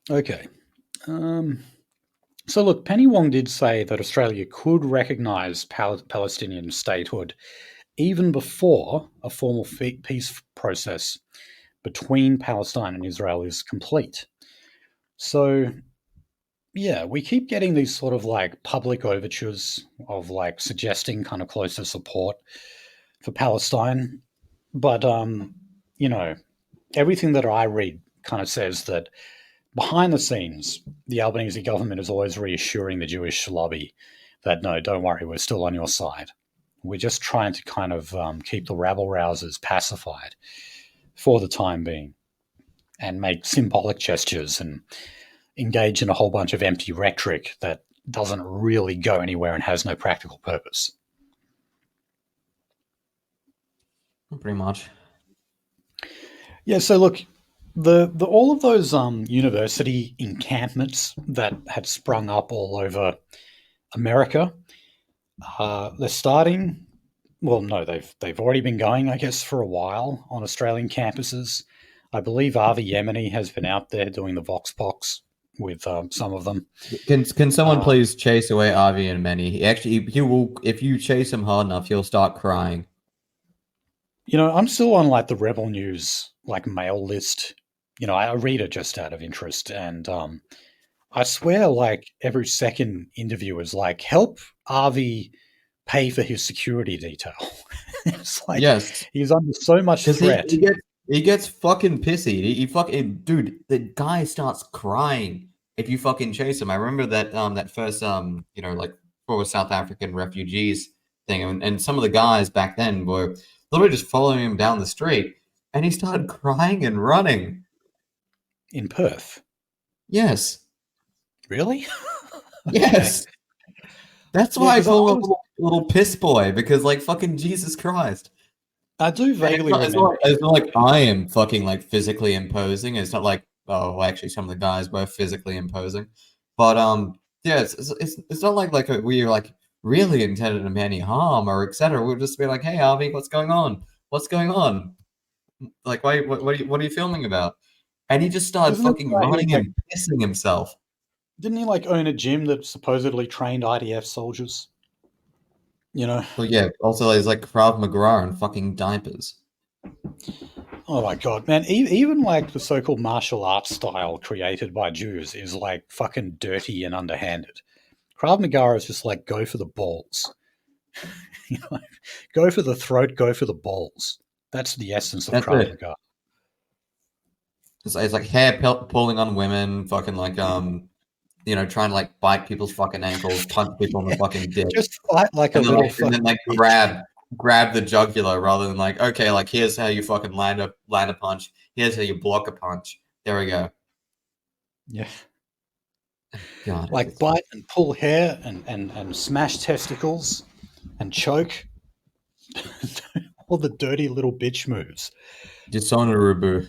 A: Okay. So look, Penny Wong did say that Australia could recognise Palestinian statehood even before a formal peace process between Palestine and Israel is complete. So, yeah, we keep getting these sort of like public overtures of like suggesting kind of closer support for Palestine. But, you know, everything that I read kind of says that behind the scenes, the Albanese government is always reassuring the Jewish lobby that, no, don't worry, we're still on your side. We're just trying to kind of keep the rabble-rousers pacified for the time being and make symbolic gestures and engage in a whole bunch of empty rhetoric that doesn't really go anywhere and has no practical purpose.
B: Pretty much.
A: Yeah, so look, the all of those university encampments that had sprung up all over America, they're starting. Well, no, they've already been going, I guess, for a while on Australian campuses. I believe Avi Yemeni has been out there doing the Vox Pox with some of them.
B: Can someone please chase away Avi and Many? He will. If you chase him hard enough, he'll start crying.
A: You know, I'm still on like the Rebel News like mail list. You know, I read it just out of interest, and I swear, like every second interview is like, "Help Avi pay for his security detail." It's like,
B: yes,
A: he's under so much threat.
B: He gets fucking pissy. He fucking dude. The guy starts crying if you fucking chase him. I remember that first like for South African refugees thing, and some of the guys back then were literally just following him down the street, and he started crying and running.
A: In Perth?
B: Yes.
A: Really?
B: Yes. That's why I call him a little piss boy, because like fucking Jesus Christ.
A: I do vaguely remember.
B: It's not like I am fucking like physically imposing. It's not like, oh, actually some of the guys were physically imposing. But yeah, it's not like we're like really intended him any harm or etc. We'll just be like, hey Avi, what's going on? What's going on? Like what are you filming about? And he just started fucking running and pissing himself.
A: Didn't he like own a gym that supposedly trained IDF soldiers? You know?
B: Well, yeah. Also, there's like Krav Maga and fucking diapers.
A: Oh my god, man! Even like the so-called martial arts style created by Jews is like fucking dirty and underhanded. Krav Maga is just like go for the balls, you know, go for the throat, go for the balls. That's the essence of Krav Maga.
B: It's like hair pulling on women, fucking like trying to like bite people's fucking ankles, punch people in the fucking dick.
A: Just fight like and a little fucking.
B: And then like grab the jugular rather than like, okay, like here's how you fucking land a punch. Here's how you block a punch. There we go.
A: Yeah.
B: God,
A: like bite and pull hair and smash testicles and choke. All the dirty little bitch moves.
B: Dishonorable.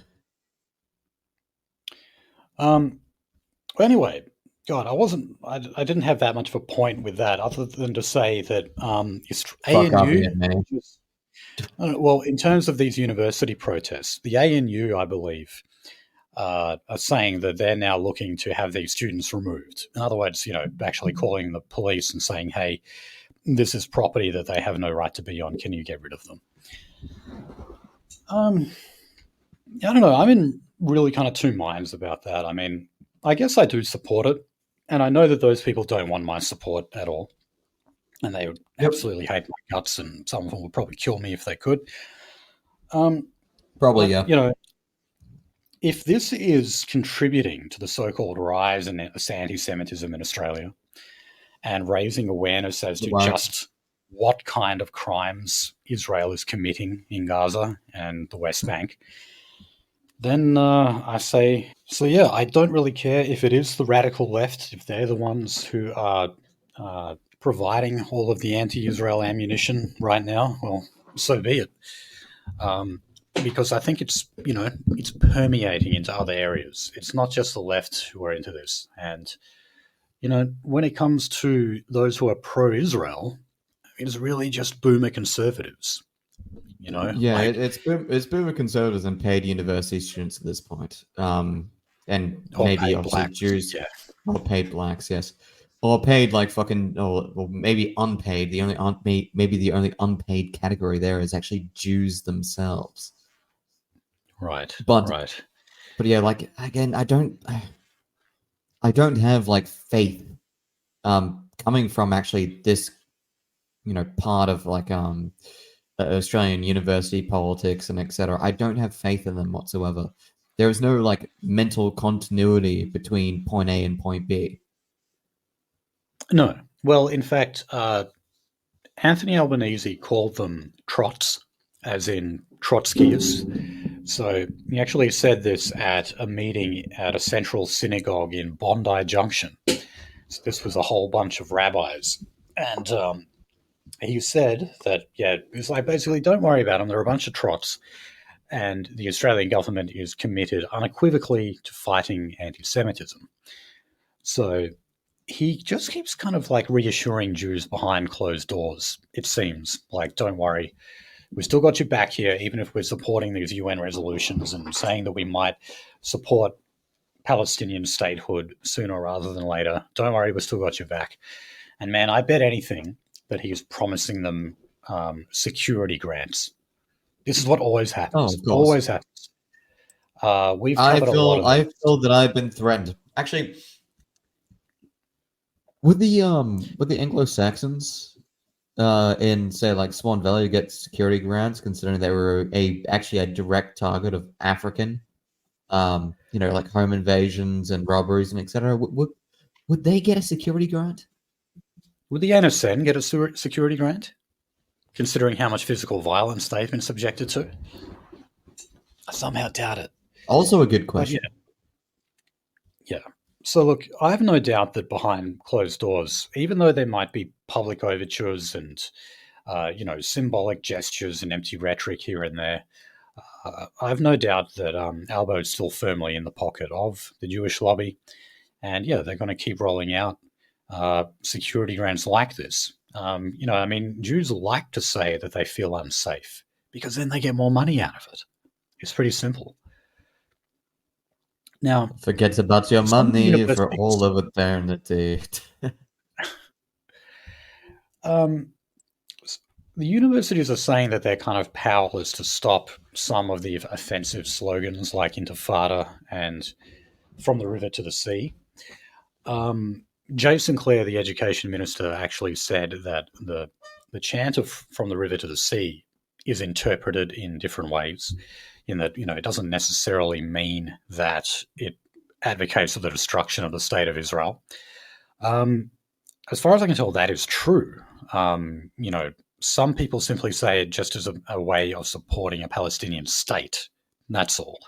A: Anyway, God, I didn't have that much of a point with that, other than to say that ANU. Well, in terms of these university protests, the ANU, I believe, are saying that they're now looking to have these students removed. In other words, actually calling the police and saying, "Hey, this is property that they have no right to be on. Can you get rid of them?" I don't know. I'm in really kind of two minds about that. I mean, I guess I do support it, and I know that those people don't want my support at all, and they would absolutely hate my guts, and some of them would probably kill me if they could.
B: Probably, yeah.
A: If this is contributing to the so-called rise in anti-Semitism in Australia and raising awareness as to just what kind of crimes Israel is committing in Gaza and the West Bank, then I say, so yeah, I don't really care if it is the radical left, if they're the ones who are providing all of the anti-Israel ammunition right now. Well, so be it. Because I think it's it's permeating into other areas. It's not just the left who are into this, and when it comes to those who are pro-Israel, it's really just boomer conservatives.
B: Yeah,
A: Like
B: it's boomer conservatives and paid university students at this point. And
A: or
B: maybe
A: paid
B: obviously
A: blacks.
B: Jews
A: Yeah,
B: or paid blacks, yes, or paid like fucking, or maybe unpaid. Maybe the only unpaid category there is actually Jews themselves.
A: right,
B: But
A: right.
B: yeah, like again, I don't have like faith coming from actually this part of like Australian university politics and etc. I don't have faith in them whatsoever. There is no like mental continuity between point A and point B.
A: No, well, in fact, Anthony Albanese called them trots, as in Trotskyists. So he actually said this at a meeting at a central synagogue in Bondi Junction. So this was a whole bunch of rabbis. And he said that, yeah, it's like basically, don't worry about them. They're a bunch of trots. And the Australian government is committed unequivocally to fighting anti Semitism. So he just keeps kind of like reassuring Jews behind closed doors, it seems. Like, don't worry, we've still got your back here, even if we're supporting these UN resolutions and saying that we might support Palestinian statehood sooner rather than later. Don't worry, we've still got your back. And man, I bet anything that he is promising them security grants. This is what always
B: Oh,
A: happens.
B: of course.
A: Always happens. We've covered a lot of
B: I
A: this.
B: feel that I've been threatened. Actually, with the Anglo Saxons in say like Swan Valley get security grants, considering they were actually a direct target of African, like home invasions and robberies and etc. Would they get a security grant?
A: Would the NSN get a security grant, considering how much physical violence they've been subjected to? I somehow doubt it.
B: Also a good
A: But yeah,
B: question.
A: yeah. So look, I have no doubt that behind closed doors, even though there might be public overtures and symbolic gestures and empty rhetoric here and there, I have no doubt that Albo is still firmly in the pocket of the Jewish lobby, and yeah, they're going to keep rolling out security grants like this. I mean, Jews like to say that they feel unsafe because then they get more money out of it. It's pretty simple. Now,
B: Forget about your
A: some
B: money for all
A: universities,
B: of eternity.
A: um, the universities are saying that they're kind of powerless to stop some of the offensive slogans like Intifada and From the River to the Sea. Jay Sinclair, the education minister, actually said that the chant of "From the River to the Sea" is interpreted in different ways. In that, it doesn't necessarily mean that it advocates for the destruction of the state of Israel. Um, as far as I can tell, that is true. Some people simply say it just as a way of supporting a Palestinian state. That's all.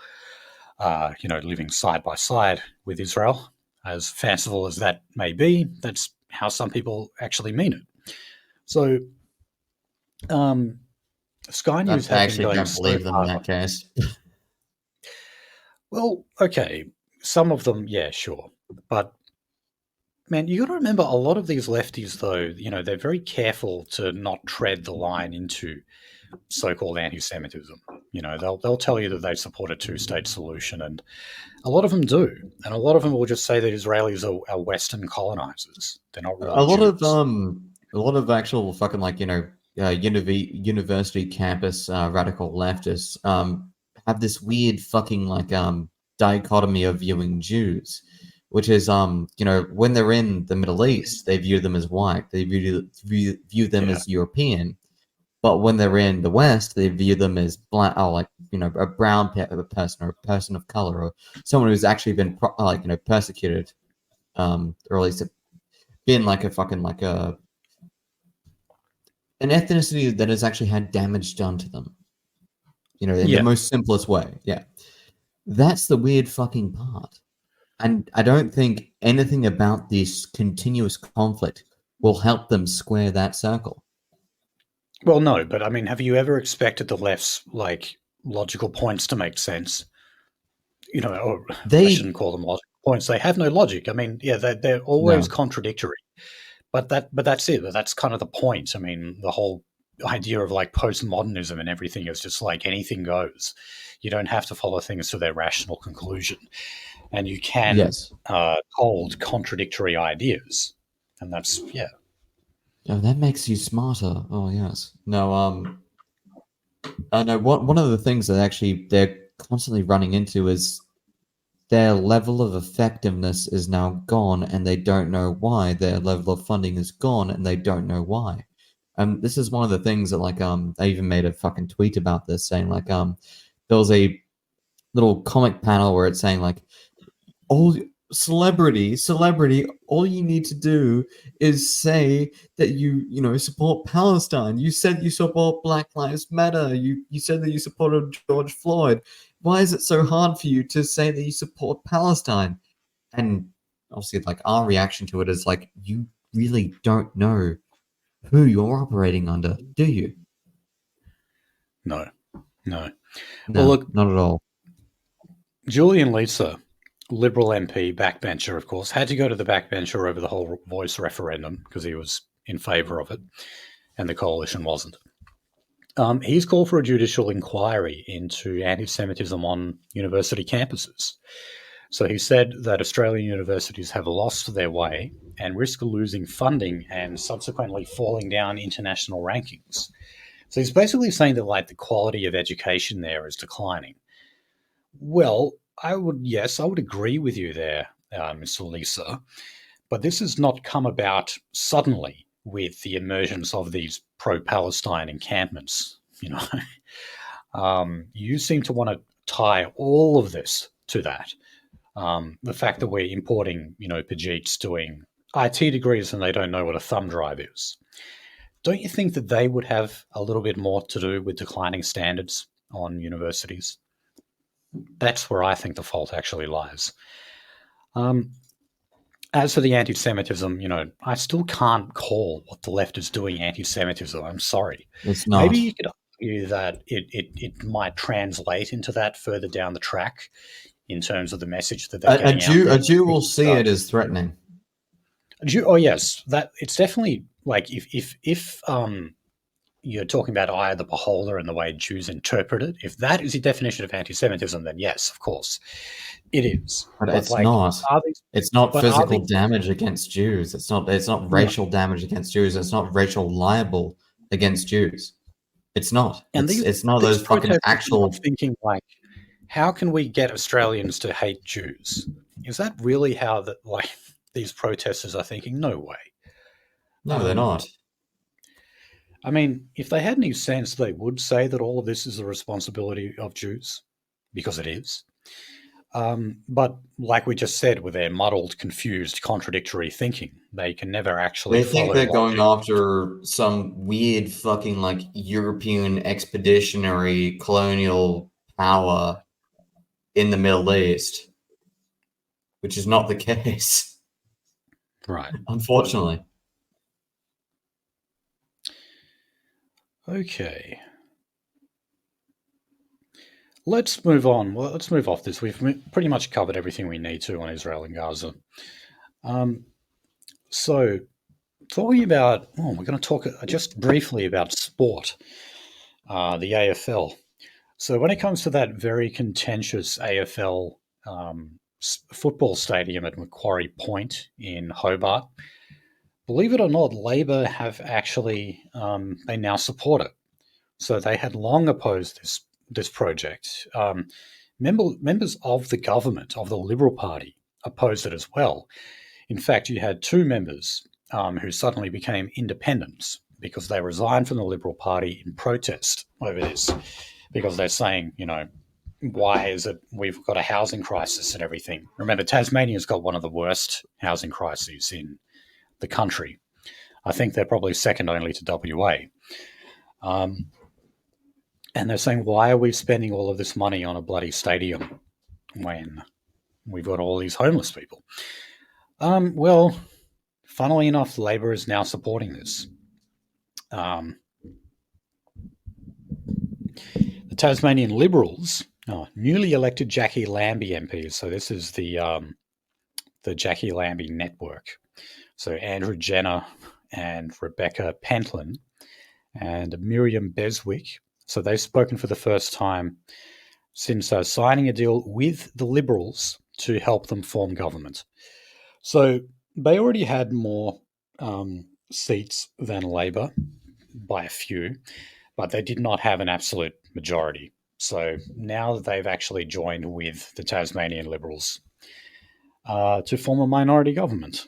A: Living side by side with Israel. As fanciful as that may be, that's how some people actually mean it. So, Sky
B: I
A: News have been
B: actually
A: going
B: don't
A: so
B: believe them in
A: hard.
B: that case.
A: Well, okay, some of them, yeah, sure, but man, you got to remember a lot of these lefties, though. They're very careful to not tread the line into so-called anti-Semitism. They'll tell you that they support a two-state solution, and a lot of them do, and a lot of them will just say that Israelis are Western colonizers. They're not really Jews.
B: A lot of actual fucking like university campus radical leftists have this weird fucking like dichotomy of viewing Jews, which is when they're in the Middle East they view them as white, they view them
A: Yeah,
B: as European, but when they're in the West they view them as black, or like a brown person or a person of color or someone who's actually been persecuted, or at least been like a fucking like a an ethnicity that has actually had damage done to them, in the
A: yeah,
B: most simplest way. Yeah. That's the weird fucking part. And I don't think anything about this continuous conflict will help them square that circle.
A: Well, no, but I mean, have you ever expected the left's logical points to make sense? Or I
B: They
A: shouldn't call them logical points. They have no logic. I mean, yeah, they're always
B: no.
A: contradictory. But that's it. That's kind of the point. I mean, the whole idea of postmodernism and everything is just like anything goes. You don't have to follow things to their rational conclusion, and you can
B: Yes.
A: hold contradictory ideas, and that's yeah.
B: Oh, that makes you smarter. Oh yes. No. I know one of the things that actually they're constantly running into is their level of effectiveness is now gone, and they don't know why. Their level of funding is gone, and they don't know why. This is one of the things that I even made a fucking tweet about this, saying there was a little comic panel where it's saying all celebrity, all you need to do is say that you support Palestine. You said you support Black Lives Matter. You said that you supported George Floyd. Why is it so hard for you to say that you support Palestine? And obviously, our reaction to it is you really don't know who you're operating under, do you?
A: No, no. Well,
B: No,
A: look,
B: not at all.
A: Julian Leeser, Liberal MP, backbencher, of course, had to go to the backbencher over the whole voice referendum because he was in favour of it, and the coalition wasn't. He's called for a judicial inquiry into anti-Semitism on university campuses. So he said that Australian universities have lost their way and risk losing funding and subsequently falling down international rankings. So he's basically saying that the quality of education there is declining. Well, I would agree with you there, Mr. Lisa, but this has not come about suddenly with the emergence of these pro-Palestine encampments. You seem to want to tie all of this to that. The fact that we're importing, Pajeets doing IT degrees and they don't know what a thumb drive is. Don't you think that they would have a little bit more to do with declining standards on universities? That's where I think the fault actually lies. Um, as for the anti-Semitism, I still can't call what the left is doing anti-Semitism. I'm sorry.
B: It's
A: Maybe
B: not.
A: you could argue that it might translate into that further down the track in terms of the message that they're
B: A
A: getting out there.
B: Jew will see it as threatening.
A: Oh yes, that it's definitely if you're talking about eye of the beholder and the way Jews interpret it. If that is the definition of anti-Semitism, then yes, of course, it is.
B: But
A: But
B: it's not.
A: are these?
B: It's not
A: But are
B: physical
A: these?
B: damage against Jews. It's not
A: No.
B: racial damage against Jews. It's not racial libel against Jews. It's not.
A: And
B: It's not
A: these
B: those fucking
A: protesters are not
B: actual.
A: thinking how can we get Australians to hate Jews? Is that really how these protesters are thinking? No way.
B: No, they're
A: Um,
B: not.
A: I mean, if they had any sense, they would say that all of this is the responsibility of Jews, because it is. But like we just said, with their muddled, confused, contradictory thinking, they can never actually
B: They think
A: follow
B: they're going
A: logic.
B: after some weird fucking European expeditionary colonial power in the Middle East, which is not the case,
A: Right.
B: unfortunately.
A: Okay. Let's move on. Well, let's move off this. We've pretty much covered everything we need to on Israel and Gaza. Um, so, talking about, we're going to talk just briefly about sport, the AFL. So, when it comes to that very contentious AFL football stadium at Macquarie Point in Hobart, believe it or not, Labor have actually they now support it. So they had long opposed this project. Members of the government of the Liberal Party opposed it as well. In fact, you had two members who suddenly became independents because they resigned from the Liberal Party in protest over this, because they're saying, why is it we've got a housing crisis and everything? Remember, Tasmania's got one of the worst housing crises in the country. I think they're probably second only to WA. And they're saying, why are we spending all of this money on a bloody stadium when we've got all these homeless people? Well, funnily enough, Labor is now supporting this. Tasmanian Liberals, newly elected Jackie Lambie MPs. So this is the Jackie Lambie network. So Andrew Jenner and Rebecca Pentland and Miriam Beswick. So they've spoken for the first time since signing a deal with the Liberals to help them form government. So they already had more seats than Labor by a few, but they did not have an absolute majority. So now that they've actually joined with the Tasmanian Liberals to form a minority government.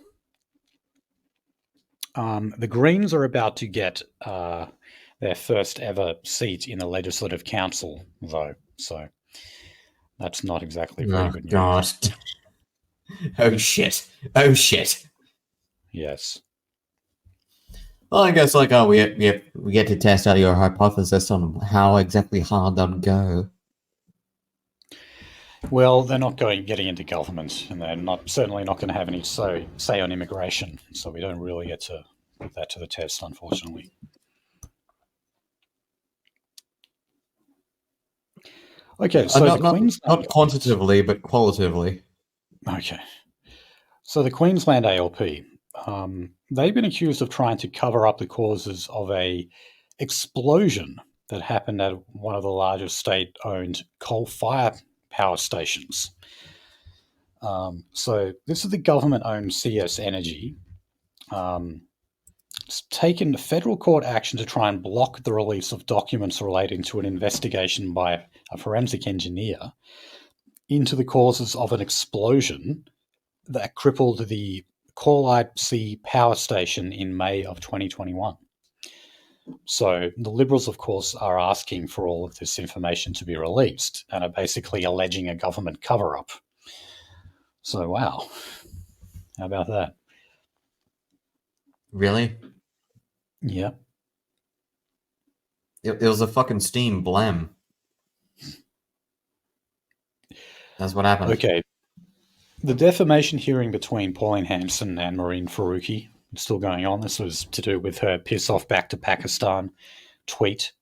A: The Greens are about to get their first ever seat in the Legislative Council, though. So that's not exactly very good news.
B: God. Oh shit. Oh shit.
A: Yes.
B: Well, I guess we get to test out your hypothesis on how exactly hard that'd go.
A: Well, they're not getting into government, and they're certainly not going to have any say on immigration. So we don't really get to put that to the test, unfortunately. Okay, so
B: not quantitatively, but qualitatively.
A: Okay. So the Queensland ALP, they've been accused of trying to cover up the causes of a explosion that happened at one of the largest state-owned coal-fire power stations. So this is the government-owned CS Energy. It's taken federal court action to try and block the release of documents relating to an investigation by a forensic engineer into the causes of an explosion that crippled the Cawlide C power station in May of 2021. So the Liberals, of course, are asking for all of this information to be released and are basically alleging a government cover-up. So, wow. How about that?
B: Really?
A: Yeah.
B: It was a fucking steam blam. That's what happened.
A: Okay. The defamation hearing between Pauline Hanson and Maureen Faruqi is still going on. This was to do with her piss off back to Pakistan tweet.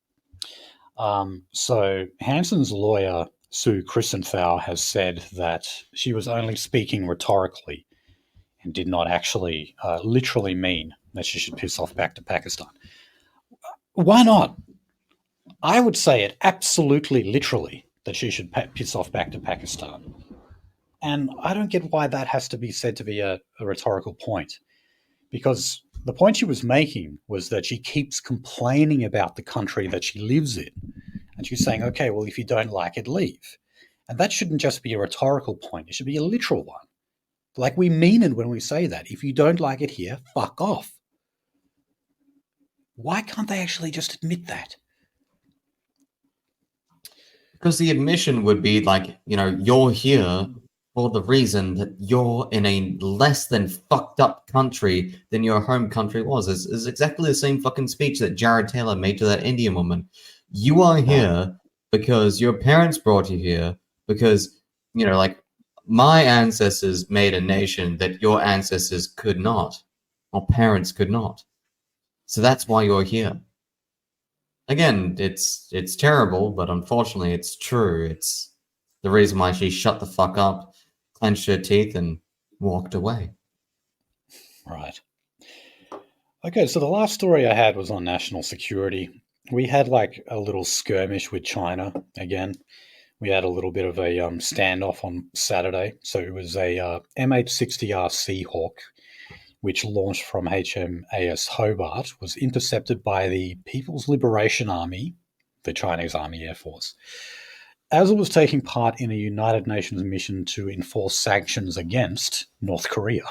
A: So Hanson's lawyer, Sue Christenthau, has said that she was only speaking rhetorically and did not actually literally mean that she should piss off back to Pakistan. Why not? I would say it absolutely literally that she should piss off back to Pakistan. And I don't get why that has to be said to be a rhetorical point. Because the point she was making was that she keeps complaining about the country that she lives in. And she's saying, okay, well, if you don't like it, leave. And that shouldn't just be a rhetorical point. It should be a literal one. Like, we mean it when we say that. If you don't like it here, fuck off. Why can't they actually just admit that?
B: Because the admission would be like, you're here for the reason that you're in a less than fucked up country than your home country was. It's exactly the same fucking speech that Jared Taylor made to that Indian woman. You are here because your parents brought you here because, my ancestors made a nation that your ancestors could not, or parents could not. So that's why you're here. Again, it's terrible, but unfortunately it's true. It's the reason why she shut the fuck up, clenched her teeth, and walked away.
A: Right. Okay, so the last story I had was on national security. We had like a little skirmish with China again. We had a little bit of a standoff on Saturday. So it was a MH-60R Seahawk, which launched from HMAS Hobart, was intercepted by the People's Liberation Army, the Chinese Army Air Force, as it was taking part in a United Nations mission to enforce sanctions against North Korea.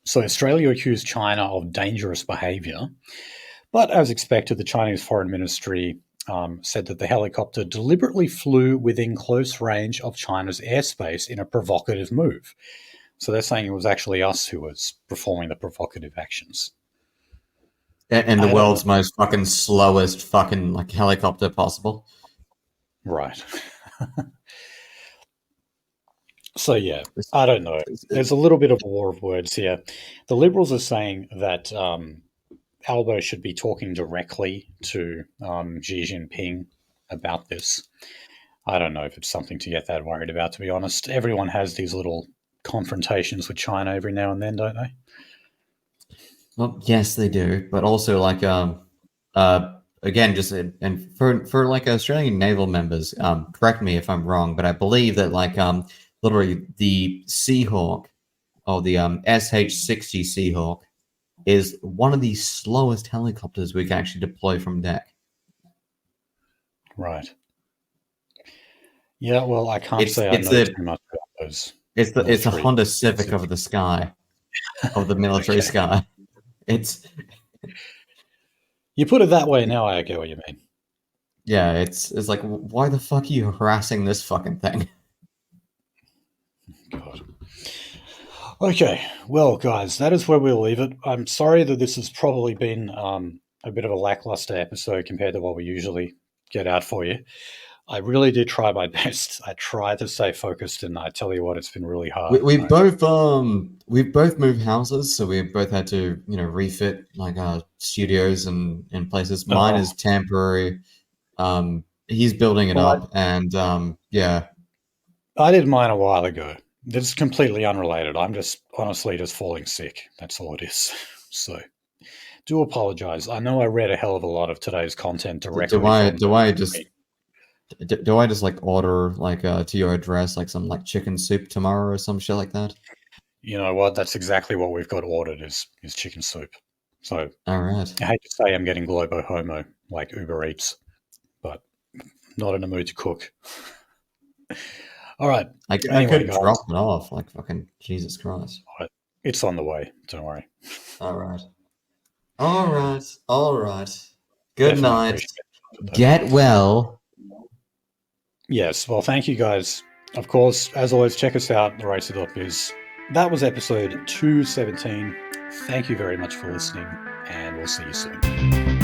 A: So Australia accused China of dangerous behaviour, but as expected, the Chinese Foreign Ministry said that the helicopter deliberately flew within close range of China's airspace in a provocative move. So they're saying it was actually us who was performing the provocative actions.
B: And the world's most fucking slowest fucking helicopter possible.
A: Right. So yeah, I don't know. There's a little bit of a war of words here. The Liberals are saying that Albo should be talking directly to Xi Jinping about this. I don't know if it's something to get that worried about, to be honest. Everyone has these little confrontations with China every now and then, don't they?
B: Well, yes, they do, but also like again, just and for like Australian naval members, correct me if I'm wrong, but I believe that like literally the Seahawk or the SH-60 Seahawk is one of the slowest helicopters we can actually deploy from deck.
A: Right. Yeah, well, I can't
B: It's
A: say I
B: it's
A: know
B: a
A: too much about those
B: it's a
A: military.
B: Honda Civic of the sky, of the military
A: Okay.
B: sky. It's
A: You put it that way, now I get what you mean.
B: yeah, it's like why the fuck are you harassing this fucking thing?
A: God. Okay, well, guys, that is where we'll leave it. I'm sorry that this has probably been a bit of a lackluster episode compared to what we usually get out for you. I really did try my best. I tried to stay focused, and I tell you what, it's been really hard.
B: We've both moved houses, so we've both had to refit like our studios and places. Mine
A: Oh,
B: is temporary. He's building it
A: well,
B: up, and yeah.
A: I did mine a while ago. This is completely unrelated. I'm just honestly just falling sick. That's all it is. So, do apologize. I know I read a hell of a lot of today's content
B: Do
A: directly
B: I
A: from.
B: do I just do I just like order like to your address like some like chicken soup tomorrow or some shit like that?
A: You know what? That's exactly what we've got ordered is chicken soup. So
B: All right.
A: I hate to say I'm getting globo homo like Uber Eats, but not in a mood to cook. All right.
B: I
A: Anyway,
B: could
A: guys,
B: drop it off like fucking Jesus Christ.
A: it's on the way. Don't worry.
B: All right. All right. All right. Good
A: Definitely
B: night.
A: appreciate it. Though.
B: Get well.
A: Yes. Well, thank you guys. Of course, as always, check us out, theracer.biz. That was episode 217. Thank you very much for listening, and we'll see you soon.